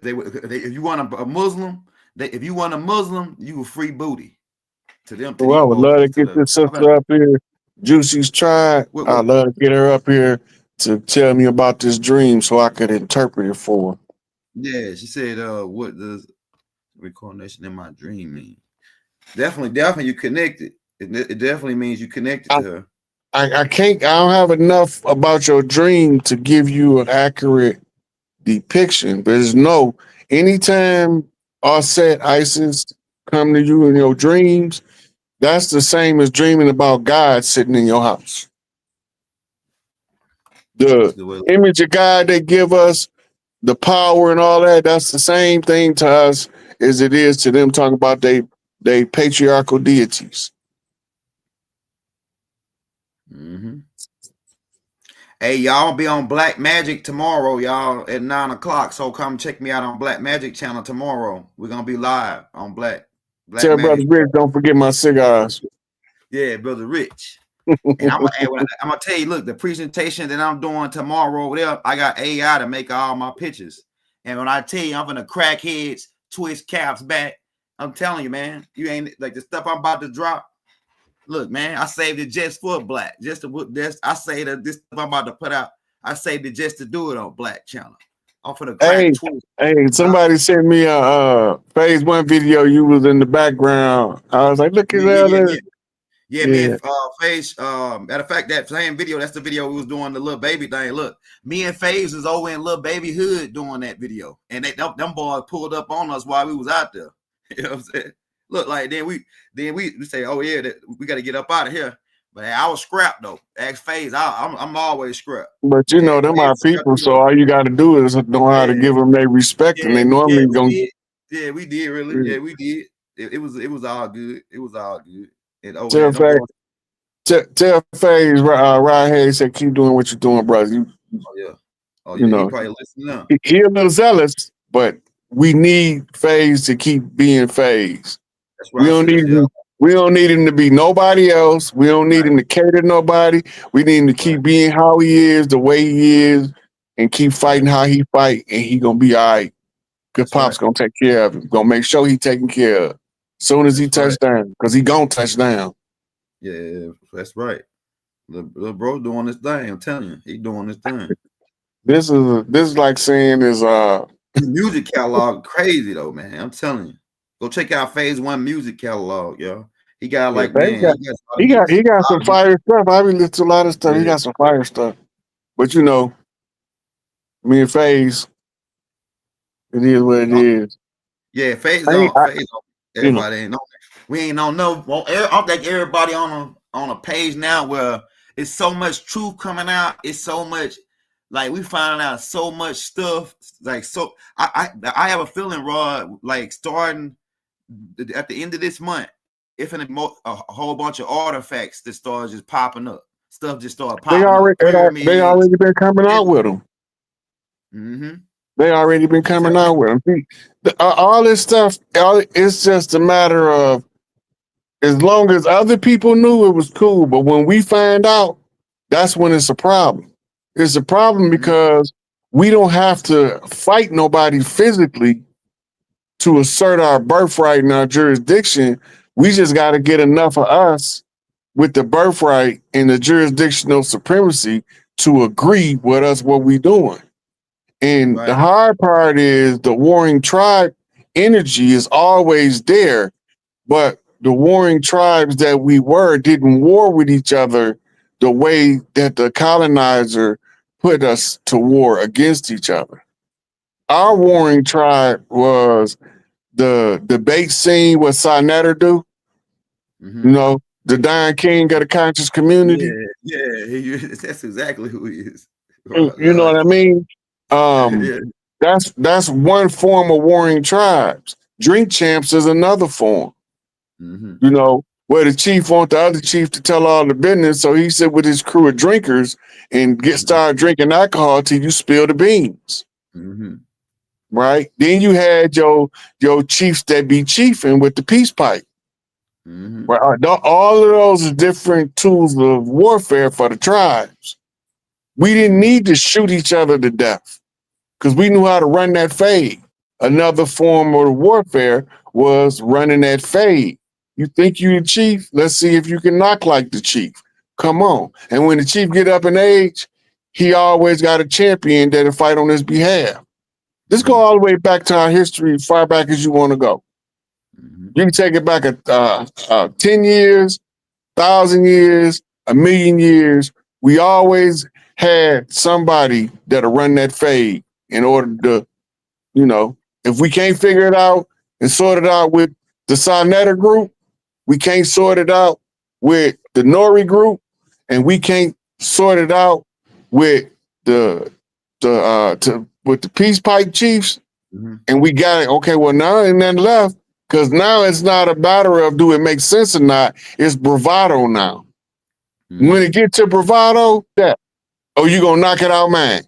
Speaker 2: them. If you want a Muslim, you were free booty to them.
Speaker 6: Well, I would love to get this sister up here, Juicy's tribe. I'd love to get her up here to tell me about this dream so I could interpret it for her.
Speaker 2: Yeah, she said, what does reincarnation in my dream mean? Definitely you connected. It definitely means you connected to her.
Speaker 6: I don't have enough about your dream to give you an accurate depiction, but anytime Offset Isis come to you in your dreams, that's the same as dreaming about God sitting in your house. The image of God they give us, the power and all that, that's the same thing to us as it is to them talking about they patriarchal deities.
Speaker 2: Hey, y'all be on Black Magic tomorrow, y'all, at 9 o'clock. So come check me out on Black Magic channel tomorrow. We're gonna be live on Black
Speaker 6: Tell Brother Rich, don't forget my cigars.
Speaker 2: Yeah, Brother Rich. And I'm gonna tell you, look, the presentation that I'm doing tomorrow over there, I got AI to make all my pictures. And when I tell you I'm gonna crack heads, twist caps back, I'm telling you, man, you ain't like the stuff I'm about to drop. Look, man, I saved it just for Black. I say that this stuff I'm about to put out, I saved it just to do it on Black channel. I'm for the crack twist.
Speaker 6: Hey, somebody sent me a phase 1 video. You was in the background. I was like, look at that.
Speaker 2: Yeah, me and FaZe, matter of fact, that same video, that's the video we was doing the little baby thing. Look, me and FaZe was over in little baby hood doing that video. And them boys pulled up on us while we was out there. You know what I'm saying? Look, like then we say, oh yeah, we got to get up out of here. But I was scrapped though. Ask FaZe, I'm always scrapped.
Speaker 6: But you know, them are people, so all you got to do is know how to give them their respect, and they normally don't.
Speaker 2: Yeah, we did really. Yeah, we did. It was all good. It was all good.
Speaker 6: Tell FaZe, Rod Hayes said, keep doing what you're doing, brother.
Speaker 2: You know, he probably listening now.
Speaker 6: He a little zealous, but we need FaZe to keep being FaZe. That's right. We don't need him to be nobody else. We don't need him to cater to nobody. We need him to keep being how he is, the way he is, and keep fighting how he fight, and he gonna be all right. Good Pop's gonna take care of him. Gonna make sure he taken care of. Soon as he touch down, because he gonna touch down.
Speaker 2: Yeah, that's right. The bro doing this thing. I'm telling you, he doing this thing.
Speaker 6: This is like saying is
Speaker 2: music catalog crazy though, man. I'm telling you. Go check out Phase One music catalog, yo. He got
Speaker 6: Yeah,
Speaker 2: like,
Speaker 6: they
Speaker 2: man,
Speaker 6: got, he got some fire stuff. I been listening to a lot of stuff. He got some fire stuff. But you know, me and FaZe, it is what it is.
Speaker 2: Yeah, Phase
Speaker 6: I
Speaker 2: on. Phase on.
Speaker 6: you know.
Speaker 2: Everybody ain't on. We ain't on no. I don't think everybody on a page now where it's so much truth coming out. It's so much, like we finding out so much stuff. Like so, I have a feeling, Rod, like starting at the end of this month, if a whole bunch of artifacts that start just popping up, stuff just start popping up.
Speaker 6: They already been coming out with them.
Speaker 2: Mm-hmm.
Speaker 6: They already been coming out with them. All this stuff, it's just a matter of, as long as other people knew, it was cool. But when we find out, that's when it's a problem. It's a problem because we don't have to fight nobody physically to assert our birthright in our jurisdiction. We just got to get enough of us with the birthright and the jurisdictional supremacy to agree with us what we doing. And the hard part is the warring tribe energy is always there, but the warring tribes that we were didn't war with each other the way that the colonizer put us to war against each other. Our warring tribe was the debate scene, what Sanetter do. You know, the dying king of the conscious community.
Speaker 2: Yeah, that's exactly who he is.
Speaker 6: You know what I mean? That's one form of warring tribes. Drink champs is another form. You know, where the chief want the other chief to tell all the business, so he sit with his crew of drinkers and start drinking alcohol till you spill the beans. Right? Then you had your chiefs that be chiefing with the peace pipe. Right? All of those are different tools of warfare for the tribes. We didn't need to shoot each other to death because we knew how to run that fade. Another form of warfare was running that fade. You think you the chief? Let's see if you can knock like the chief. Come on. And when the chief get up in age, he always got a champion that'll fight on his behalf. Let's go all the way back to our history, far back as you want to go. You can take it back 10 years, 1,000 years, 1,000,000 years. We always had somebody that'll run that fade in order to, you know, if we can't figure it out and sort it out with the Sanetter group, we can't sort it out with the Nori group, and we can't sort it out with the peace pipe chiefs. And we got it. Okay, well now ain't nothing left. Because now it's not a matter of do it make sense or not. It's bravado now. When it gets to bravado, you gonna knock it out, man.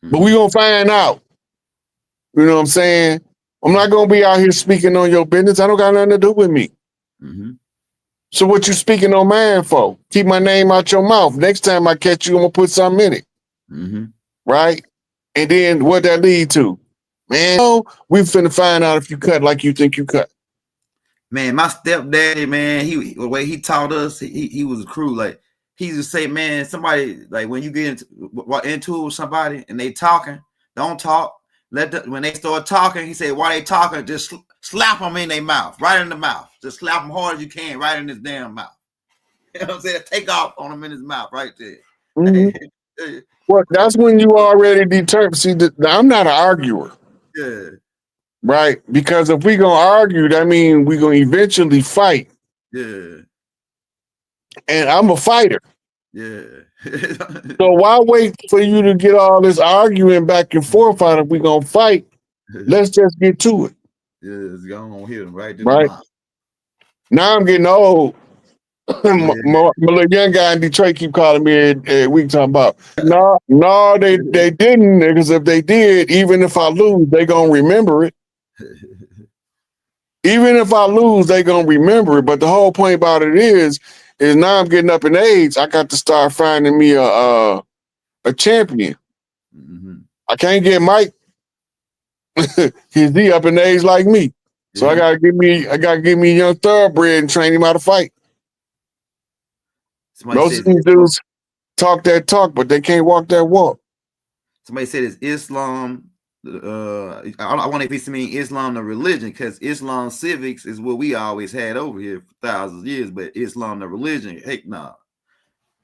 Speaker 6: But we gonna find out. You know what I'm saying? I'm not gonna be out here speaking on your business. I don't got nothing to do with me. So what you speaking on mine for? Keep my name out your mouth. Next time I catch you, I'm gonna put something in it. Right? And then what that lead to? Man, we finna find out if you cut like you think you cut.
Speaker 2: Man, my stepdaddy, man, the way he taught us, he was a crew. Like he used to say, man, somebody like when you get into it with somebody and they talking, don't talk. When they start talking, he said, while they talking, just slap them in their mouth, right in the mouth. Just slap them hard as you can, right in his damn mouth. You know what I'm saying? Take off on him in his mouth, right there.
Speaker 6: Well, that's when you already determined. See, I'm not an arguer.
Speaker 2: Yeah.
Speaker 6: Right? Because if we gonna argue, that means we gonna eventually fight.
Speaker 2: Yeah.
Speaker 6: And I'm a fighter.
Speaker 2: Yeah.
Speaker 6: So why wait for you to get all this arguing back and forth out if we gonna fight? Let's just get to it.
Speaker 2: Yeah, it's gonna hit him right.
Speaker 6: Right. Now I'm getting old. My little young guy in Detroit keep calling me every week talking about no, they didn't, because if they did, even if I lose, they gonna remember it. Even if I lose, they gonna remember it. But the whole point about it is now I'm getting up in age. I got to start finding me a champion. I can't get Mike. He's up in age like me. So I gotta give me a young thoroughbred and train him how to fight. Most of these dudes talk that talk, but they can't walk that walk.
Speaker 2: Somebody said it's Islam I want to mean Islam the religion, because Islam civics is what we always had over here for thousands of years, but Islam the religion, heck no. Nah.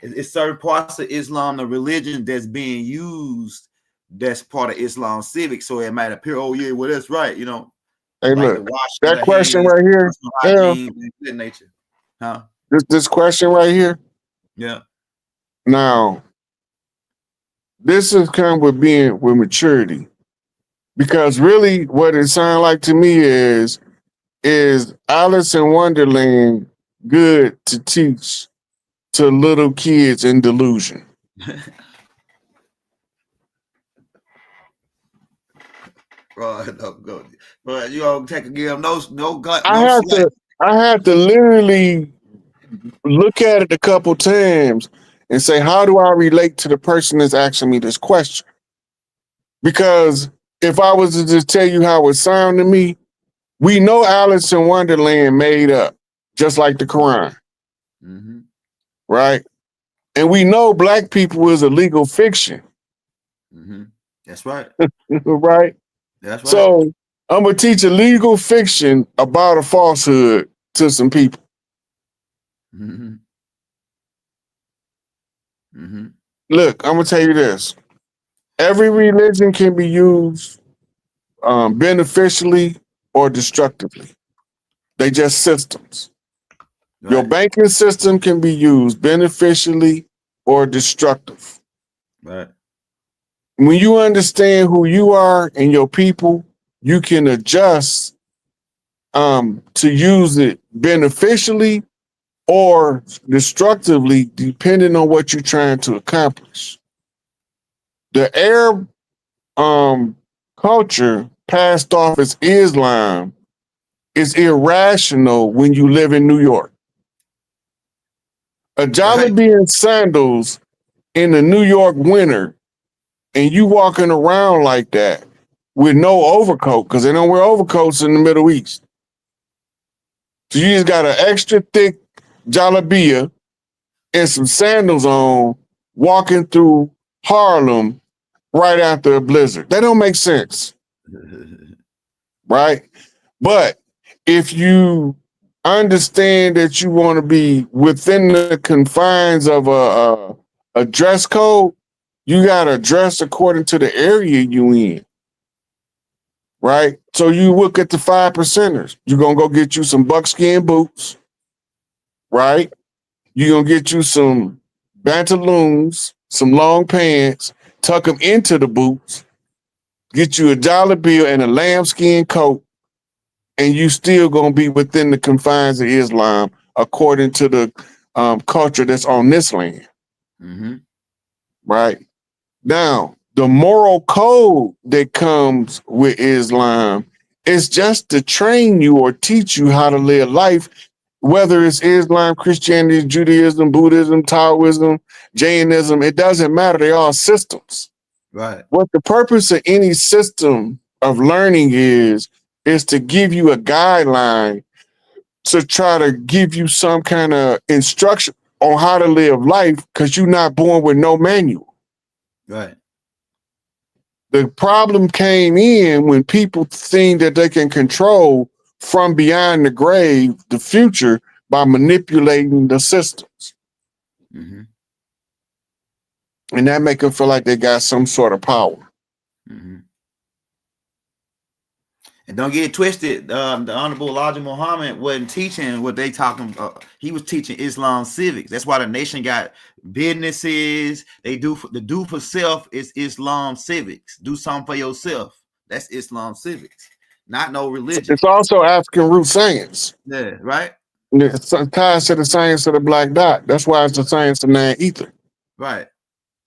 Speaker 2: It's certain parts of Islam the religion that's being used that's part of Islam civics, so it might appear, oh yeah, well that's right, you know.
Speaker 6: Hey,
Speaker 2: Like
Speaker 6: look, that question right here,
Speaker 2: that nature. Huh?
Speaker 6: This question right here.
Speaker 2: Yeah.
Speaker 6: Now, this has come with being with maturity, because really, what it sounds like to me is Alice in Wonderland good to teach to little kids in delusion?
Speaker 2: Bro, go. But you don't take a give no gut.
Speaker 6: I had to literally look at it a couple times and say, how do I relate to the person that's asking me this question? Because if I was to just tell you how it sounded to me, we know Alice in Wonderland made up, just like the Quran.
Speaker 2: Mm-hmm.
Speaker 6: Right? And we know Black people is a legal fiction.
Speaker 2: Mm-hmm. That's right.
Speaker 6: Right?
Speaker 2: That's right.
Speaker 6: So I'm going to teach a legal fiction about a falsehood to some people.
Speaker 2: Mm-hmm. Mm-hmm.
Speaker 6: Look, I'm going to tell you this. Every religion can be used beneficially or destructively. They just systems. Right. Your banking system can be used beneficially or destructive.
Speaker 2: Right.
Speaker 6: When you understand who you are and your people, you can adjust to use it beneficially or destructively, depending on what you're trying to accomplish. The Arab culture passed off as Islam is irrational when you live in New York. A Jollibee and sandals in the New York winter, and you walking around like that with no overcoat, because they don't wear overcoats in the Middle East. So you just got an extra thick Jollibee and some sandals on, walking through Harlem right after a blizzard. That don't make sense. Right? But if you understand that you want to be within the confines of a dress code, you got to dress according to the area you in. Right? So you look at the 5%ers. You're going to go get you some buckskin boots. Right? You're going to get you some pantaloons, some long pants, tuck them into the boots, get you a Jollibee and a lambskin coat, and you still going to be within the confines of Islam according to the culture that's on this land.
Speaker 2: Mm-hmm.
Speaker 6: Right? Now, the moral code that comes with Islam is just to train you or teach you how to live life, whether it's Islam, Christianity, Judaism, Buddhism, Taoism, Jainism, it doesn't matter. They're all systems.
Speaker 2: Right.
Speaker 6: What the purpose of any system of learning is to give you a guideline to try to give you some kind of instruction on how to live life, because you're not born with no manual.
Speaker 2: Right.
Speaker 6: The problem came in when people think that they can control from beyond the grave the future by manipulating the systems.
Speaker 2: Mm-hmm.
Speaker 6: And that make them feel like they got some sort of power.
Speaker 2: Mm-hmm. And don't get it twisted. The Honorable Elijah Muhammad wasn't teaching what they talking about. He was teaching Islam civics. That's why the nation got businesses. They do for self is Islam civics. Do something for yourself. That's Islam civics, not no religion.
Speaker 6: It's also African root science.
Speaker 2: Yeah, right.
Speaker 6: It's ties to the science of the black dot. That's why it's the science of non-ether.
Speaker 2: Right.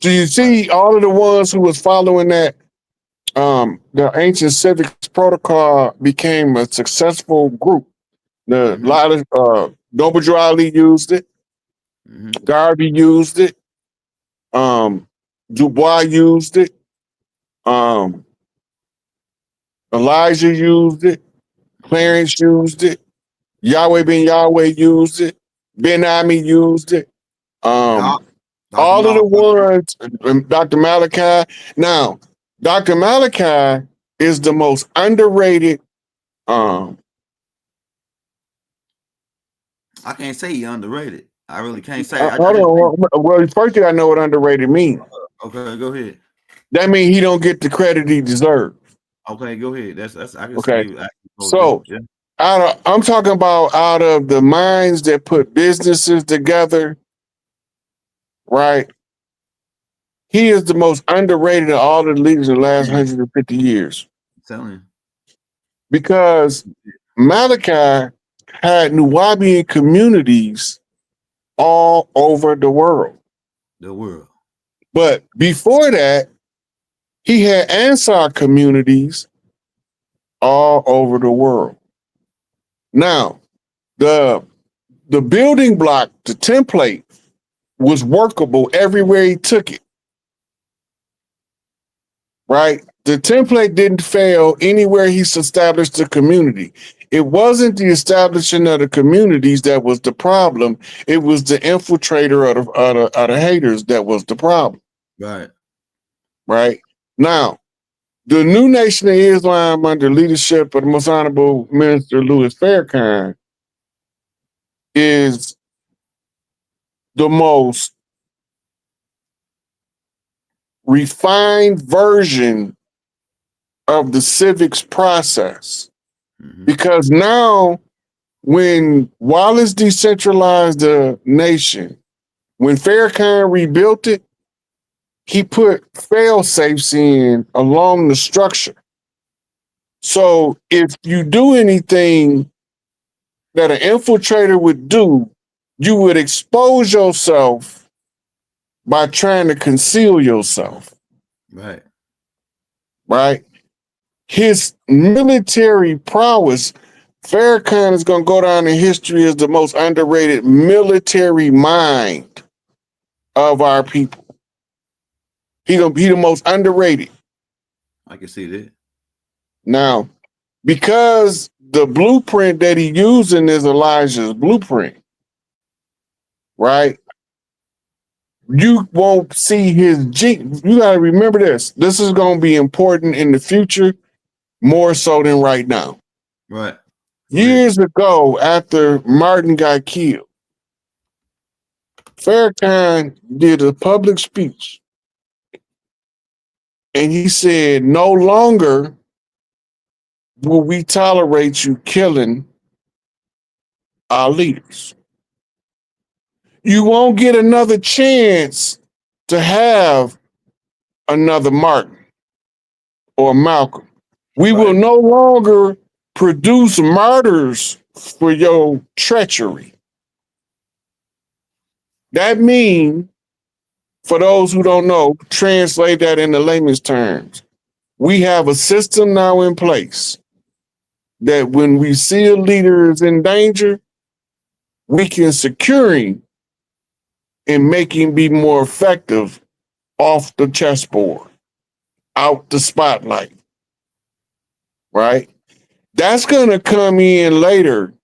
Speaker 6: So you see, all of the ones who was following that, the ancient civics protocol became a successful group. The Noble Drew Ali used it. Mm-hmm. Garvey used it. Dubois used it. Elijah used it. Clarence used it. Yahweh Ben Yahweh used it. Ben Ami used it. All of the ones, Dr. Malachi. Now, Dr. Malachi is the most underrated.
Speaker 2: I can't say he underrated. I really can't say. I
Speaker 6: Hold
Speaker 2: just
Speaker 6: on. Well, first you gotta know what underrated means.
Speaker 2: okay. Go ahead.
Speaker 6: That means he don't get the credit he deserves.
Speaker 2: Okay, go ahead. That's I can
Speaker 6: Okay.
Speaker 2: see.
Speaker 6: So
Speaker 2: Yeah.
Speaker 6: I'm talking about out of the minds that put businesses together, right? He is the most underrated of all the leaders in the last 150 years.
Speaker 2: I'm telling you.
Speaker 6: Because Malachi had Nubian communities all over the world.
Speaker 2: The world.
Speaker 6: But before that, he had Ansar communities all over the world. Now, the building block, the template, was workable everywhere he took it. Right? The template didn't fail anywhere he's established a community. It wasn't the establishing of the communities that was the problem. It was the infiltrator of the haters that was the problem.
Speaker 2: Right.
Speaker 6: Right? Now, the new Nation of Islam under leadership of the Most Honorable Minister Louis Farrakhan is the most refined version of the civics process. Because now, when Wallace decentralized the nation, when Farrakhan rebuilt it, he put fail safes in along the structure. So if you do anything that an infiltrator would do, you would expose yourself by trying to conceal yourself.
Speaker 2: Right.
Speaker 6: Right? His military prowess, Farrakhan is going to go down in history as the most underrated military mind of our people. He the most underrated.
Speaker 2: I can see that.
Speaker 6: Now, because the blueprint that he using is Elijah's blueprint, right? You won't see his gene. You got to remember this. This is going to be important in the future, more so than right now.
Speaker 2: Right.
Speaker 6: Years ago, after Martin got killed, Farrakhan did a public speech. And he said, no longer will we tolerate you killing our leaders. You won't get another chance to have another Martin or Malcolm. We will no longer produce martyrs for your treachery. That means, for those who don't know, translate that into layman's terms. We have a system now in place that when we see a leader is in danger, we can secure him and make him be more effective off the chessboard, out the spotlight, right? That's going to come in later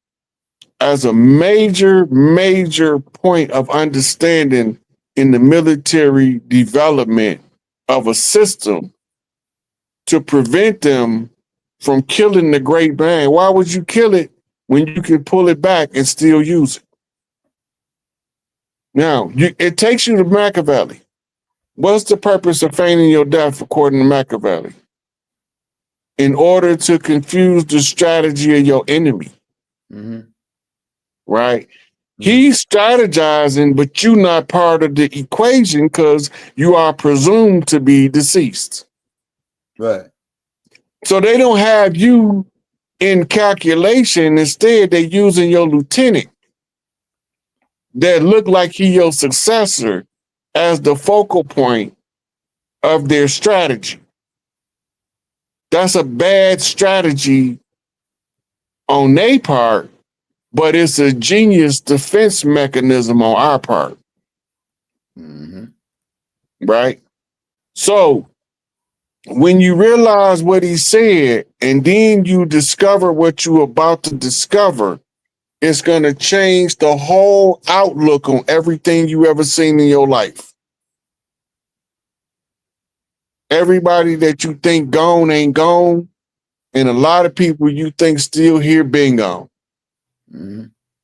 Speaker 6: as a major, major point of understanding in the military development of a system to prevent them from killing the great man. Why would you kill it when you can pull it back and still use it? Now, it takes you to Machiavelli. What's the purpose of feigning your death according to Machiavelli? In order to confuse the strategy of your enemy. Right? He's strategizing, but you're not part of the equation because you are presumed to be deceased.
Speaker 2: Right.
Speaker 6: So they don't have you in calculation. Instead, they're using your lieutenant that look like he your successor as the focal point of their strategy. That's a bad strategy on their part, but it's a genius defense mechanism on our part. Right? So when you realize what he said, and then you discover what you're about to discover, it's going to change the whole outlook on everything you ever seen in your life. Everybody that you think gone ain't gone, and a lot of people you think still here been gone.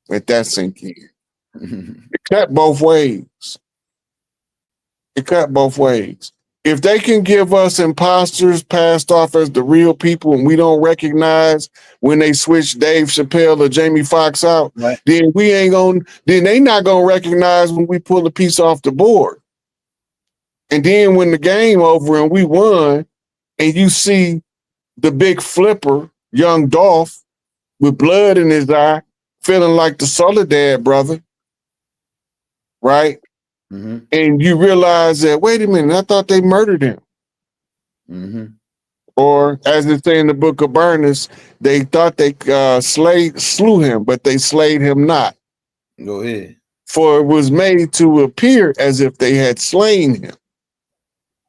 Speaker 6: Let that sink in. It cut both ways. It cut both ways. If they can give us imposters passed off as the real people and we don't recognize when they switch Dave Chappelle or Jamie Foxx out,
Speaker 2: Right.
Speaker 6: then then they not gonna recognize when we pull a piece off the board. And then when the game over and we won, and you see the big flipper, young Dolph, with blood in his eye, feeling like the Soledad brother, right? And you realize that, wait a minute, I thought they murdered him. Or as it say in the book of Burners, they thought they slew him, but they slayed him not.
Speaker 2: Go ahead.
Speaker 6: For it was made to appear as if they had slain him.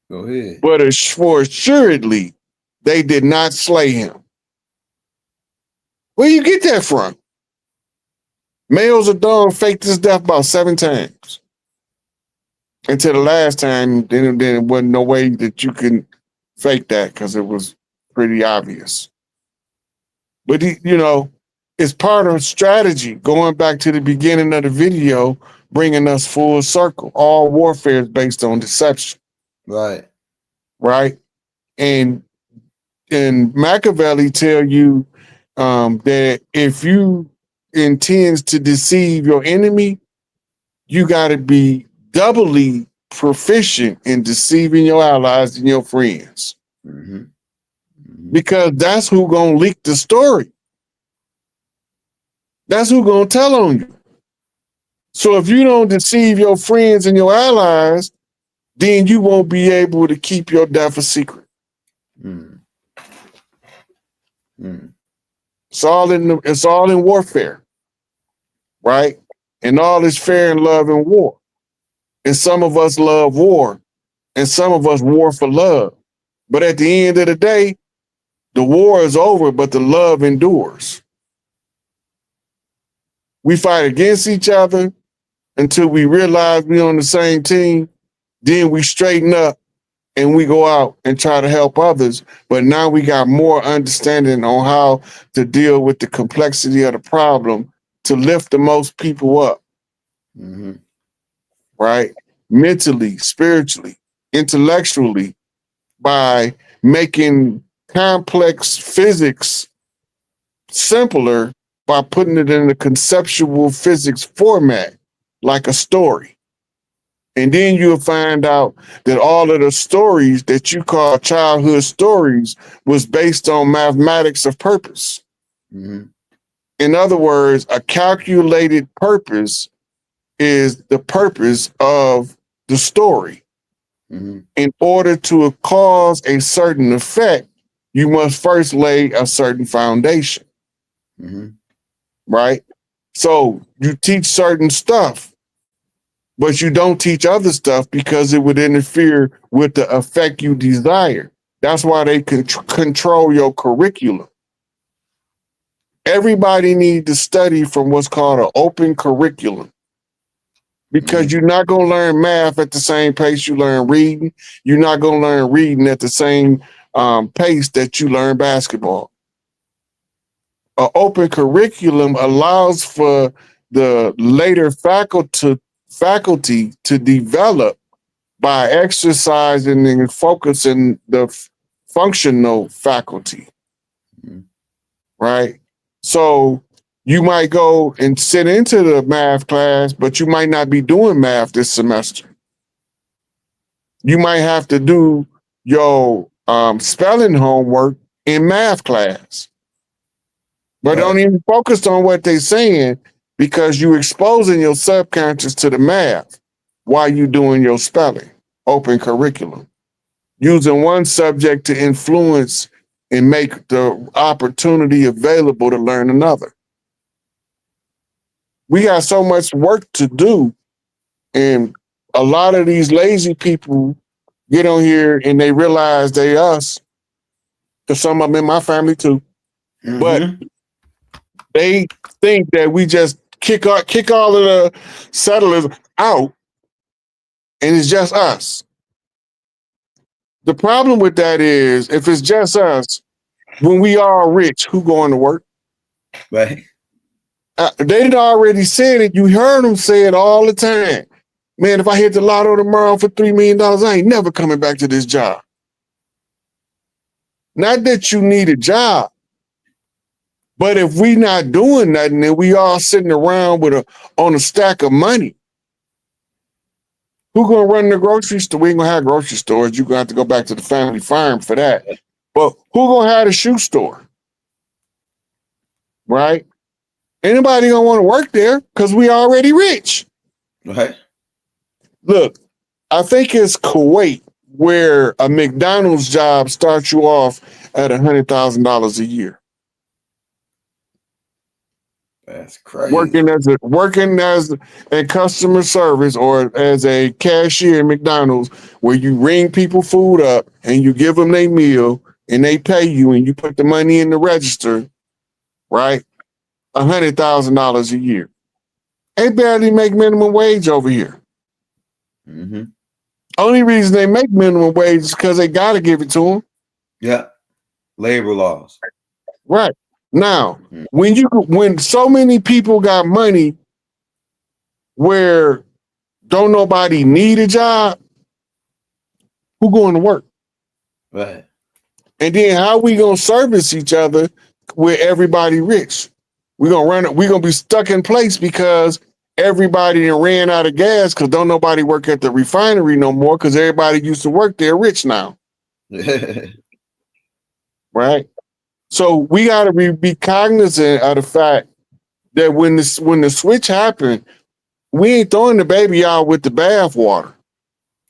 Speaker 2: Go ahead.
Speaker 6: But for assuredly, they did not slay him. Where you get that from? Males of Dawn faked his death about 7 times. Until the last time, then it wasn't no way that you can fake that because it was pretty obvious. But, it's part of strategy, going back to the beginning of the video, bringing us full circle. All warfare is based on deception.
Speaker 2: Right.
Speaker 6: Right? And Machiavelli tell you that if you intend to deceive your enemy, you got to be doubly proficient in deceiving your allies and your friends. Because that's who gonna leak the story. That's who gonna tell on you. So if you don't deceive your friends and your allies, then you won't be able to keep your death a secret. It's all in warfare, right? And all is fair in love and war. And some of us love war, and some of us war for love. But at the end of the day, the war is over, but the love endures. We fight against each other until we realize we're on the same team. Then we straighten up and we go out and try to help others. But now we got more understanding on how to deal with the complexity of the problem to lift the most people up. Right? Mentally, spiritually, intellectually, by making complex physics simpler by putting it in a conceptual physics format, like a story. And then you'll find out that all of the stories that you call childhood stories was based on mathematics of purpose. In other words, a calculated purpose is the purpose of the story. In order to cause a certain effect, you must first lay a certain foundation. Right? So you teach certain stuff, but you don't teach other stuff because it would interfere with the effect you desire. That's why they control your curriculum. Everybody needs to study from what's called an open curriculum. Because you're not going to learn math at the same pace you learn reading. You're not going to learn reading at the same pace that you learn basketball. An open curriculum allows for the later faculty to develop by exercising and focusing the functional faculty. Right? So you might go and sit into the math class, but you might not be doing math this semester. You might have to do your spelling homework in math class. But don't even focus on what they're saying because you're exposing your subconscious to the math while you're doing your spelling. Open curriculum. Using one subject to influence and make the opportunity available to learn another. We got so much work to do, and a lot of these lazy people get on here and they realize they us, because some of them in my family too, but they think that we just kick all of the settlers out and it's just us. The problem with that is if it's just us, when we are rich, who going to work?
Speaker 2: Right.
Speaker 6: They had already said it. You heard them say it all the time. Man, if I hit the lotto tomorrow for $3 million, I ain't never coming back to this job. Not that you need a job, but if we not doing nothing and we all sitting around on a stack of money, who gonna run the grocery store? We ain't gonna have grocery stores. You're gonna have to go back to the family farm for that. But who gonna have the shoe store? Right? Anybody gonna want to work there because we already rich.
Speaker 2: Right.
Speaker 6: Look, I think it's Kuwait where a McDonald's job starts you off at $100,000 a year.
Speaker 2: That's crazy.
Speaker 6: Working as a customer service or as a cashier at McDonald's, where you ring people food up and you give them their meal and they pay you and you put the money in the register, right? $100,000 a year. They barely make minimum wage over here.
Speaker 2: Mm-hmm.
Speaker 6: Only reason they make minimum wage is because they got to give it to them.
Speaker 2: Yeah. Labor laws.
Speaker 6: Right. Now, when so many people got money where don't nobody need a job, who going to work?
Speaker 2: Right.
Speaker 6: And then how we going to service each other with everybody rich? We're going to be stuck in place because everybody ran out of gas because don't nobody work at the refinery no more because everybody used to work there rich now. Right? So we got to be cognizant of the fact that when the switch happened, we ain't throwing the baby out with the bathwater.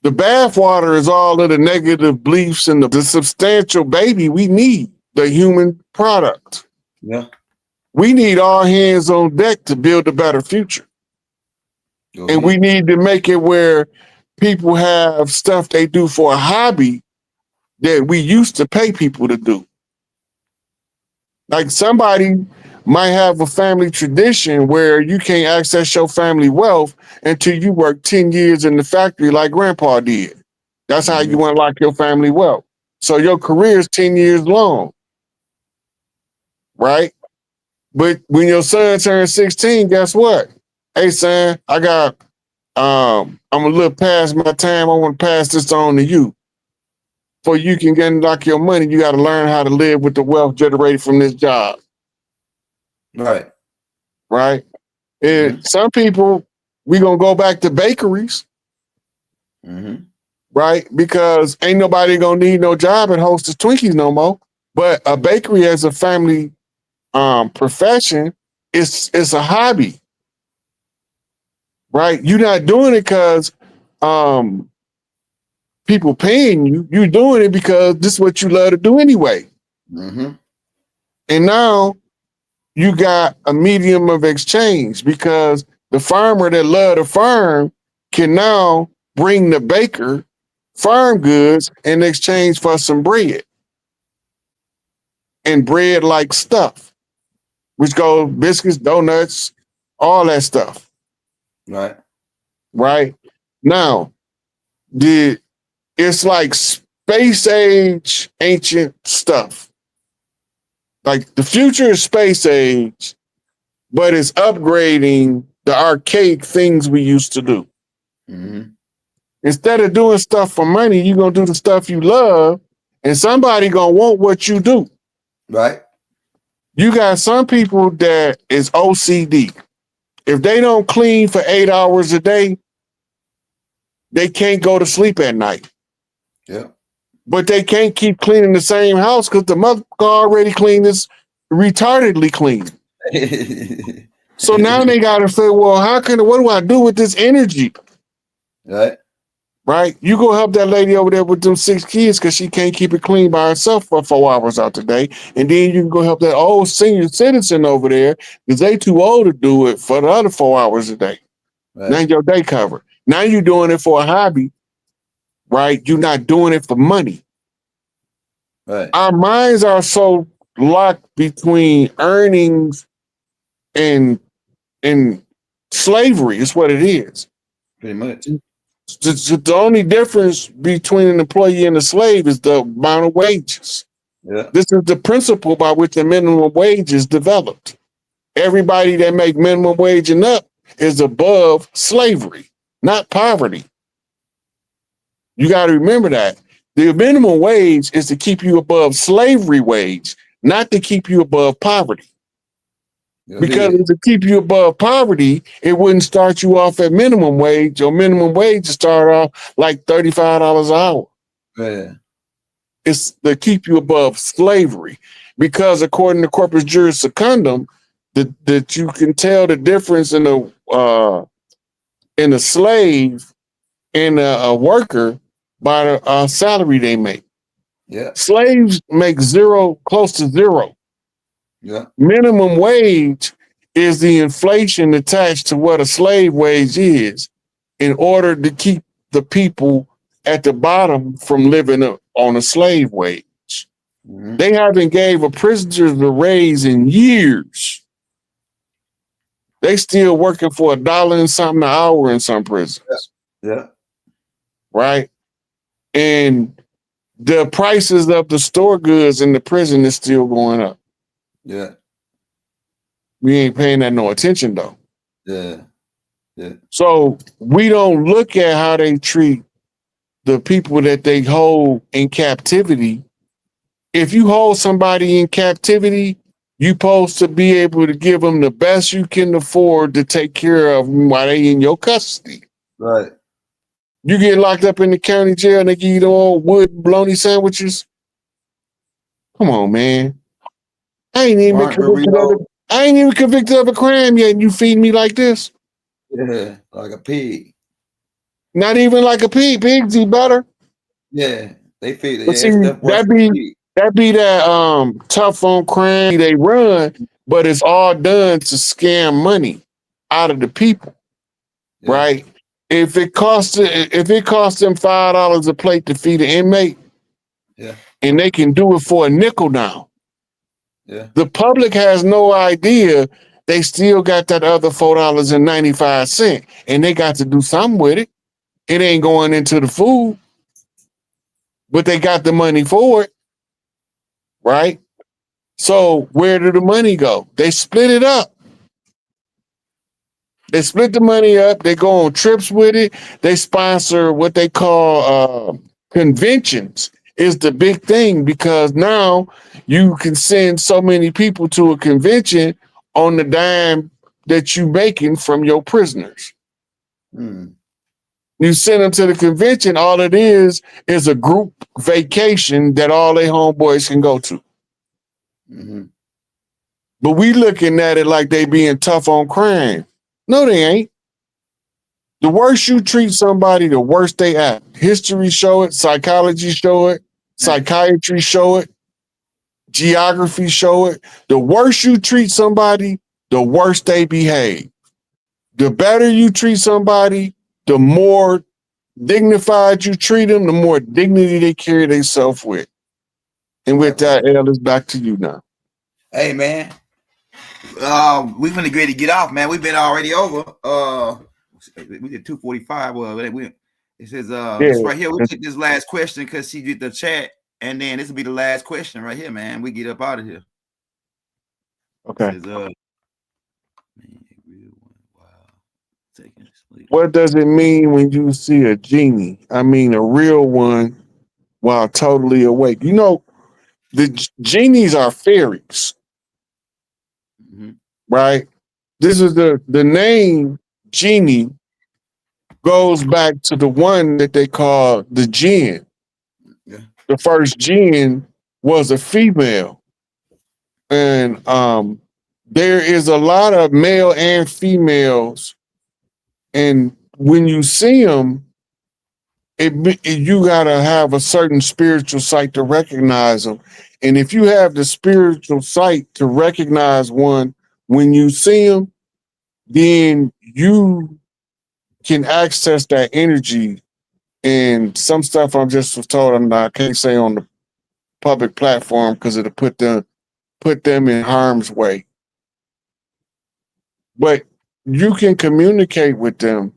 Speaker 6: The bathwater is all of the negative beliefs and the substantial baby we need, the human product.
Speaker 2: Yeah.
Speaker 6: We need all hands on deck to build a better future. And we need to make it where people have stuff they do for a hobby that we used to pay people to do. Like somebody might have a family tradition where you can't access your family wealth until you work 10 years in the factory like grandpa did. That's how you unlock your family wealth. So your career is 10 years long, right? But when your son turns 16, guess what? Hey, son, I'm a little past my time. I want to pass this on to you. For you can get unlock your money, you got to learn how to live with the wealth generated from this job.
Speaker 2: Right.
Speaker 6: Right. And some people, we gonna go back to bakeries. Right? Because ain't nobody gonna need no job at Hostess Twinkies no more. But a bakery as a family profession, it's a hobby. Right? You're not doing it because people paying you. You're doing it because this is what you love to do anyway. And now you got a medium of exchange because the farmer that love the farm can now bring the baker farm goods in exchange for some bread. And bread like stuff, which goes biscuits, donuts, all that stuff.
Speaker 2: Right.
Speaker 6: Right. Now, it's like space age ancient stuff. Like the future is space age, but it's upgrading the archaic things we used to do. Instead of doing stuff for money, you're going to do the stuff you love, and somebody going to want what you do.
Speaker 2: Right.
Speaker 6: You got some people that is OCD. If they don't clean for 8 hours a day, they can't go to sleep at night.
Speaker 2: Yeah.
Speaker 6: But they can't keep cleaning the same house because the mother already cleaned this retardedly clean. So now they got to say, well, what do I do with this energy?
Speaker 2: Right.
Speaker 6: Right? You go help that lady over there with them 6 kids because she can't keep it clean by herself for 4 hours out the day. And then you can go help that old senior citizen over there because they too old to do it for the other 4 hours a day. Right. Now your day covered. Now you're doing it for a hobby, right? You're not doing it for money.
Speaker 2: Right.
Speaker 6: Our minds are so locked between earnings and slavery is what it is.
Speaker 2: Pretty much.
Speaker 6: The only difference between an employee and a slave is the amount of wages.
Speaker 2: Yeah.
Speaker 6: This is the principle by which the minimum wage is developed. Everybody that make minimum wage and up is above slavery, not poverty. You got to remember that. The minimum wage is to keep you above slavery wage, not to keep you above poverty. Because to keep you above poverty, it wouldn't start you off at minimum wage. Your minimum wage to start off like $35 an hour.
Speaker 2: Yeah.
Speaker 6: It's to keep you above slavery. Because according to corpus juris secundum, that you can tell the difference in a slave and a worker by the salary they make.
Speaker 2: Yeah.
Speaker 6: Slaves make zero, close to zero.
Speaker 2: Yeah.
Speaker 6: Minimum wage is the inflation attached to what a slave wage is in order to keep the people at the bottom from living on a slave wage. Mm-hmm. They haven't gave a prisoner a raise in years. They still working for $1 and something an hour in some prisons.
Speaker 2: Yeah.
Speaker 6: Right? And the prices of the store goods in the prison is still going up.
Speaker 2: Yeah.
Speaker 6: We ain't paying that no attention though.
Speaker 2: Yeah. Yeah.
Speaker 6: So we don't look at how they treat the people that they hold in captivity. If you hold somebody in captivity, you're supposed to be able to give them the best you can afford to take care of them while they in your custody.
Speaker 2: Right.
Speaker 6: You get locked up in the county jail and they give you the old wood bologna sandwiches. Come on, man. I ain't even convicted of a crime yet, and you feed me like this?
Speaker 2: Yeah, like a pig.
Speaker 6: Not even like a pig. Pigs eat better.
Speaker 2: Yeah, they feed.
Speaker 6: But see, that be that tough on crime they run, but it's all done to scam money out of the people, right? If it costs them $5 a plate to feed an inmate, and they can do it for a nickel now.
Speaker 2: Yeah.
Speaker 6: The public has no idea they still got that other $4.95, and they got to do something with it. It ain't going into the food, but they got the money for it, right? So where did the money go? They split it up. They split the money up. They go on trips with it. They sponsor what they call conventions. Is the big thing, because now you can send so many people to a convention on the dime that you making from your prisoners. You send them to the convention, all it is a group vacation that all their homeboys can go to. But we looking at it like they being tough on crime. No, they ain't. The worse you treat somebody, the worse they act. History show it, psychology show it, psychiatry show it, geography show it. The worse you treat somebody, the worse they behave. The better you treat somebody, the more dignified you treat them, the more dignity they carry themselves with. And with that, Ellis, back to you now.
Speaker 2: Hey, man. We finna get ready to get off, man. We've been already over. We did 2:45. Well, it says this right here. We take this last question because she did the chat, and then this will be the last question right here, man. We get up out of here.
Speaker 6: Okay.
Speaker 2: Says, man,
Speaker 6: what does it mean when you see a genie? I mean, a real one while totally awake. You know, the genies are fairies, right? This is the name genie goes back to the one that they call the Jinn.
Speaker 2: Yeah.
Speaker 6: The first Jinn was a female. And there is a lot of male and females. And when you see them, you got to have a certain spiritual sight to recognize them. And if you have the spiritual sight to recognize one when you see them, then you can access that energy. And some stuff I'm just was told I can't say on the public platform because it'll put them in harm's way. But you can communicate with them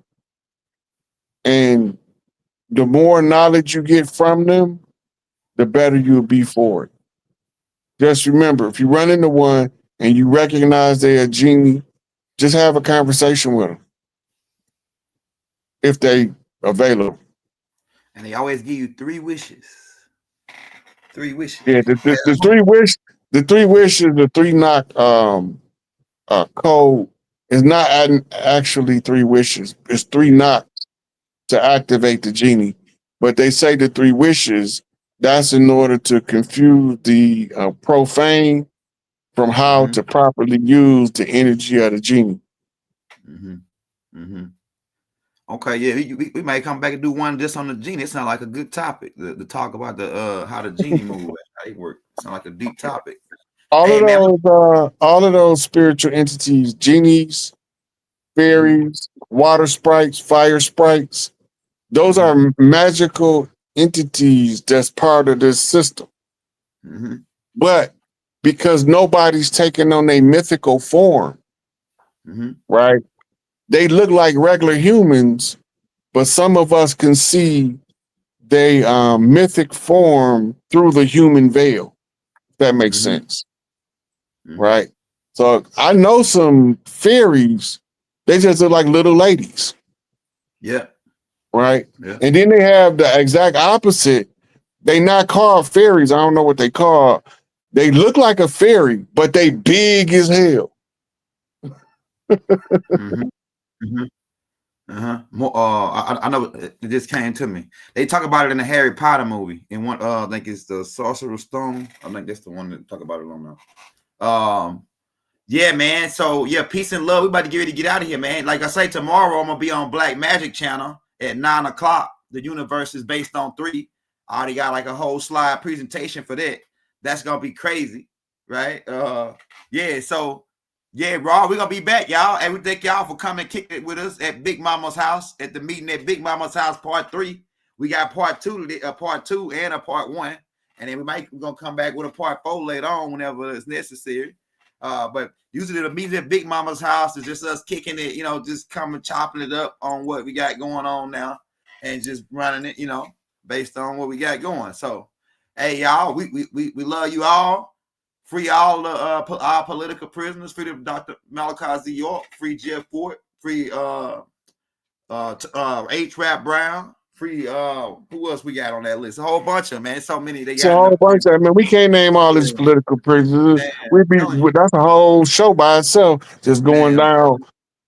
Speaker 6: And the more knowledge you get from them, the better you'll be for it. Just remember, if you run into one and you recognize they're a genie, just have a conversation with them if they available.
Speaker 2: And they always give you 3 wishes. 3 wishes.
Speaker 6: Yeah, the 3 wishes, the 3 knock code is not actually 3 wishes. It's 3 knocks to activate the genie. But they say the 3 wishes, that's in order to confuse the profane from how to properly use the energy of the genie.
Speaker 2: Okay, yeah, we might come back and do one just on the genie. It sounds like a good topic to talk about the how the genie move, how they work. Sounds like a deep topic.
Speaker 6: All of those spiritual entities, genies, fairies, water sprites, fire sprites, those are magical entities that's part of this system. But because nobody's taking on a mythical form, right? They look like regular humans, but some of us can see they mythic form through the human veil. If that makes sense, right? So I know some fairies, they just look like little ladies.
Speaker 2: Yeah.
Speaker 6: Right. Yeah. And then they have the exact opposite. They not called fairies. I don't know what they call. They look like a fairy, but they big as hell.
Speaker 2: I know it just came to me. They talk about it in the Harry Potter movie. In one, I think it's the Sorcerer's Stone. I think that's the one that talk about it on now. Yeah, man. So yeah, peace and love. We about to get ready to get out of here, man. Like I say, tomorrow I'm gonna be on Black Magic Channel at 9 o'clock. The universe is based on 3. I already got like a whole slide presentation for that. That's gonna be crazy, right? Yeah. So yeah, Raw, we're gonna be back, y'all. And we thank y'all for coming and kicking it with us at Big Momma's house at the meeting at Big Momma's house, part 3. We got part 2 and a part 1, and then we're gonna come back with a part 4 later on whenever it's necessary. But usually the meeting at Big Momma's house is just us kicking it, just coming chopping it up on what we got going on now and just running it, based on what we got going. So, hey, y'all, we love you all. Free all our political prisoners. Free Dr. Malachi Z. York. Free Jeff Fort. Free H-Rap Brown. Free who else we got on that list? A whole bunch of them, man. So many.
Speaker 6: It's a whole bunch of them. Man, we can't name all these political prisoners. That's a whole show by itself, just going down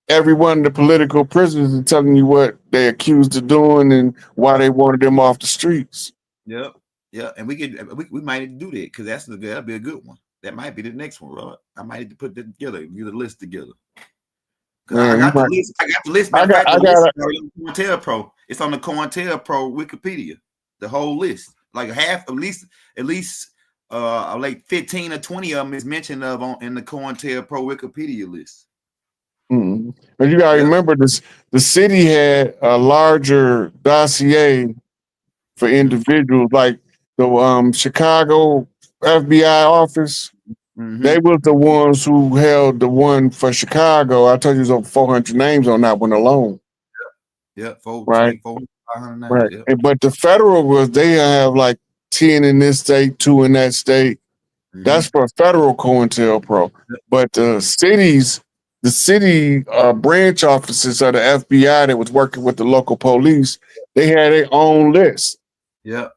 Speaker 6: every one of the political prisoners and telling you what they accused of doing and why they wanted them off the streets.
Speaker 2: Yep. Yeah, and we might do that because that'll be a good one. That might be the next one, Rod. I might need to put that together, get a list together. Man, I got the list. I got the list on COINTELPRO. It's on the COINTELPRO Wikipedia. The whole list, like half, at least, like 15 or 20 of them is mentioned in the COINTELPRO Wikipedia list.
Speaker 6: But you gotta remember this: the city had a larger dossier for individuals, like the Chicago FBI office. They was the ones who held the one for Chicago. I told you there's over 400 names on that one alone.
Speaker 2: Yeah,
Speaker 6: 500
Speaker 2: names.
Speaker 6: Right.
Speaker 2: Yeah.
Speaker 6: But the federal they have like 10 in this state, 2 in that state. That's for federal COINTELPRO. But the city branch offices of the FBI that was working with the local police, they had their own list.
Speaker 2: Yeah,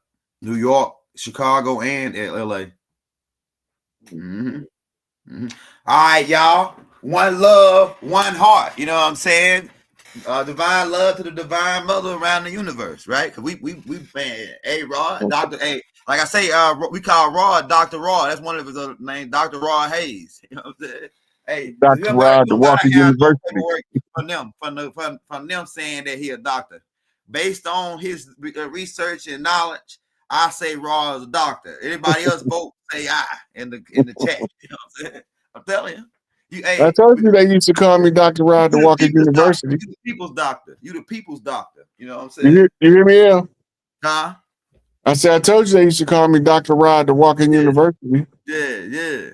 Speaker 2: New York, Chicago, and LA. All right, y'all. One love, one heart. You know what I'm saying? Divine love to the divine mother around the universe, right? Because we man, hey, Rod, Dr. Hey, like I say, we call Rod Dr. Rod. That's one of his other names, Dr. Rod Hayes. You know what I'm saying? Hey,
Speaker 6: Dr. Rod, the Walker University.
Speaker 2: From them saying that he a doctor. Based on his research and knowledge, I say Raw is a doctor. Anybody else vote, say I in the chat. You know what I'm saying? I'm telling you.
Speaker 6: I told you they used to call me Dr. Rod, the Walker University.
Speaker 2: You the people's doctor. You the people's doctor. You know what I'm saying?
Speaker 6: You hear me, El?
Speaker 2: Huh?
Speaker 6: I said, I told you they used to call me Dr. Rod, the Walker University.
Speaker 2: Yeah.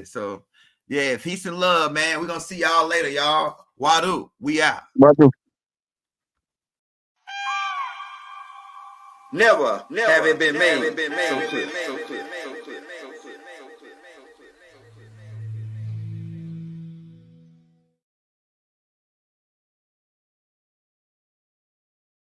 Speaker 2: So, yeah, peace and love, man. We're going to see y'all later, y'all. Wadu, we out.
Speaker 6: Wadu.
Speaker 2: Never have it been made so clear.